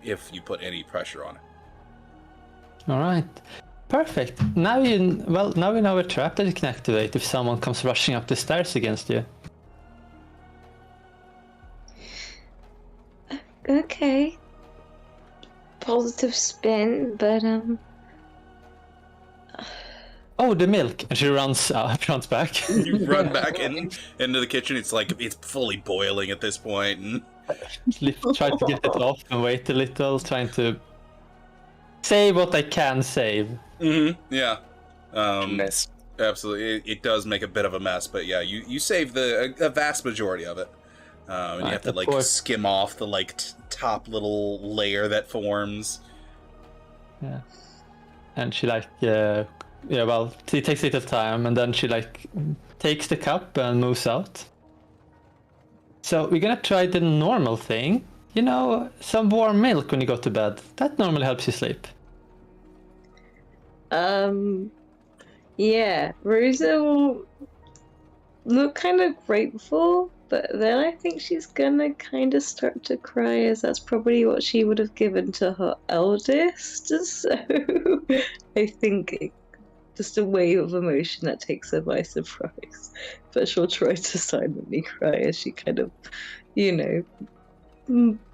if you put any pressure on it. All right, perfect. Now we know a trap that you can activate if someone comes rushing up the stairs against you. Okay. Positive spin, but Oh, the milk! And she runs back. You run back into the kitchen. It's like it's fully boiling at this point, and Try to get it off and wait a little, trying to save what I can save. yeah, Mess. absolutely. It does make a bit of a mess, but yeah, you save a vast majority of it. And you Right, have to of like course. skim off the like top little layer that forms. Yeah. And she she takes a little time, and then she takes the cup and moves out. So we're gonna try the normal thing. You know, some warm milk when you go to bed. That normally helps you sleep. Yeah, Rosa will look kind of grateful, but then I think she's gonna kind of start to cry, as that's probably what she would have given to her eldest. So I think just a wave of emotion that takes her by surprise. But she'll try to silently cry as she kind of,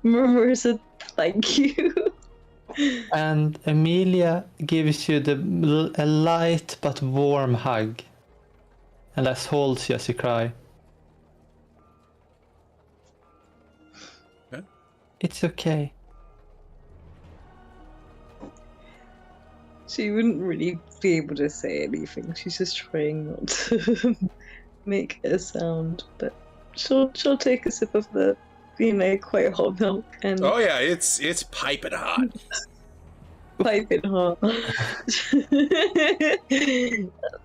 murmurs a thank you. And Emilia gives you a light but warm hug, and holds you as you cry. Okay. It's okay. She wouldn't really be able to say anything. She's just trying not to make a sound, but she'll take a sip of the, quite hot milk and Oh yeah, it's piping hot. pipe it hot.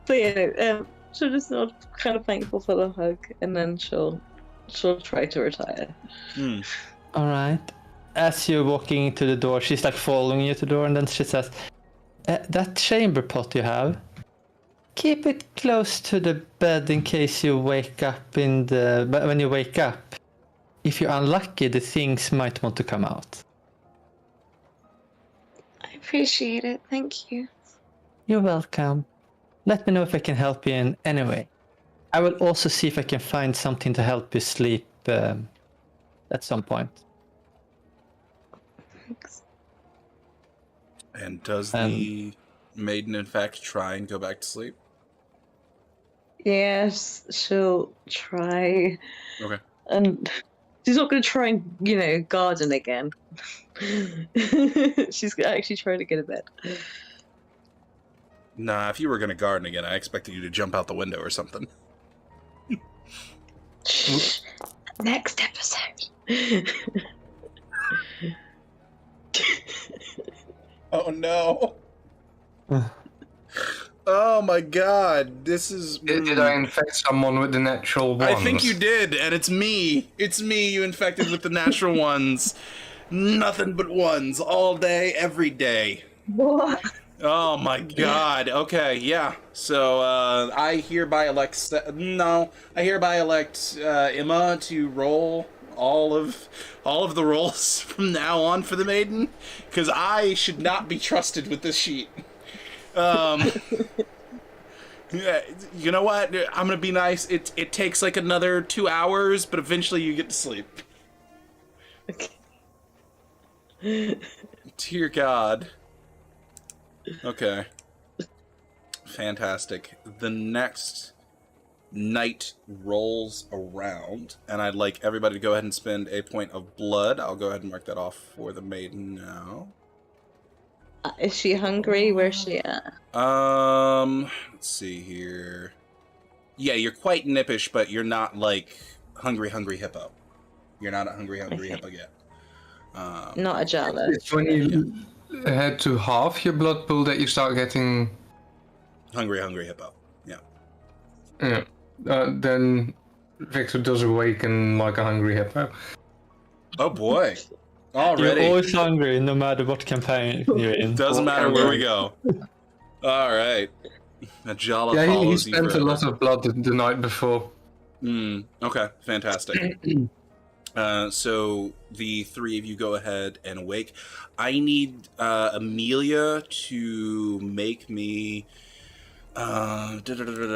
But she'll just nod, kind of thankful for the hug, and then she'll try to retire. All right. As you're walking into the door, she's following you to the door, and then she says, "That chamber pot you have, keep it close to the bed in case you wake up when you wake up. If you're unlucky, the things might want to come out." I appreciate it. Thank you. You're welcome. Let me know if I can help you in any way. I will also see if I can find something to help you sleep at some point. Thanks. And does the maiden in fact try and go back to sleep? Yes, she'll try. Okay. And she's not going to try and, garden again. She's actually trying to get to bed. Nah, if you were gonna garden again, I expected you to jump out the window or something. Shh. Next episode. Oh no. Oh my god, this is... Did I infect someone with the natural ones? I think you did, and it's me. It's me you infected with the natural ones. Nothing but ones, all day, every day. What? Oh my god. Okay, yeah. So I hereby elect Emma to roll all of the rolls from now on for the maiden, because I should not be trusted with this sheet. Yeah, you know what? I'm gonna be nice. It takes like another 2 hours, but eventually you get to sleep. Dear God. Okay. Fantastic. The next night rolls around, and I'd like everybody to go ahead and spend a point of blood. I'll go ahead and mark that off for the maiden now. Is she hungry? Where's she at? Let's see here. Yeah, you're quite nippish, but you're not like hungry hippo. You're not a hungry Okay. hippo yet. Not a Jala. It's when you head to half your blood pool that you start getting. Hungry hippo. Yeah. Yeah. Then Victor does awaken like a hungry hippo. Oh boy. You're Already. always hungry, no matter what campaign you're in. Doesn't matter where we go. All right. Najala Yeah, he follows you spent a forever. lot of blood the night before. Okay, fantastic. So the three of you go ahead and awake. I need Amelia to make me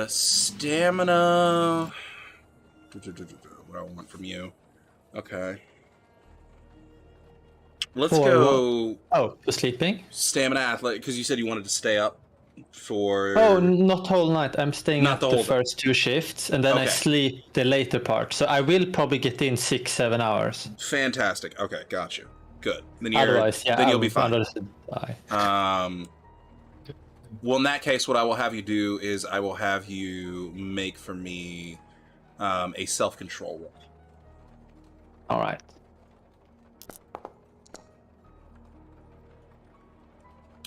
stamina. What do I want from you? Okay. Let's For go Oh, for sleeping? stamina athletic, because you said you wanted to stay up for. Oh, not whole night. I'm staying Not up the the whole day. first 2 shifts, and then I Okay. sleep the later part. So I will probably get in 6-7 hours. Fantastic. Okay, got you. Good. Then Otherwise, yeah, then I you'll be would fine. understand why. Well, in that case, what I will have you do is I will have you make for me a self-control roll. All right.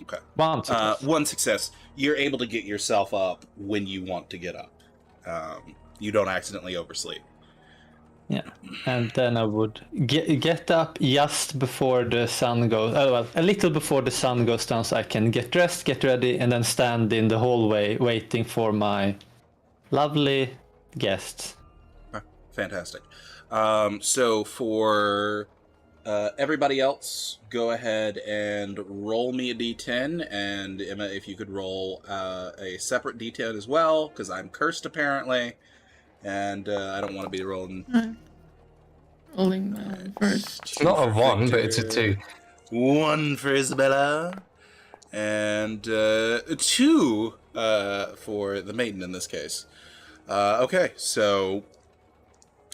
Okay. One success. One success. You're able to get yourself up when you want to get up. You don't accidentally oversleep. Yeah, and then I would get up just before the sun goes. Well, a little before the sun goes down, so I can get dressed, get ready, and then stand in the hallway waiting for my lovely guests. Fantastic. So for everybody else, go ahead and roll me a d10, and Emma, if you could roll a separate d10 as well, because I'm cursed apparently, and I don't want to be rolling. Rolling first. It's not a 1, but it's a 2. 1 for Isabella, and 2 for the maiden in this case. Okay, so.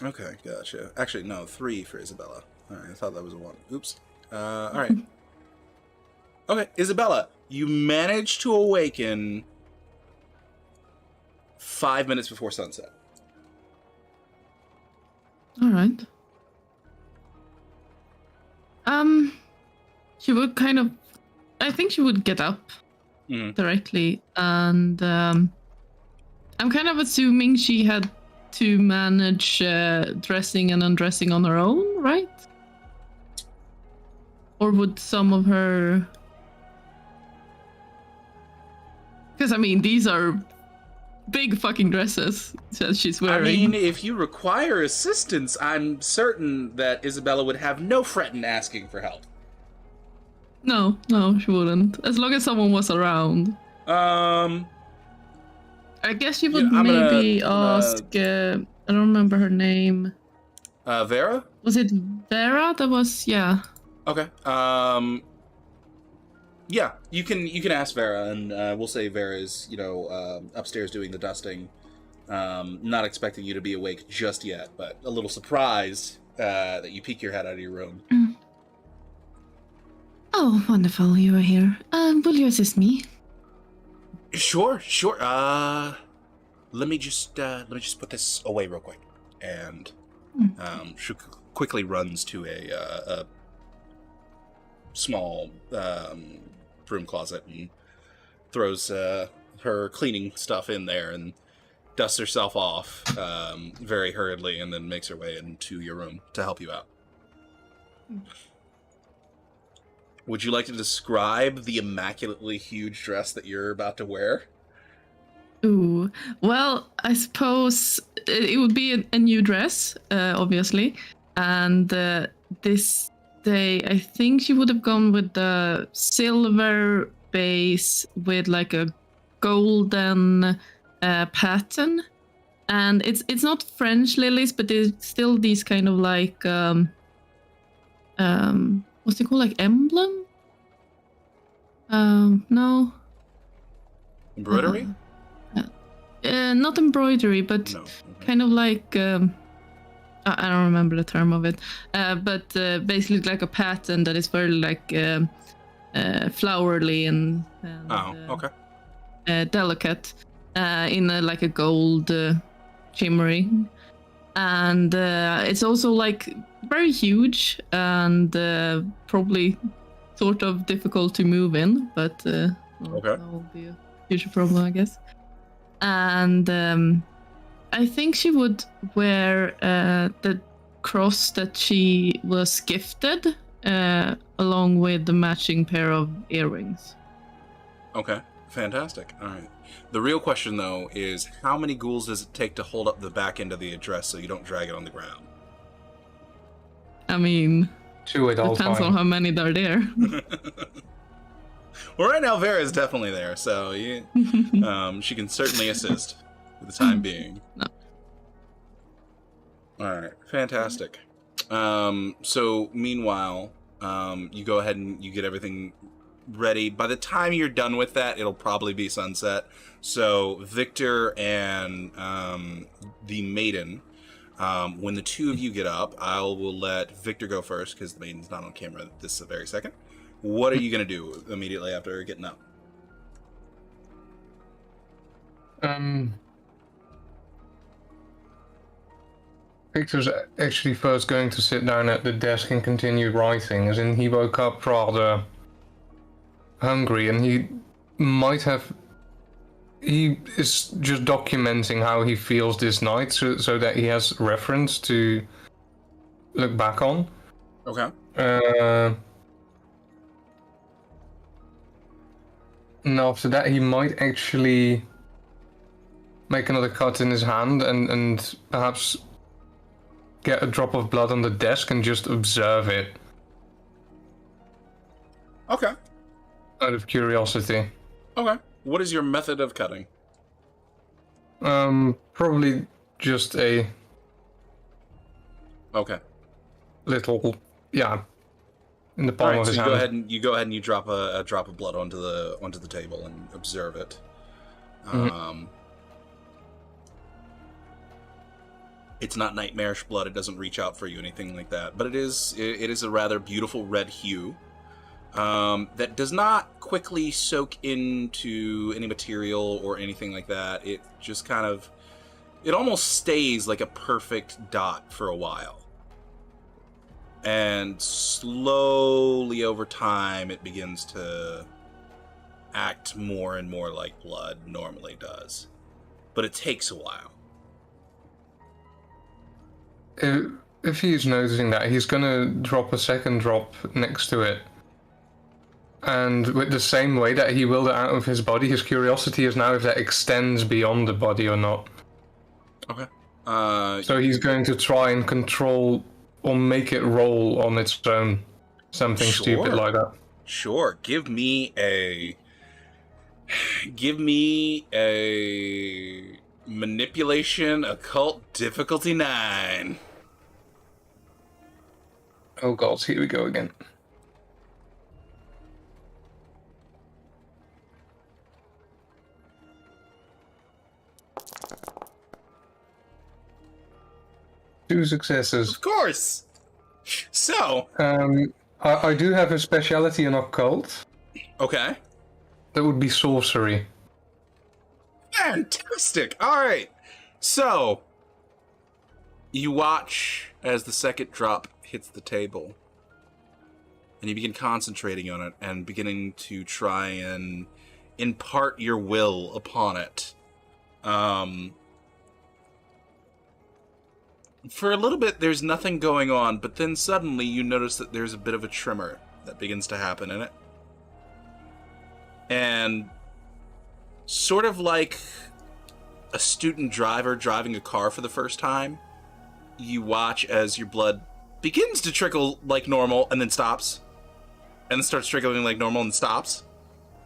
Okay, gotcha. Actually, no, 3 for Isabella. Alright, I thought that was a 1. Oops. Alright. Okay, Isabella, you managed to awaken 5 minutes before sunset. All right. She would kind of. I think she would get up directly, and I'm kind of assuming she had to manage dressing and undressing on her own, right? Or would some of her? Because I mean, these are big fucking dresses that she's I wearing. mean, if you require assistance, I'm certain that Isabella would have no fret in asking for help. No, she wouldn't. As long as someone was around. I guess she would Yeah, I'm gonna- maybe ask. I don't remember her name. Vera? Was it Vera? That was yeah. Okay. Yeah, you can ask Vera, and we'll say Vera is, upstairs doing the dusting. Not expecting you to be awake just yet, but a little surprised that you peek your head out of your room. Oh, wonderful! You are here. Will you assist me? Sure. Let me just put this away real quick, and she quickly runs to a small broom closet and throws her cleaning stuff in there and dusts herself off very hurriedly, and then makes her way into your room to help you out. Would you like to describe the immaculately huge dress that you're about to wear? Ooh. Well, I suppose it would be a new dress, obviously. And this day, I think she would have gone with the silver base with like a golden pattern. And it's not French lilies, but it's still these kind of like what's it called, like emblem? No. Embroidery? Not embroidery, but No. kind of like I don't remember the term of it, but basically like a pattern that is very like flowery and delicate in like a gold shimmery, and it's also like very huge and probably sort of difficult to move in, but well, Okay. that will be a future problem, I guess. And I think she would wear the cross that she was gifted along with the matching pair of earrings. Okay, fantastic. All right. The real question, though, is how many ghouls does it take to hold up the back end of the dress so you don't drag it on the ground? I mean, 2 at all depends on time. how many are there. Well, right now Vera is definitely there, so she can certainly assist for the time being. No. All right, fantastic. So meanwhile, you go ahead and you get everything ready. By the time you're done with that, it'll probably be sunset. So Victor and the maiden, when the two of you get up, I will let Victor go first because the maiden's not on camera this very second. What are you going to do immediately after getting up? Victor's actually first going to sit down at the desk and continue writing, as in he woke up rather hungry, and he is just documenting how he feels this night so that he has reference to look back on. Okay. And after that, he might actually make another cut in his hand and perhaps get a drop of blood on the desk and just observe it Okay. out of curiosity. Okay. What is your method of cutting? Probably just a Okay. little, in the All palm right. of So his you hand. go ahead and you drop a drop of blood onto the table and observe it. It's not nightmarish blood. It doesn't reach out for you, anything like that. But it is a rather beautiful red hue that does not quickly soak into any material or anything like that. It just it almost stays like a perfect dot for a while. And slowly over time, it begins to act more and more like blood normally does. But it takes a while. If he's noticing that, he's gonna drop a second drop next to it. And with the same way that he willed it out of his body, his curiosity is now if that extends beyond the body or not. Okay. So he's going to try and control or make it roll on its own. Something stupid Sure. like that. Sure. Give me a manipulation occult difficulty 9. Oh god, here we go again. Two successes. Of course. So, I do have a speciality in occult. okay. That would be sorcery. Fantastic. All right. So, you watch as the second drop hits the table. And you begin concentrating on it and beginning to try and impart your will upon it. For a little bit, there's nothing going on, but then suddenly you notice that there's a bit of a tremor that begins to happen in it. And sort of like a student driver driving a car for the first time, you watch as your blood begins to trickle like normal and then stops. And then starts trickling like normal and stops.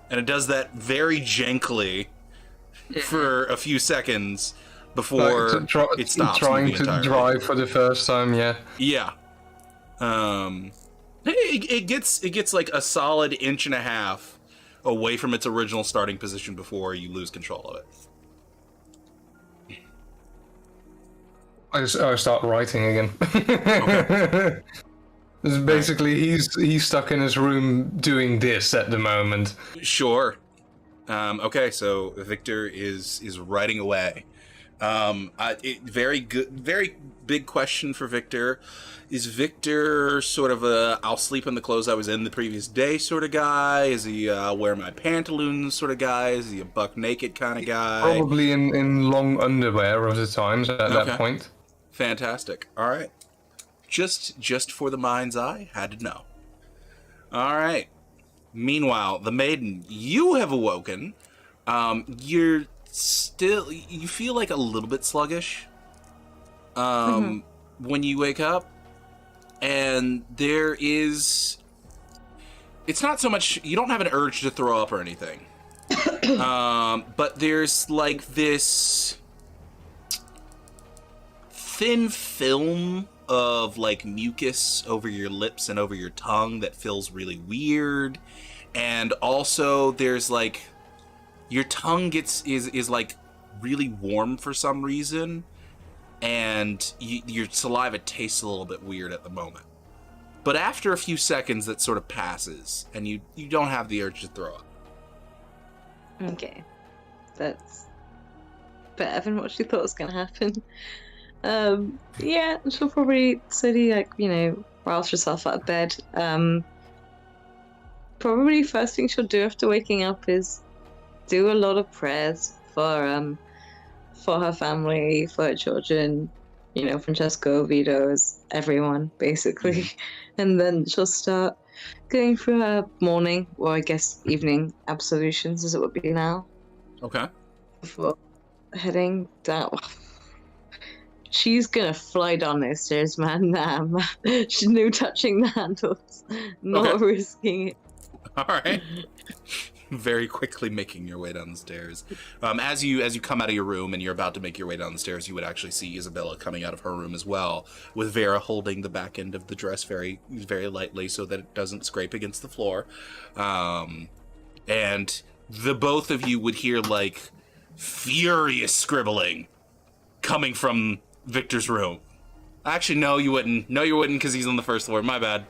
And it does that very gently for a few seconds before it stops. Trying to drive for the first time, yeah. Yeah. It gets like a solid 1.5 inches away from its original starting position before you lose control of it. I start writing again. Okay. Basically, he's stuck in his room doing this at the moment. Sure. Okay, so Victor is writing away. Very good, very big question for Victor. Is Victor sort of a I'll sleep in the clothes I was in the previous day sort of guy? Is he wear my pantaloons sort of guy? Is he a buck naked kind of guy? Probably in long underwear of the times at that point. Fantastic. All right. Just for the mind's eye, had to know. All right. Meanwhile, the maiden, you have awoken. You feel like a little bit sluggish. When you wake up, and it's not so much, you don't have an urge to throw up or anything. But there's like this thin film of like mucus over your lips and over your tongue that feels really weird. And also there's like your tongue is like really warm for some reason, and your saliva tastes a little bit weird at the moment. But after a few seconds that sort of passes and you don't have the urge to throw up. Okay. That's better than what she thought was gonna happen. Yeah, she'll probably slowly, like, rouse herself out of bed. Probably first thing she'll do after waking up is do a lot of prayers for her family, for her children, Francesco, Vito's, everyone, basically. And then she'll start going through her morning, or I guess evening absolutions, as it would be now. Okay. Before heading down. She's gonna fly down those stairs, man. She's no touching the handles. Not risking it. All right. Very quickly making your way down the stairs. As you come out of your room and you're about to make your way down the stairs, you would actually see Isabella coming out of her room as well, with Vera holding the back end of the dress very, very lightly so that it doesn't scrape against the floor. And the both of you would hear like furious scribbling coming from Victor's room. Actually, no, you wouldn't. No, you wouldn't, because he's on the first floor. My bad.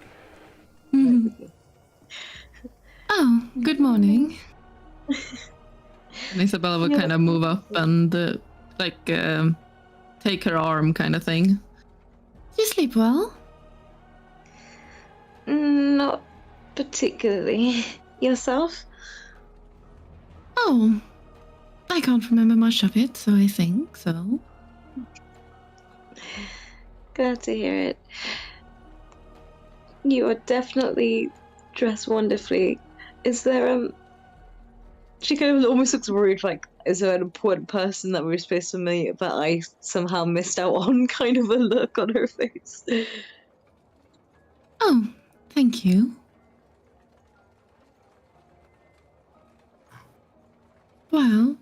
Oh, good morning. And Isabella would kind of move up and take her arm kind of thing. Did you sleep well? Not particularly. Yourself? Oh, I can't remember much of it, so I think so. Glad to hear it. You are definitely dressed wonderfully. Is there, she kind of almost looks worried, like, is there an important person that we're supposed to meet that I somehow missed out on, kind of a look on her face? Oh, thank you. Well,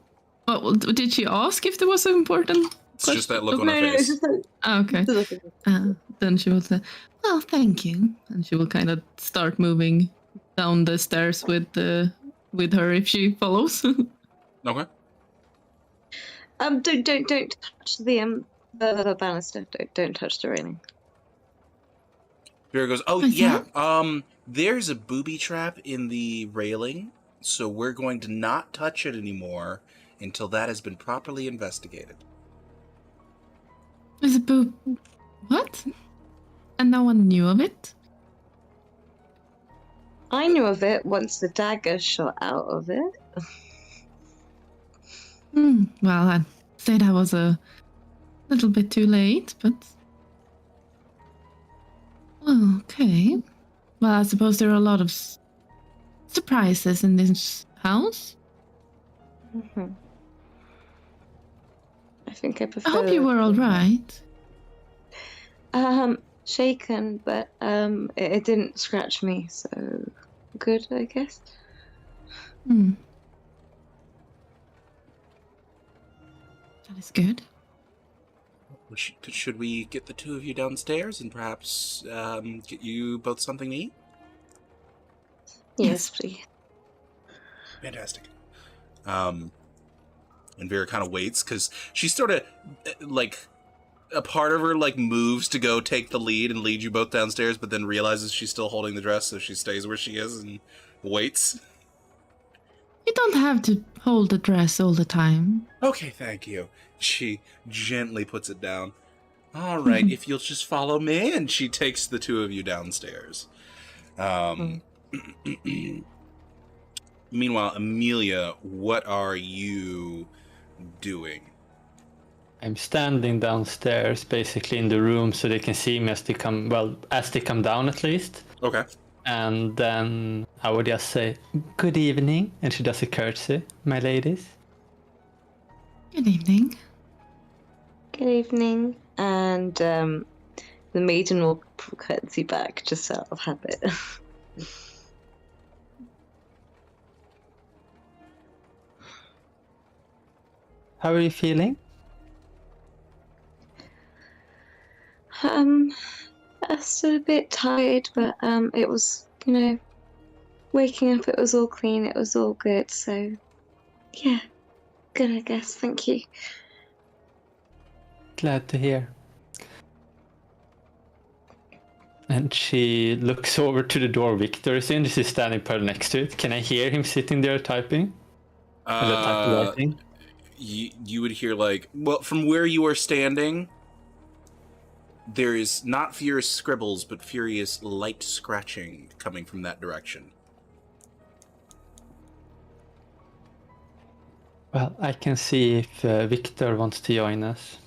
did she ask if there was an important It's just that look on her face. It's just like, Oh, okay. Then she will say, well, thank you. And she will kind of start moving down the stairs with her if she follows. Okay. don't touch the banister. Don't touch the railing. Vera goes, oh, Okay. yeah, there's a booby trap in the railing, so we're going to not touch it anymore until that has been properly investigated. Is it what? And no one knew of it? I knew of it once the dagger shot out of it. Well, I'd say that was a little bit too late, but... Well, okay. Well, I suppose there are a lot of surprises in this house. Mhm. I think I prefer. I hope you were all right. Shaken, but it didn't scratch me, so good, I guess. Hmm. That is good. Should we get the two of you downstairs and perhaps get you both something to eat? Yes, please. Fantastic. And Vera kind of waits because she sort of like a part of her like moves to go take the lead and lead you both downstairs, but then realizes she's still holding the dress, so she stays where she is and waits. You don't have to hold the dress all the time. Okay, thank you. She gently puts it down. All right, if you'll just follow me, and she takes the two of you downstairs. Meanwhile, Amelia, what are you doing? I'm standing downstairs, basically in the room, so they can see me as they come. Well, as they come down, at least. Okay. And then I would just say, "Good evening," and she does a curtsy, my ladies. Good evening. Good evening. And the maiden will curtsy back just out of habit. How are you feeling? I'm still a bit tired, but it was, waking up, it was all clean, it was all good, so yeah, good, I guess. Thank you. Glad to hear. And she looks over to the door Victor is in. She's standing per next to it. Can I hear him sitting there typing? Typing? You would hear from where you are standing, there is not furious scribbles, but furious light scratching coming from that direction. Well, I can see if Victor wants to join us.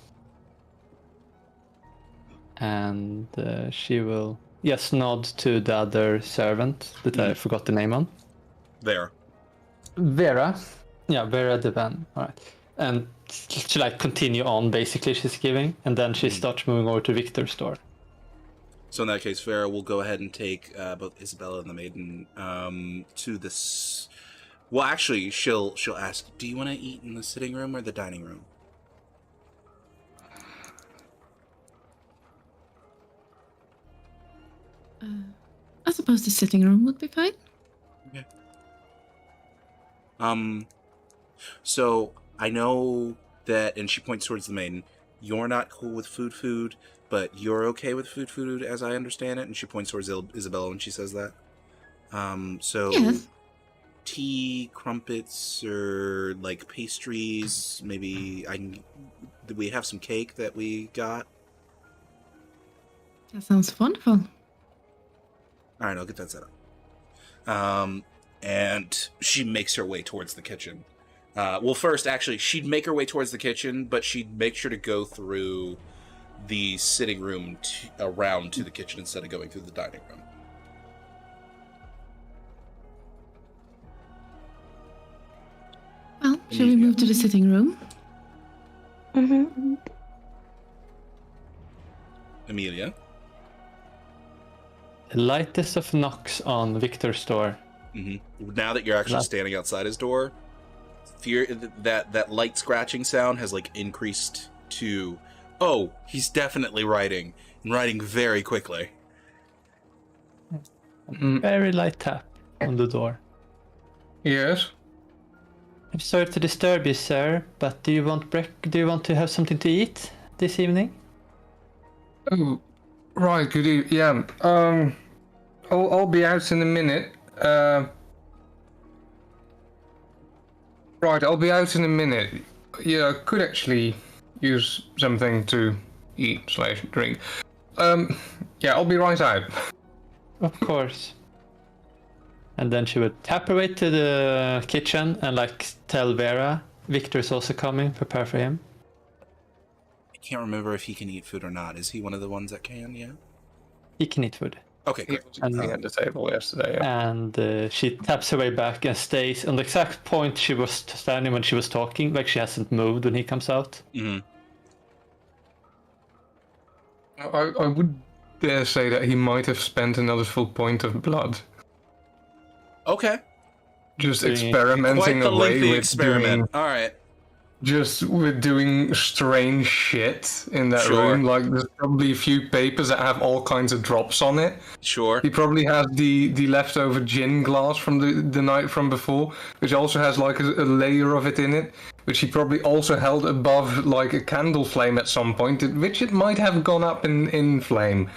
And she will just nod to the other servant that I forgot the name on. There. Vera. Yeah, Vera Devan. All right. And she continue on, basically, she's giving. And then she starts moving over to Victor's door. So in that case, Vera will go ahead and take both Isabella and the maiden to this... Well, actually, she'll ask, do you want to eat in the sitting room or the dining room? I suppose the sitting room would be fine. Okay. So I know that, and she points towards the maiden, you're not cool with food, but you're okay with food as I understand it, and she points towards Isabella when she says that. So Yes. Tea, crumpets, or pastries, maybe we have some cake that we got. That sounds wonderful. All right, I'll get that set up. And she makes her way towards the kitchen. Well, first, actually, she'd make her way towards the kitchen, but she'd make sure to go through the sitting room around to the kitchen instead of going through the dining room. Well, shall we move to the sitting room? Mm-hmm. Amelia? The lightest of knocks on Victor's door. Mm-hmm. Now that you're actually standing outside his door, that light scratching sound has increased to, oh, he's definitely writing, and writing very quickly. Very light tap on the door. Yes. I'm sorry to disturb you, sir, but do you want to have something to eat this evening? Oh, right. Good evening. Yeah. I'll be out in a minute. Right. I'll be out in a minute. Yeah, I could actually use something to eat / drink. Yeah, I'll be right out. Of course. And then she would tap her way to the kitchen and tell Vera, Victor's also coming, prepare for him. I can't remember if he can eat food or not. Is he one of the ones that can, yeah? He can eat food. Okay, He great. was eating at the table yesterday. Yeah. And she taps her way back and stays on the exact point she was standing when she was talking, like she hasn't moved when he comes out. Hmm. I would dare say that he might have spent another full point of blood Okay. just Doing experimenting Quite the away lengthy with experiment. All right. doing strange shit in that Sure. room. Like there's probably a few papers that have all kinds of drops on it. Sure. He probably has the leftover gin glass from the night from before, which also has like a layer of it in it, which he probably also held above like a candle flame at some point, which it might have gone up in flame.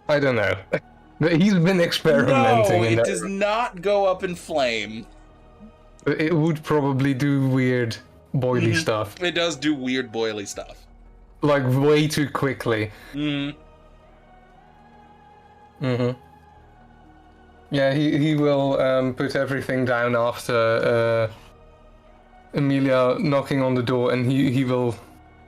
I don't know. But he's been experimenting No, in it that does room. not go up in flame. It would probably do weird boily stuff. It does do weird boily stuff. Like way too quickly. Mm. Mm-hmm. Yeah, he will put everything down after Emilia knocking on the door, and he will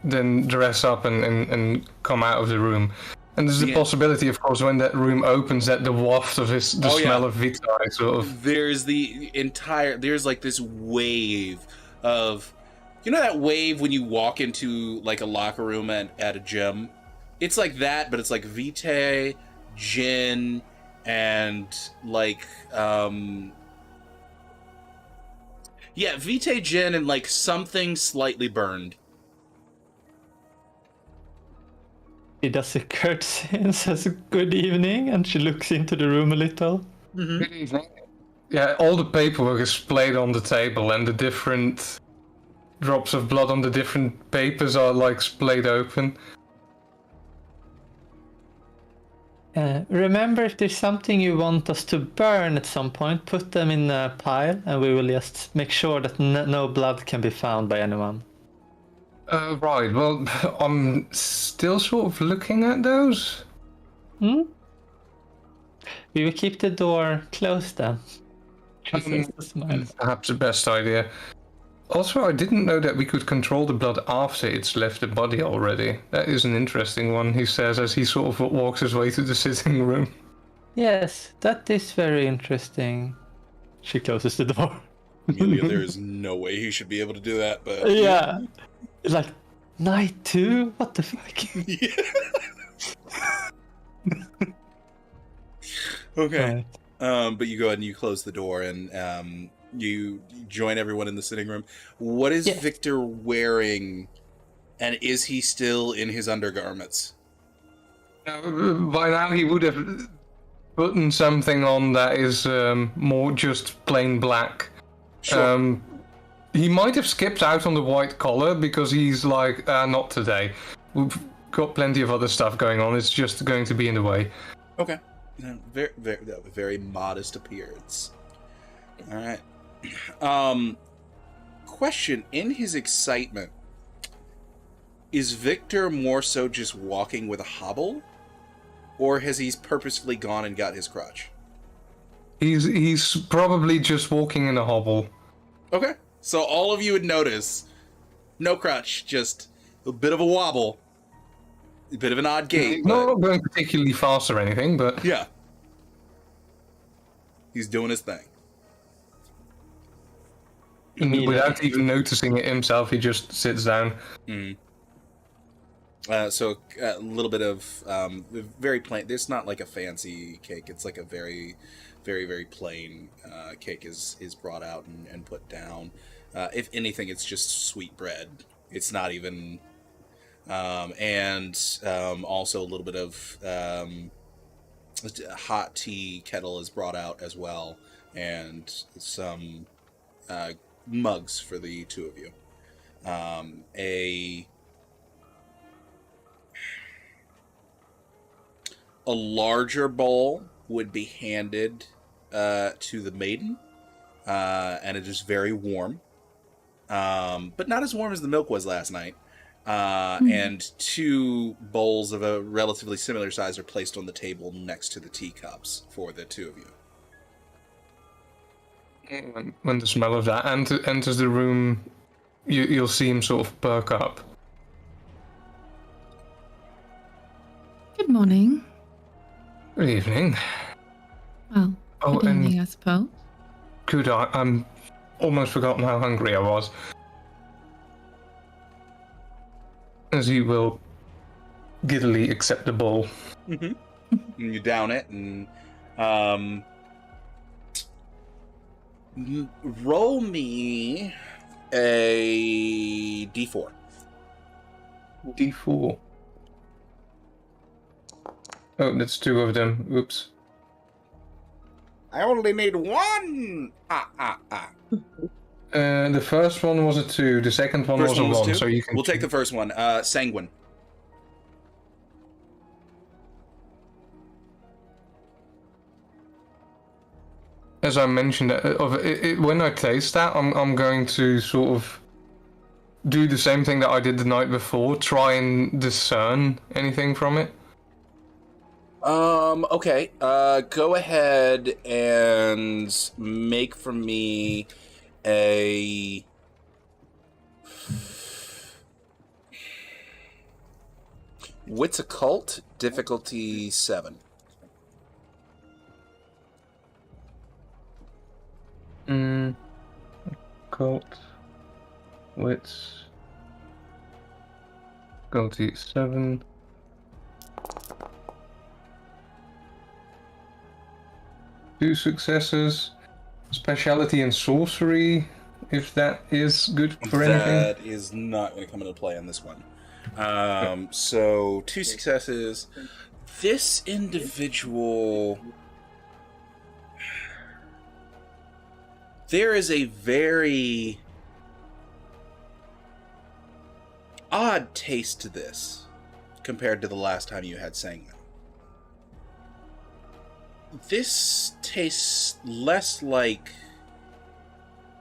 then dress up and come out of the room. And there's a Yeah. possibility, of course, when that room opens, that the waft of the Oh, smell yeah. of Vitae sort of. There's like this wave of, you know that wave when you walk into like a locker room at a gym? It's like that, but it's like Vitae, gin, and like, yeah, Vitae, gin, and like something slightly burned. He does a curtsy and says good evening, and she looks into the room a little. Good evening. Yeah, all the paperwork is splayed on the table, and the different drops of blood on the different papers are like splayed open. Remember, if there's something you want us to burn at some point, put them in a pile, and we will just make sure that no blood can be found by anyone. Right, well, I'm still sort of looking at those. We will keep the door closed then. She says to smile. Perhaps the best idea. Also, I didn't know that we could control the blood after it's left the body already. That is an interesting one, he says as he sort of walks his way to the sitting room. Yes, that is very interesting. She closes the door. Amelia, there is no way he should be able to do that, but Yeah. Like, night 2? What the fuck? Okay. Right. But you go ahead and you close the door, and you join everyone in the sitting room. What is Yeah. Victor wearing, and is he still in his undergarments? By now he would have put something on that is more just plain black. Sure. He might have skipped out on the white collar because he's like, not today. We've got plenty of other stuff going on. It's just going to be in the way. Okay. Very, very, very modest appearance. All right. Question: in his excitement, is Victor more so just walking with a hobble, or has he purposefully gone and got his crutch? He's probably just walking in a hobble. Okay. So all of you would notice, no crutch, just a bit of a wobble, a bit of an odd gait. He's not going particularly fast or anything, but Yeah. He's doing his thing. without even noticing it himself, he just sits down. So a little bit of very plain. There's not like a fancy cake. It's like a very, very, very plain cake is brought out and put down. If anything, it's just sweet bread. It's not even, and also a little bit of hot tea kettle is brought out as well, and some mugs for the two of you. A larger bowl would be handed to the maiden, and it is very warm, but not as warm as the milk was last night. And two bowls of a relatively similar size are placed on the table next to the teacups for the two of you. When the smell of that enters the room, you'll see him sort of perk up. Good morning. Good evening. Well, Oh, good and evening, I suppose. could I'm almost forgotten how hungry I was. As you will giddily accept the bowl. And you down it, and roll me a d4. D4. Oh, that's two of them. Oops. I only need one. The first one was a 2. The second one First was a one was 1. 2? So you can. We'll take the first one. Sanguine. As I mentioned, when I taste that, I'm going to sort of do the same thing that I did the night before. Try and discern anything from it. Okay. Go ahead and make for me a. Wits Occult, difficulty 7. Cult. Wits. Difficulty 7. Two successes. Speciality and sorcery, if that is good for anything. That is not going to come into play on this one. So 2 successes. This individual, there is a very odd taste to this compared to the last time you had Sanguine. This tastes less like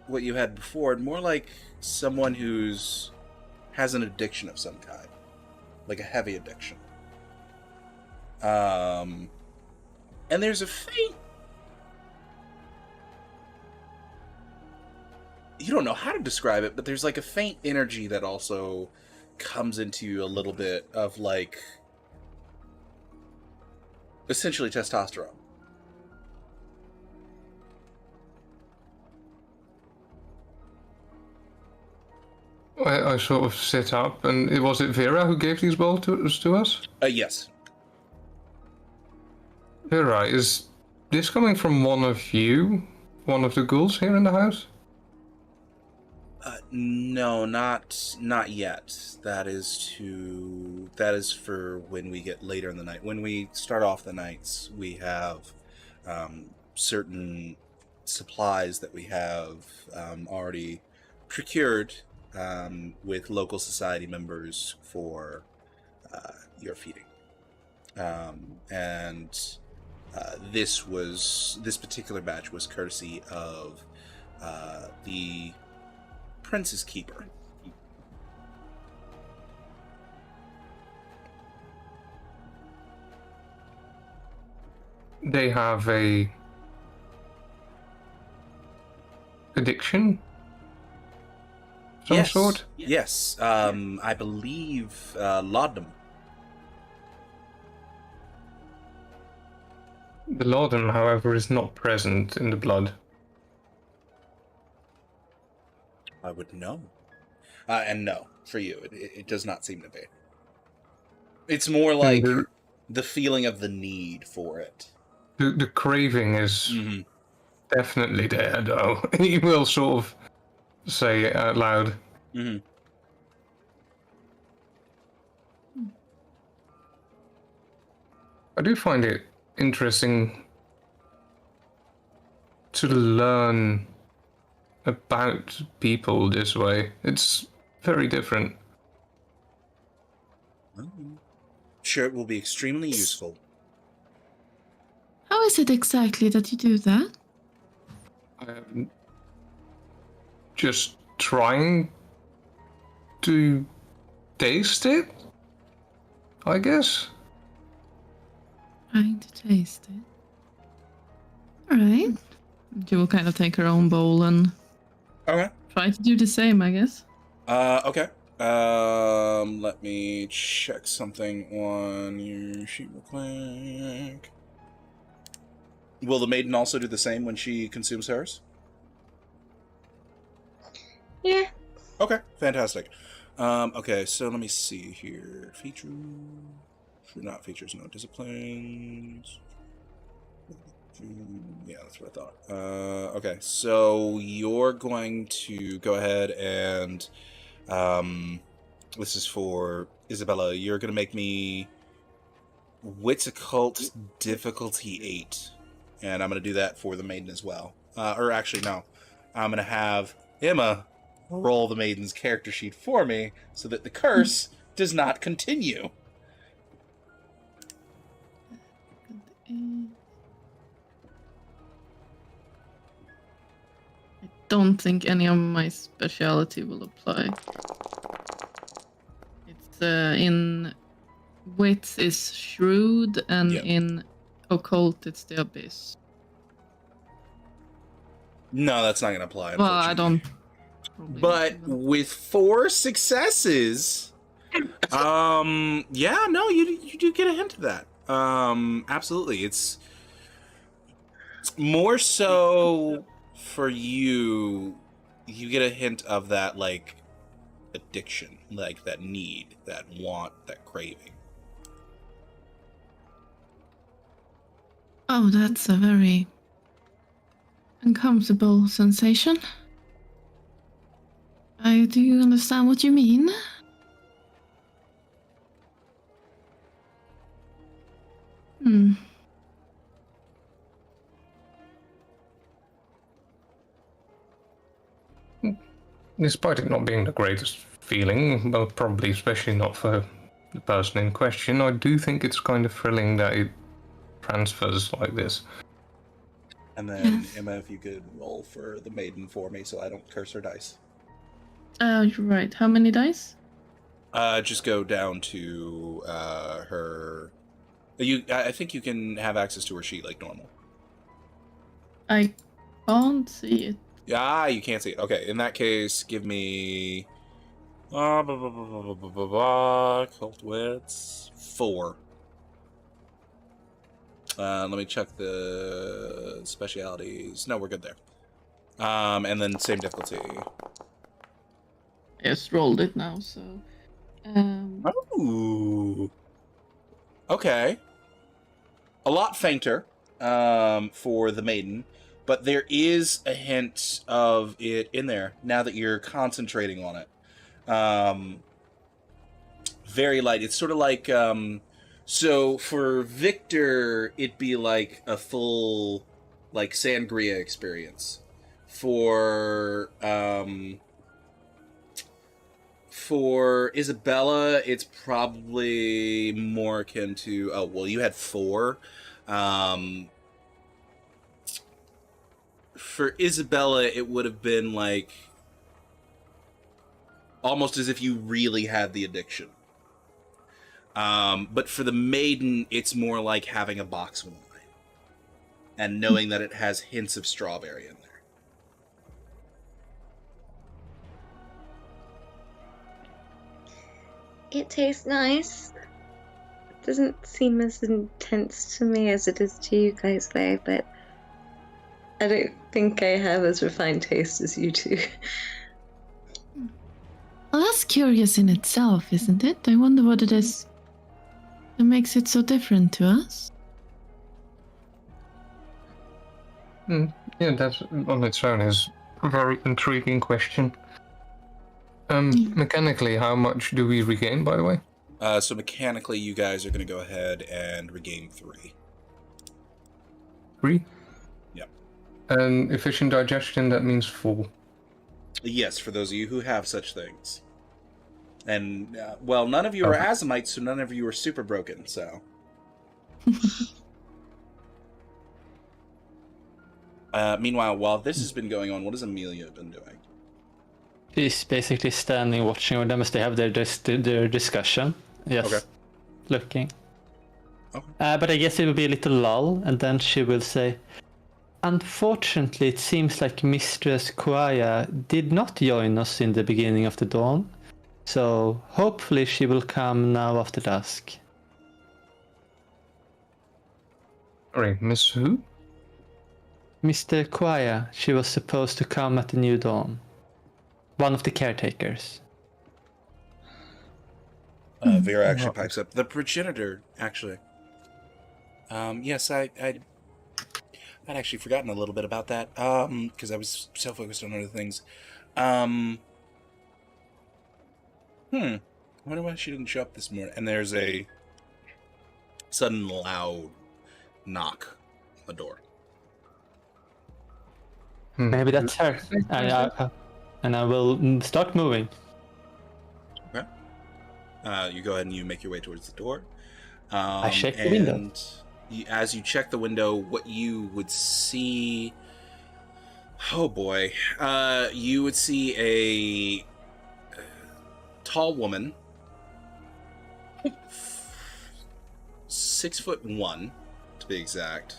what you had before, and more like someone who's has an addiction of some kind, like a heavy addiction. And there's a faint, you don't know how to describe it, but there's like a faint energy that also comes into you a little bit of like essentially testosterone. I sort of sit up, and was it Vera who gave these bowls to us? Yes. Vera, is this coming from one of you? One of the ghouls here in the house? No, not yet. That is for when we get later in the night. When we start off the nights, we have certain supplies that we have already procured with local society members for your feeding. This particular batch was courtesy of the Prince's Keeper. They have a addiction? Some sort? Yes. I believe laudanum. The laudanum, however, is not present in the blood. I would know. And no, for you, it does not seem to be. It's more like the feeling of the need for it. The craving is definitely there, though. He will sort of say it out loud. Mm-hmm. I do find it interesting to learn about people this way. It's very different. Sure, it will be extremely useful. How is it exactly that you do that? Just trying to taste it, I guess. Trying to taste it. Alright. She will kind of take her own bowl and Okay. try to do the same, I guess. Okay. Let me check something on your sheet real quick. Will the maiden also do the same when she consumes hers? Yeah. Okay, fantastic. Okay, so let me see here. Features. Not features, no disciplines. Yeah, that's what I thought. Okay, so you're going to go ahead and this is for Isabella. You're going to make me Wits Occult difficulty 8. And I'm going to do that for the maiden as well. Or actually, no. I'm going to have Emma roll the maiden's character sheet for me so that the curse does not continue. I don't think any of my speciality will apply. It's in wits is shrewd, and Yep. in occult it's the abyss. No, that's not going to apply. Well, I unfortunately. don't. probably But don't know. with 4 successes, yeah, no, you do get a hint of that. Absolutely, it's more so for you. You get a hint of that, like, addiction, like that need, that want, that craving. Oh, that's a very uncomfortable sensation. I do understand what you mean. Hmm. Despite it not being the greatest feeling, well, probably especially not for the person in question, I do think it's kind of thrilling that it transfers like this. And then Yes. Emma, if you could roll for the maiden for me, so I don't curse her dice. You're right. How many dice? Just go down to her. I think you can have access to her sheet like normal. I can't see it. Ah, you can't see it. Okay, in that case, give me. Cult wits 4. Let me check the specialities. No, we're good there. And then same difficulty. I just rolled it now, so. Ooh. Okay. A lot fainter for the maiden, but there is a hint of it in there now that you're concentrating on it. Very light. It's sort of like so for Victor, it'd be like a full like sangria experience. For Isabella, it's probably more akin to, oh, well, you had 4. For Isabella, it would have been like almost as if you really had the addiction. But for the maiden, it's more like having a box of wine and knowing that it has hints of strawberry in there. It tastes nice. It doesn't seem as intense to me as it is to you guys, though, but I don't think I have as refined taste as you do. Well, that's curious in itself, isn't it? I wonder what it is that makes it so different to us. Yeah, that on its own is a very intriguing question. Mechanically, how much do we regain, by the way? So mechanically, you guys are going to go ahead and regain 3. 3? Yep. And efficient digestion, that means 4. Yes, for those of you who have such things. And, well, none of you are Okay. Azamites, so none of you are super broken, so. Meanwhile, while this has been going on, what has Amelia been doing? She's basically standing watching them as they have their discussion. Yes, Okay. looking. Okay. But I guess it will be a little lull, and then she will say, Unfortunately, it seems like Mistress Kuaya did not join us in the beginning of the dawn, so hopefully she will come now after dusk. Sorry, Miss who? Mr. Kuaya, she was supposed to come at the new dawn. One of the caretakers. Vera actually pipes up. The progenitor, actually. Yes, I'd actually forgotten a little bit about that, because I was so focused on other things. I wonder why she didn't show up this morning. And there's a sudden loud knock on the door. Maybe that's her. And I will start moving. Okay. You go ahead and you make your way towards the door. I check the window. And as you check the window, what you would see... Oh boy. You would see a tall woman, 6'1", to be exact.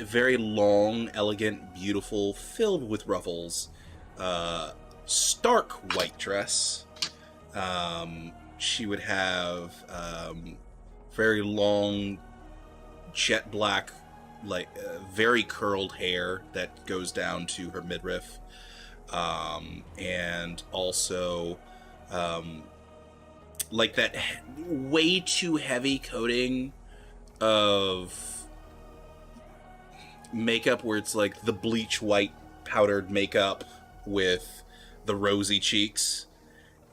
Very long, elegant, beautiful, filled with ruffles. Stark white dress. She would have very long, jet black, like very curled hair that goes down to her midriff, and also like that way too heavy coating of makeup where it's like the bleach white powdered makeup with the rosy cheeks,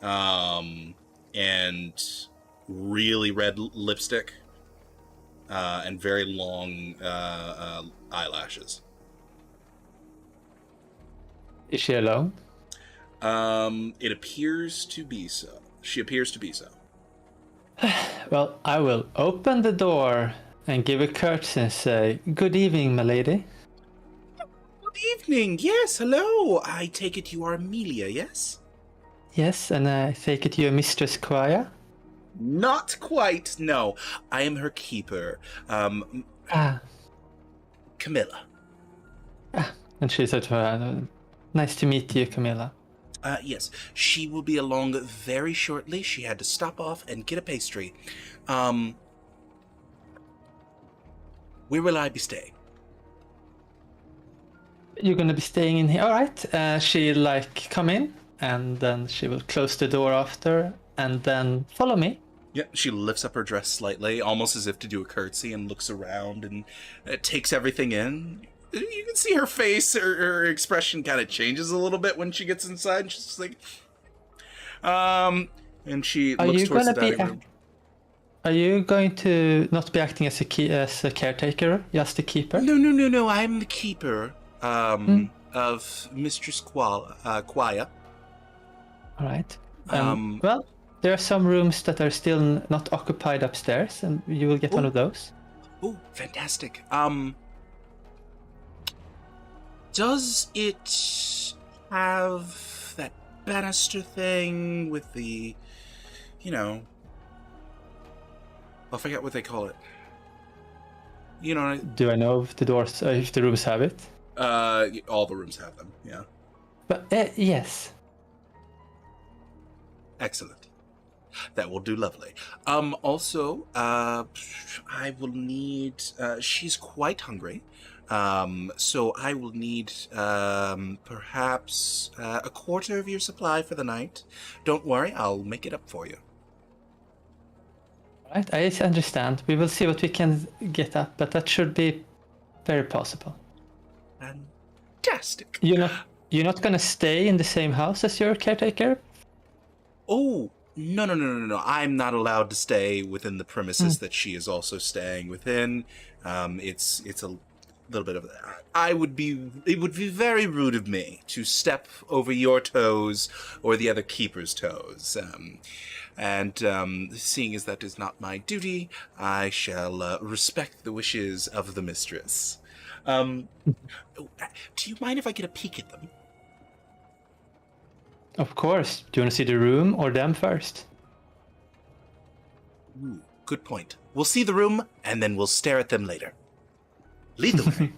and really red lipstick, and very long eyelashes. Is she alone? It appears to be so. She appears to be so. Well, I will open the door and give a curtsy and say, "Good evening, my lady." Good evening. Yes, hello. I take it you are Amelia, yes? Yes, and I take it you're Mistress Kuaya? Not quite, no. I am her keeper, Camilla. And she said to her, "Nice to meet you, Camilla." Yes, she will be along very shortly. She had to stop off and get a pastry. Where will I be staying? You're gonna be staying in here, all right? She'll come in, and then she will close the door after, and then follow me. Yeah, she lifts up her dress slightly, almost as if to do a curtsy, and looks around and takes everything in. You can see her face, her expression kind of changes a little bit when she gets inside. She's just like, and she looks towards the dining room. Are you going to not be acting as a caretaker, just a keeper? No. I'm the keeper of Mistress Kuaya. All right. Well, there are some rooms that are still not occupied upstairs, and you will get one of those. Oh, fantastic. Does it have that banister thing with the, I forget what they call it. Do I know if the doors, if the rooms have it? All the rooms have them, yeah. But, yes. Excellent. That will do lovely. Also, I will need, she's quite hungry. So I will need, perhaps, a quarter of your supply for the night. Don't worry, I'll make it up for you. Right, I understand. We will see what we can get up, but that should be very possible. Fantastic. You're not gonna stay in the same house as your caretaker? Oh, no. I'm not allowed to stay within the premises that she is also staying within. It's a little bit of it would be very rude of me to step over your toes or the other keeper's toes. Seeing as that is not my duty, I shall respect the wishes of the mistress. Do you mind if I get a peek at them? Of course. Do you want to see the room or them first? Ooh, good point. We'll see the room, and then we'll stare at them later. Lead the way.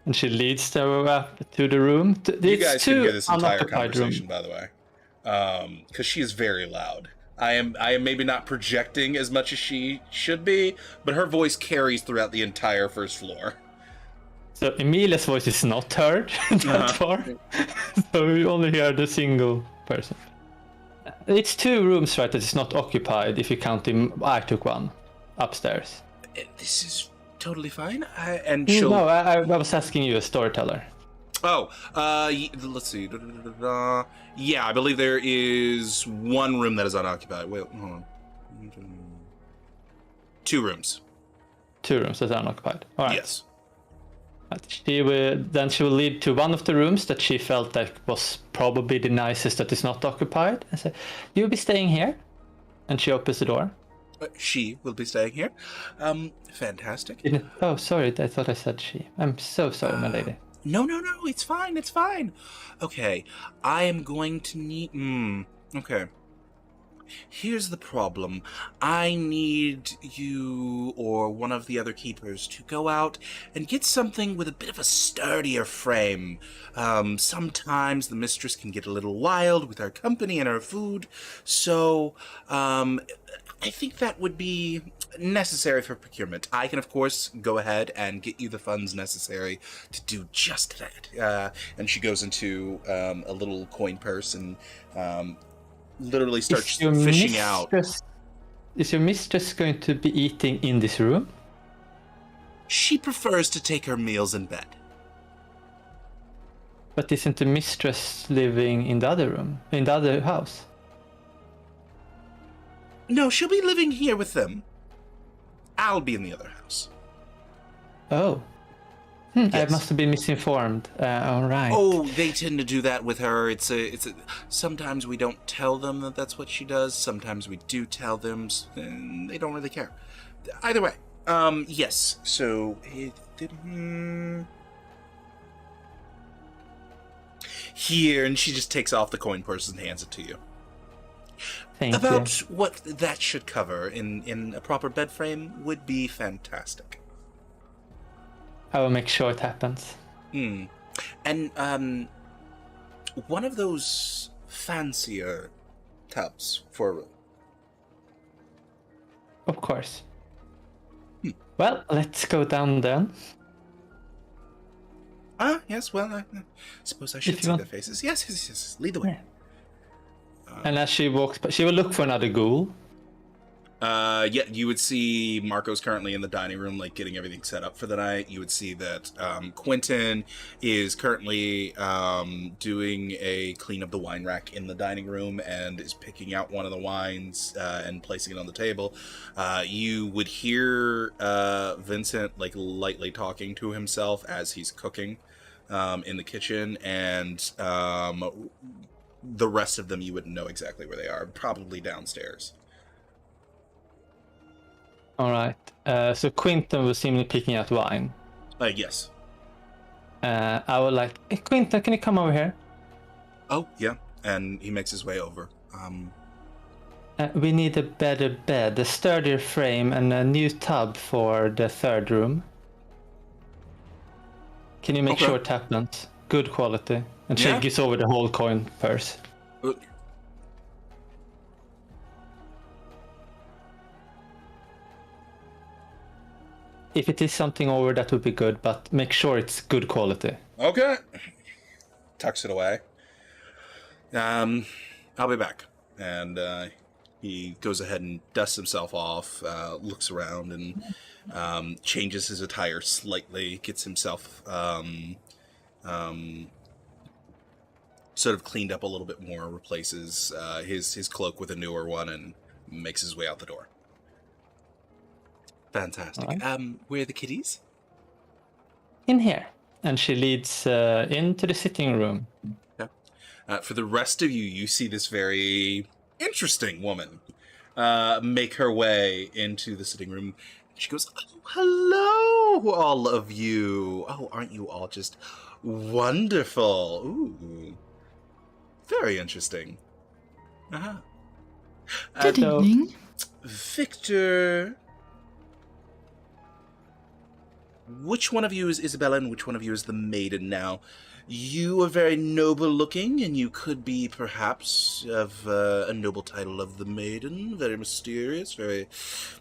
And she leads them up to the room. You guys can hear this entire unoccupied conversation, by the way, because she is very loud. I am maybe not projecting as much as she should be, but her voice carries throughout the entire first floor. So Emilia's voice is not heard that far, so we only hear the single person. It's 2 rooms, right, that is not occupied, if you count him. I took one upstairs. This is totally fine. And she'll... No, I was asking you, a storyteller. Oh, let's see. Yeah, I believe there is 1 room that is unoccupied. Wait, hold on. 2 rooms. 2 rooms that are unoccupied. All right. Yes. She will lead to one of the rooms that she felt like was probably the nicest that is not occupied. I said, "You'll be staying here," and she opens the door. She will be staying here. Fantastic. Oh, sorry, I thought I said she. I'm so sorry, my lady. No, it's fine, it's fine. Okay, I am going to need... okay. Here's the problem. I need you or one of the other keepers to go out and get something with a bit of a sturdier frame. Sometimes the mistress can get a little wild with her company and her food, so I think that would be necessary for procurement. I can, of course, go ahead and get you the funds necessary to do just that. And she goes into a little coin purse and literally starts fishing out. Is your mistress going to be eating in this room? She prefers to take her meals in bed. But isn't the mistress living in the other room, in the other house? No, she'll be living here with them. I'll be in the other house. Oh. Yes. I must have been misinformed. All right. Oh, they tend to do that with her. Sometimes we don't tell them that that's what she does. Sometimes we do tell them, and they don't really care. Either way, yes. So, here, and she just takes off the coin purse and hands it to you. Thank About you. what that should cover in a proper bed frame would be fantastic. I will make sure it happens. And one of those fancier tubs for a room. Of course. Well, let's go down then. Yes, well, I suppose I should If you see want- their faces. Yes. Lead the way. And as she walks, she will look for another ghoul. Yeah, you would see Marco's currently in the dining room, like getting everything set up for the night. You would see that Quentin is currently doing a clean of the wine rack in the dining room and is picking out one of the wines and placing it on the table. You would hear Vincent like lightly talking to himself as he's cooking in the kitchen, and the rest of them you wouldn't know exactly where they are, probably downstairs. All right. So Quentin was seemingly picking out wine. Yes. I would like, hey, Quentin, can you come over here? Oh, yeah. And he makes his way over. We need a better bed, a sturdier frame, and a new tub for the 3rd room. Can you make Okay. sure it happens? Good quality. And she Yeah. gives over the whole coin purse. If it is something over, that would be good, but make sure it's good quality. Okay. Tucks it away. I'll be back. And he goes ahead and dusts himself off, looks around, and changes his attire slightly, gets himself sort of cleaned up a little bit more, replaces his cloak with a newer one, and makes his way out the door. Fantastic. Alright. Where are the kitties? In here. And she leads into the sitting room. For the rest of you, you see this very interesting woman make her way into the sitting room. She goes, "Oh, hello, all of you. Oh, aren't you all just wonderful? Ooh, very interesting. Uh-huh. Good so- evening. Victor, which one of you is Isabella and which one of you is the maiden now? You are very noble looking, and you could be perhaps of a noble title of the maiden. Very mysterious, very...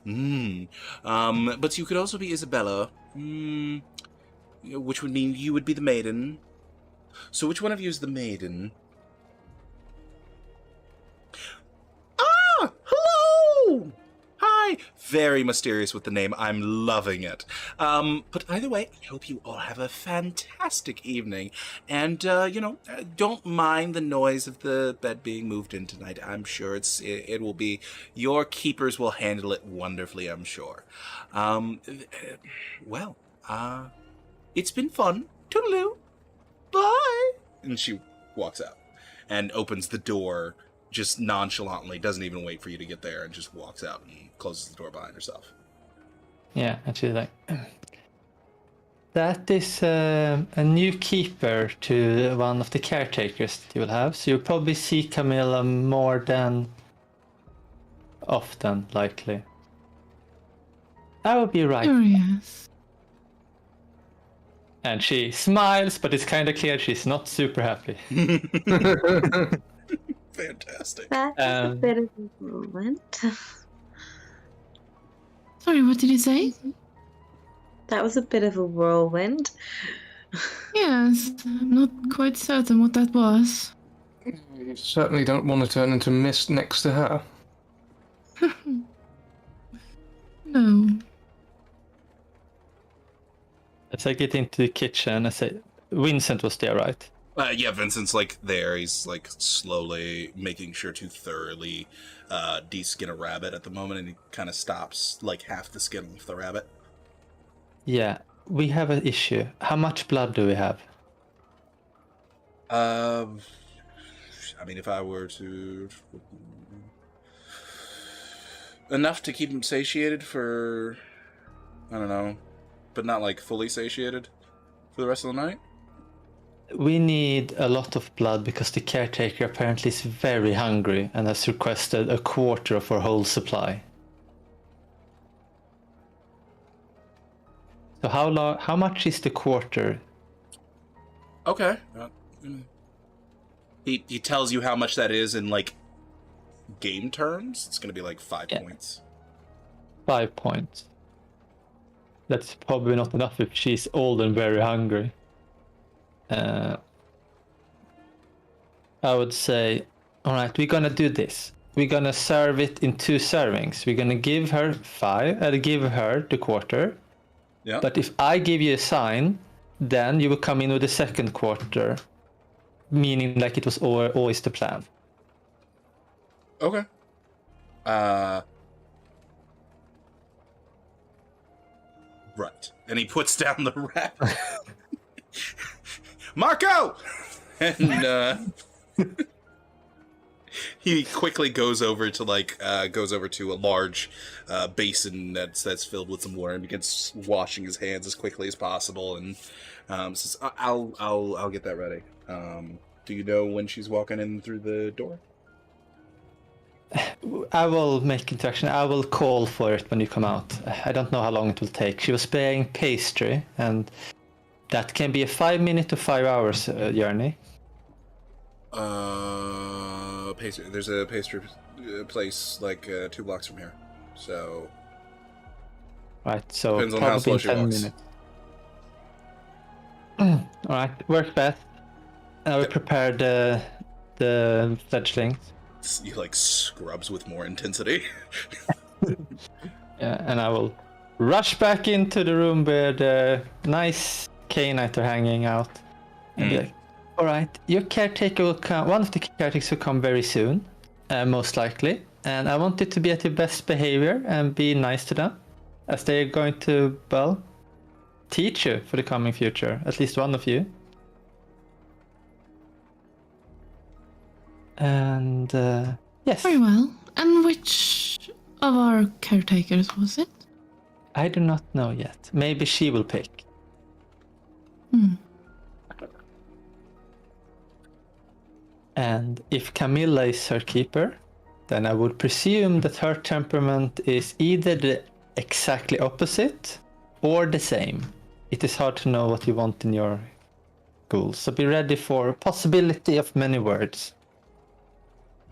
But you could also be Isabella, which would mean you would be the maiden. So which one of you is the maiden? Ah! Hello! Hi! Very mysterious with the name. I'm loving it. But either way, I hope you all have a fantastic evening. And, don't mind the noise of the bed being moved in tonight. I'm sure it will be... Your keepers will handle it wonderfully, I'm sure. It's been fun. Toodaloo. Bye! And she walks out and opens the door just nonchalantly, doesn't even wait for you to get there, and just walks out and closes the door behind herself. Yeah, and she's like, that is a new keeper to one of the caretakers that you will have, so you'll probably see Camilla more than often, likely. I will be right. Curious. And she smiles, but it's kind of clear she's not super happy. Fantastic. That's a bit of a moment. Sorry, what did you say? That was a bit of a whirlwind. Yes, I'm not quite certain what that was. You certainly don't want to turn into mist next to her. No. As I get into the kitchen, I say, Vincent was there, right? Yeah, Vincent's there. He's slowly making sure to thoroughly de-skin a rabbit at the moment, and he kind of stops half the skin off the rabbit. Yeah, we have an issue. How much blood do we have? If I were to... Enough to keep him satiated for... I don't know. But not, fully satiated for the rest of the night? We need a lot of blood because the caretaker apparently is very hungry and has requested a quarter of our whole supply. So how much is the quarter? Okay. He tells you how much that is in, game terms. It's going to be 5 points. 5 points. That's probably not enough if she's old and very hungry. I would say, alright, we're gonna do this. We're gonna serve it in 2 servings. We're gonna give her 5, give her the quarter. Yeah. But if I give you a sign, then you will come in with the second quarter. Meaning it was always the plan. Okay. Right. And he puts down the rabbit. Marco! And he quickly goes over to a large basin that's filled with some water and begins washing his hands as quickly as possible, and says, "I'll get that ready." Do you know when she's walking in through the door? I will make interaction. I will call for it when you come out. I don't know how long it will take. She was buying pastry, and that can be a 5-minute to 5 hours journey. Pastry. There's a pastry place 2 blocks from here. So. Right. So depends on how slow she walks. Minutes. All right. Work best. I will prepare the fledglings. He scrubs with more intensity. Yeah, and I will rush back into the room where the nice Knight are hanging out. And be like, alright, your caretaker will come, one of the caretakers will come very soon, most likely. And I want you to be at your best behavior and be nice to them, as they're going to, teach you for the coming future, at least one of you. And yes. Very well. And which of our caretakers was it? I do not know yet. Maybe she will pick. And if Camilla is her keeper, then I would presume that her temperament is either the exactly opposite or the same. it is hard to know what you want in your goals. So be ready for possibility of many words.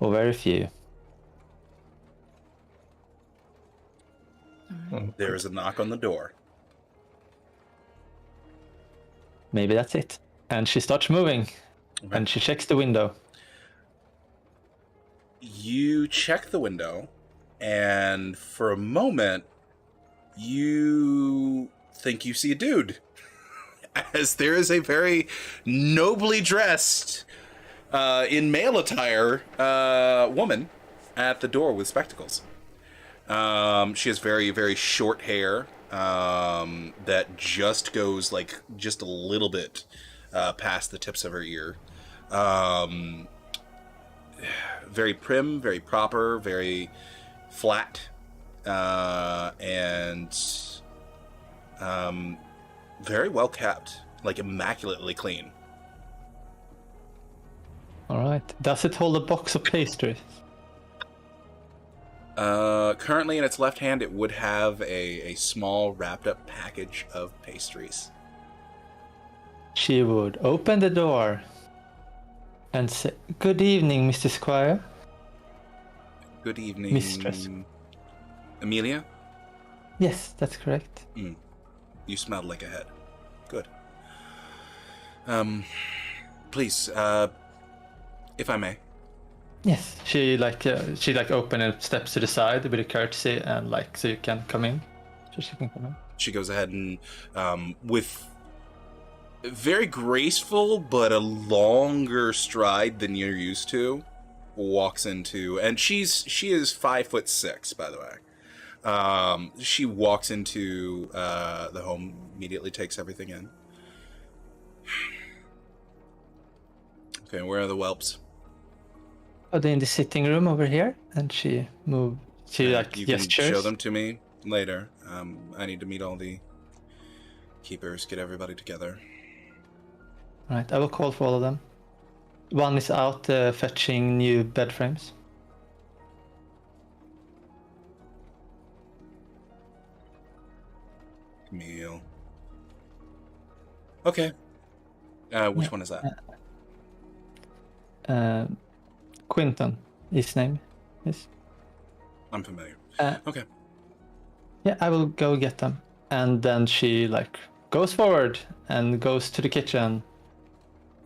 Or very few. There is a knock on the door. Maybe that's it. And she starts moving. Okay. And she checks the window. You check the window, and for a moment, you think you see a dude. As there is a very nobly dressed, in male attire, woman at the door with spectacles. She has very, very short hair that just goes like just a little bit past the tips of her ear. Very prim, very proper, very flat, and very well kept, like immaculately clean. All right. Does it hold a box of pastries? Currently in its left hand, it would have a small wrapped up package of pastries. She would open the door and say, "Good evening, Mr. Squire." Good evening, Mistress. Amelia. Yes, that's correct. You smelled like a head. Good. Please, if I may. Yes, she open and steps to the side with a courtesy and like so you can come in. So she can come in. She goes ahead and, with very graceful but a longer stride than you're used to, walks into, and she is 5'6", by the way. She walks into the home, immediately takes everything in. Okay, where are the whelps? Are they in the sitting room over here? And she moved. She like You gestures. can show them to me later. I need to meet all the keepers, get everybody together. Right, I will call for all of them. One is out fetching new bed frames. Camille. Okay. Which one is that? Quinton, his name is. I'm familiar. Okay. Yeah, I will go get them. And then she like goes forward and goes to the kitchen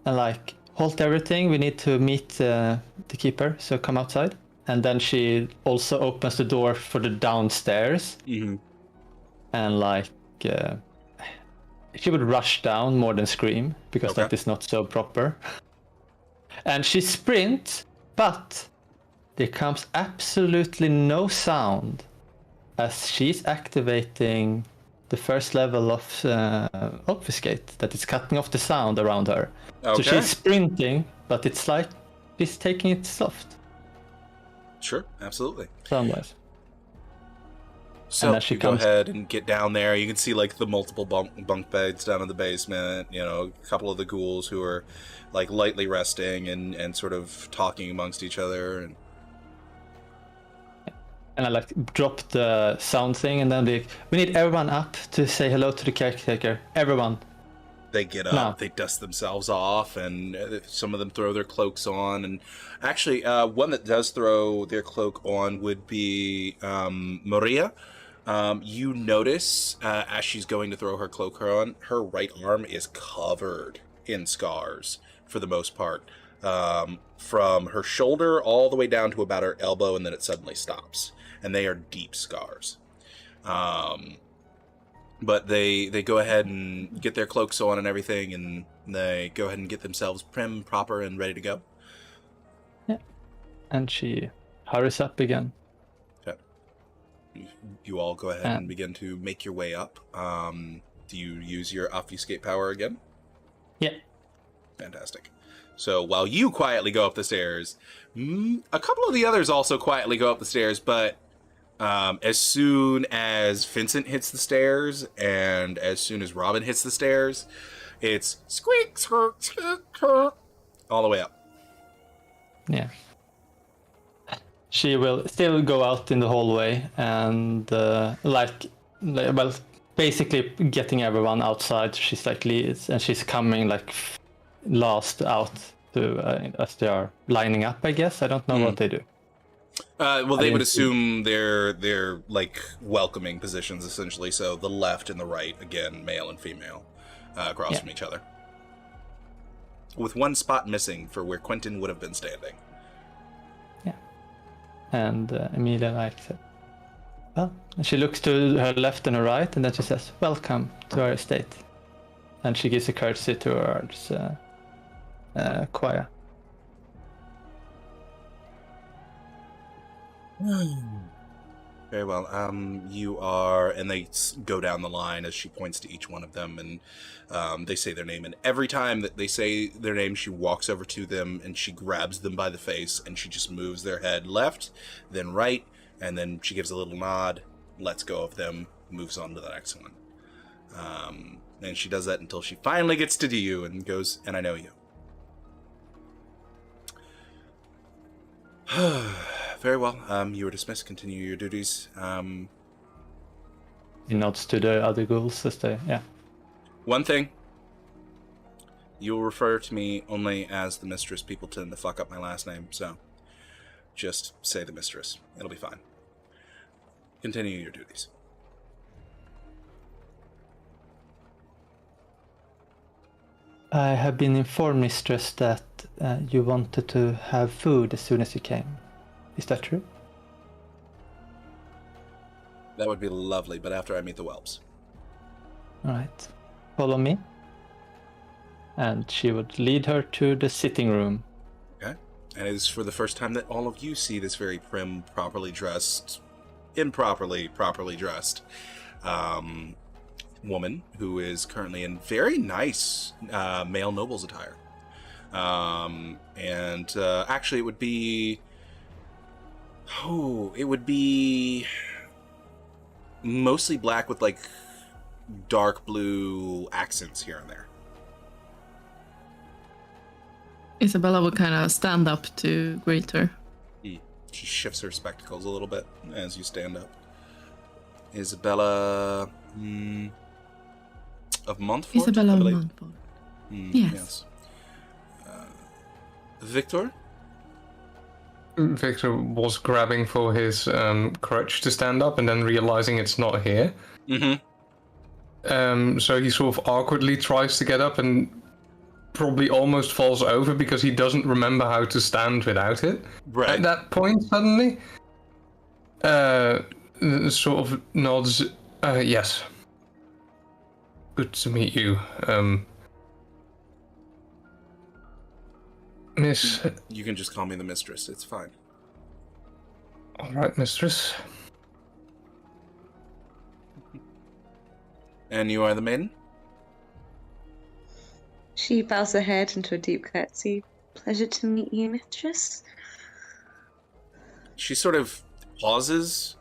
and like halt everything. We need to meet the keeper, so come outside. And then she also opens the door for the downstairs. Mm-hmm. And like she would rush down more than scream because Okay. that is not so proper. And she sprints, but there comes absolutely no sound as she's activating the first level of obfuscate that is cutting off the sound around her. Okay. So she's sprinting, but it's like she's taking it soft Sure, absolutely. sound-wise. So then she you go comes- ahead and get down there. You can see like the multiple bunk beds down in the basement. You know, a couple of the ghouls who are like lightly resting and sort of talking amongst each other. And I like drop the sound thing and then we need everyone up to say hello to the caretaker. Everyone. They get up, No. they dust themselves off, and some of them throw their cloaks on. And actually, one that does throw their cloak on would be Maria. You notice as she's going to throw her cloak on, her right arm is covered in scars for the most part, from her shoulder all the way down to about her elbow, and then it suddenly stops. And they are deep scars. But they go ahead and get their cloaks on and everything, and they go ahead and get themselves prim, proper, and ready to go. And she hurries up again. You all go ahead and begin to make your way up. Do you use your obfuscate power again? Yeah. Fantastic. So while you quietly go up the stairs, a couple of the others also quietly go up the stairs, but as soon as Vincent hits the stairs and as soon as Robin hits the stairs, it's squeak, squeak, squeak, squeak, all the way up. Yeah. She will still go out in the hallway and well, the basically getting everyone outside. She's like leads, and she's coming like last out to as they are lining up. I guess I don't know what they do. Well, they didn't would see- assume they're like welcoming positions essentially. So the left and the right, again, male and female, across from each other, with one spot missing for where Quentin would have been standing. And Emilia likes it. Well, and she looks to her left and her right, and then she says, "Welcome to our estate." And she gives a courtesy towards Quaya. Very well. You are, and they go down the line as she points to each one of them, and they say their name. And every time that they say their name, she walks over to them and she grabs them by the face, and she just moves their head left, then right, and then she gives a little nod, lets go of them, moves on to the next one. And she does that until she finally gets to you and goes, "And I know you." Very well. You are dismissed. Continue your duties. He nods to the other ghouls as they, One thing. You will refer to me only as the mistress. People tend to fuck up my last name, so just say the mistress. It'll be fine. Continue your duties. I have been informed, mistress, that you wanted to have food as soon as you came. Is that true? That would be lovely, but after I meet the whelps. Alright. Follow me. And she would lead her to the sitting room. Okay. And it is for the first time that all of you see this very prim, properly dressed, properly dressed woman who is currently in very nice male noble's attire. And actually it would be... Oh, it would be mostly black with like dark blue accents here and there. Isabella would kind of stand up to greet her. She shifts her spectacles a little bit as you stand up. Isabella of Montfort? Isabella I of believe. Montfort. Yes. Yes. Victor? Victor was grabbing for his crutch to stand up and then realizing it's not here. Mm-hmm. So he sort of awkwardly tries to get up and probably almost falls over because he doesn't remember how to stand without it. Right. At that point, suddenly, sort of nods, yes. Good to meet you. Miss... You can just call me the mistress. It's fine. All right, mistress. And you are the maiden? She bows her head into a deep curtsy. Pleasure to meet you, mistress. She sort of pauses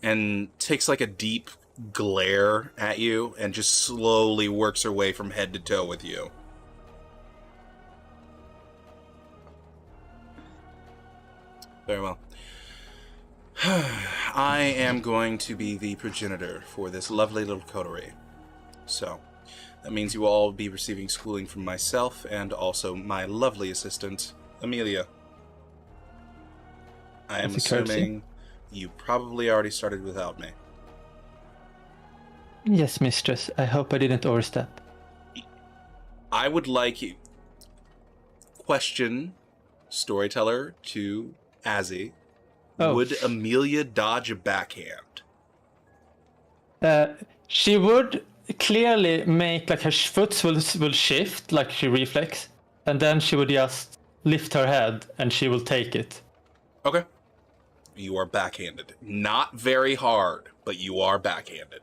and takes like a deep glare at you and just slowly works her way from head to toe with you. Very well. I am going to be the progenitor for this lovely little coterie. So, that means you will all be receiving schooling from myself and also my lovely assistant, Amelia. I am That's a courtesy. assuming you probably already started without me. Yes, mistress. I hope I didn't overstep. I would like you... Question, storyteller to Azzy. Oh. Would Amelia dodge a backhand? She would clearly make like her foot will shift, like she reflex, and then she would just lift her head and she will take it. Okay. You are backhanded. Not very hard, but you are backhanded.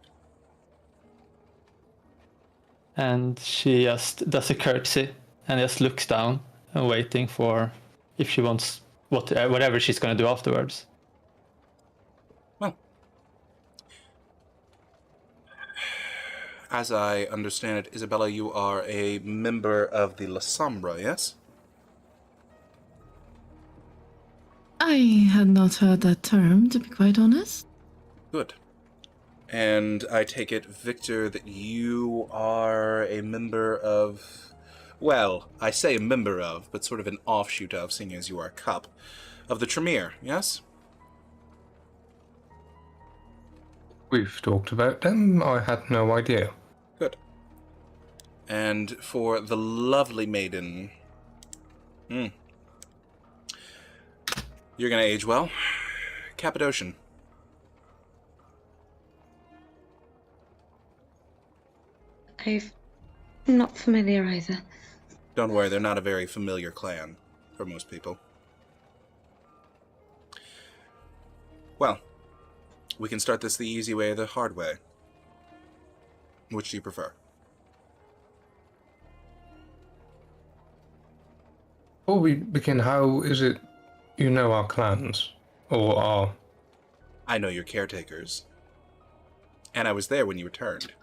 And she just does a curtsy and just looks down and waiting for if she wants whatever she's going to do afterwards. Well, as I understand it, Isabella, you are a member of the La Sombra, yes? I had not heard that term, to be quite honest. Good. And I take it, Victor, that you are a member of... Well, I say a member of, but sort of an offshoot of, seeing as you are a cup, of the Tremere, yes? We've talked about them. I had no idea. Good. And for the lovely maiden... You're gonna age well. Cappadocian. I'm not familiar either. Don't worry, they're not a very familiar clan for most people. Well, we can start this the easy way or the hard way. Which do you prefer? Before we begin, how is it you know our clans? Or our... I know your caretakers. And I was there when you returned.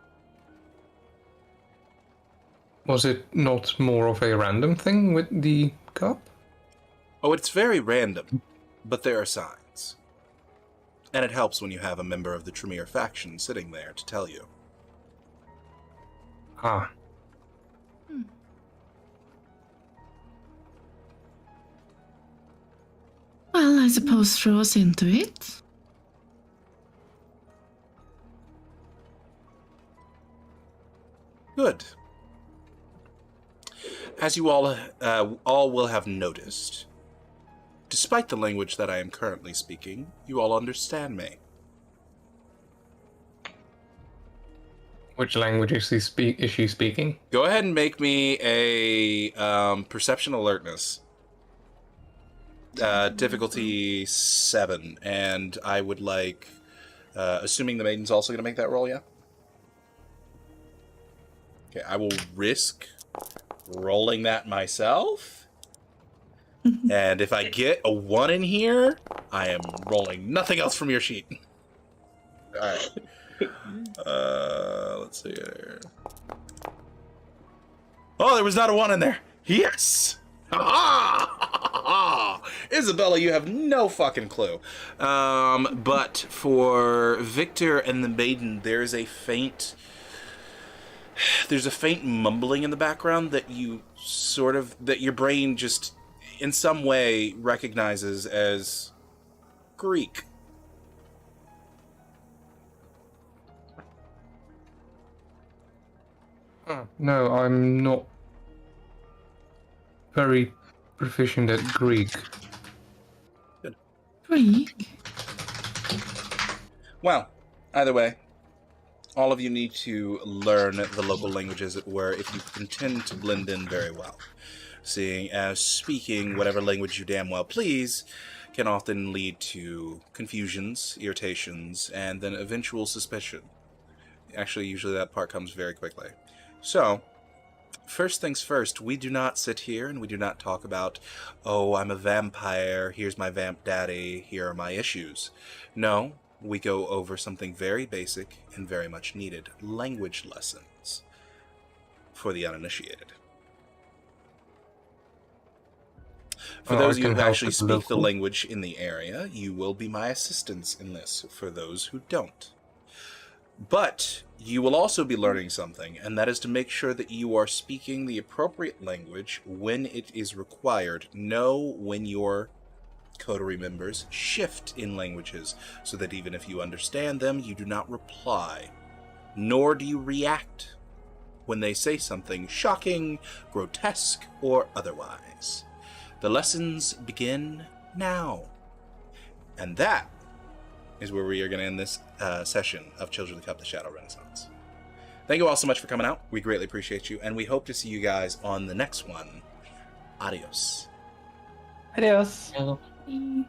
Was it not more of a random thing with the cup? Oh, it's very random, but there are signs. And it helps when you have a member of the Tremere faction sitting there to tell you. Ah. Well, I suppose throw us into it. Good. As you all will have noticed, despite the language that I am currently speaking, you all understand me. Which language is she speaking? Go ahead and make me a perception alertness. Difficulty 7, and I would like, assuming the maiden's also going to make that roll, yeah? Okay, I will risk rolling that myself. And if I get a 1 in here, I am rolling nothing else from your sheet. Alright. Let's see here. Oh, there was not a 1 in there. Yes! Ha-ha! Isabella, you have no fucking clue. But for Victor and the maiden, there's a faint mumbling in the background that that your brain just in some way recognizes as Greek. No, I'm not very proficient at Greek. Greek? Well, either way, all of you need to learn the local languages, as it were, if you intend to blend in very well. Seeing as speaking whatever language you damn well please can often lead to confusions, irritations, and then eventual suspicion. Actually, usually that part comes very quickly. So, first things first, we do not sit here and we do not talk about, oh, I'm a vampire, here's my vamp daddy, here are my issues. No, we go over something very basic and very much needed, language lessons for the uninitiated. For those of you who actually speak the language in the area, you will be my assistants in this, for those who don't. But you will also be learning something, and that is to make sure that you are speaking the appropriate language when it is required. Know when your coterie members shift in languages, so that even if you understand them, you do not reply, nor do you react when they say something shocking, grotesque, or otherwise. The lessons begin now. And that is where we are going to end this session of Children of the Cup, the Shadow Renaissance. Thank you all so much for coming out. We greatly appreciate you, and we hope to see you guys on the next one. Adios. Adios. Mm.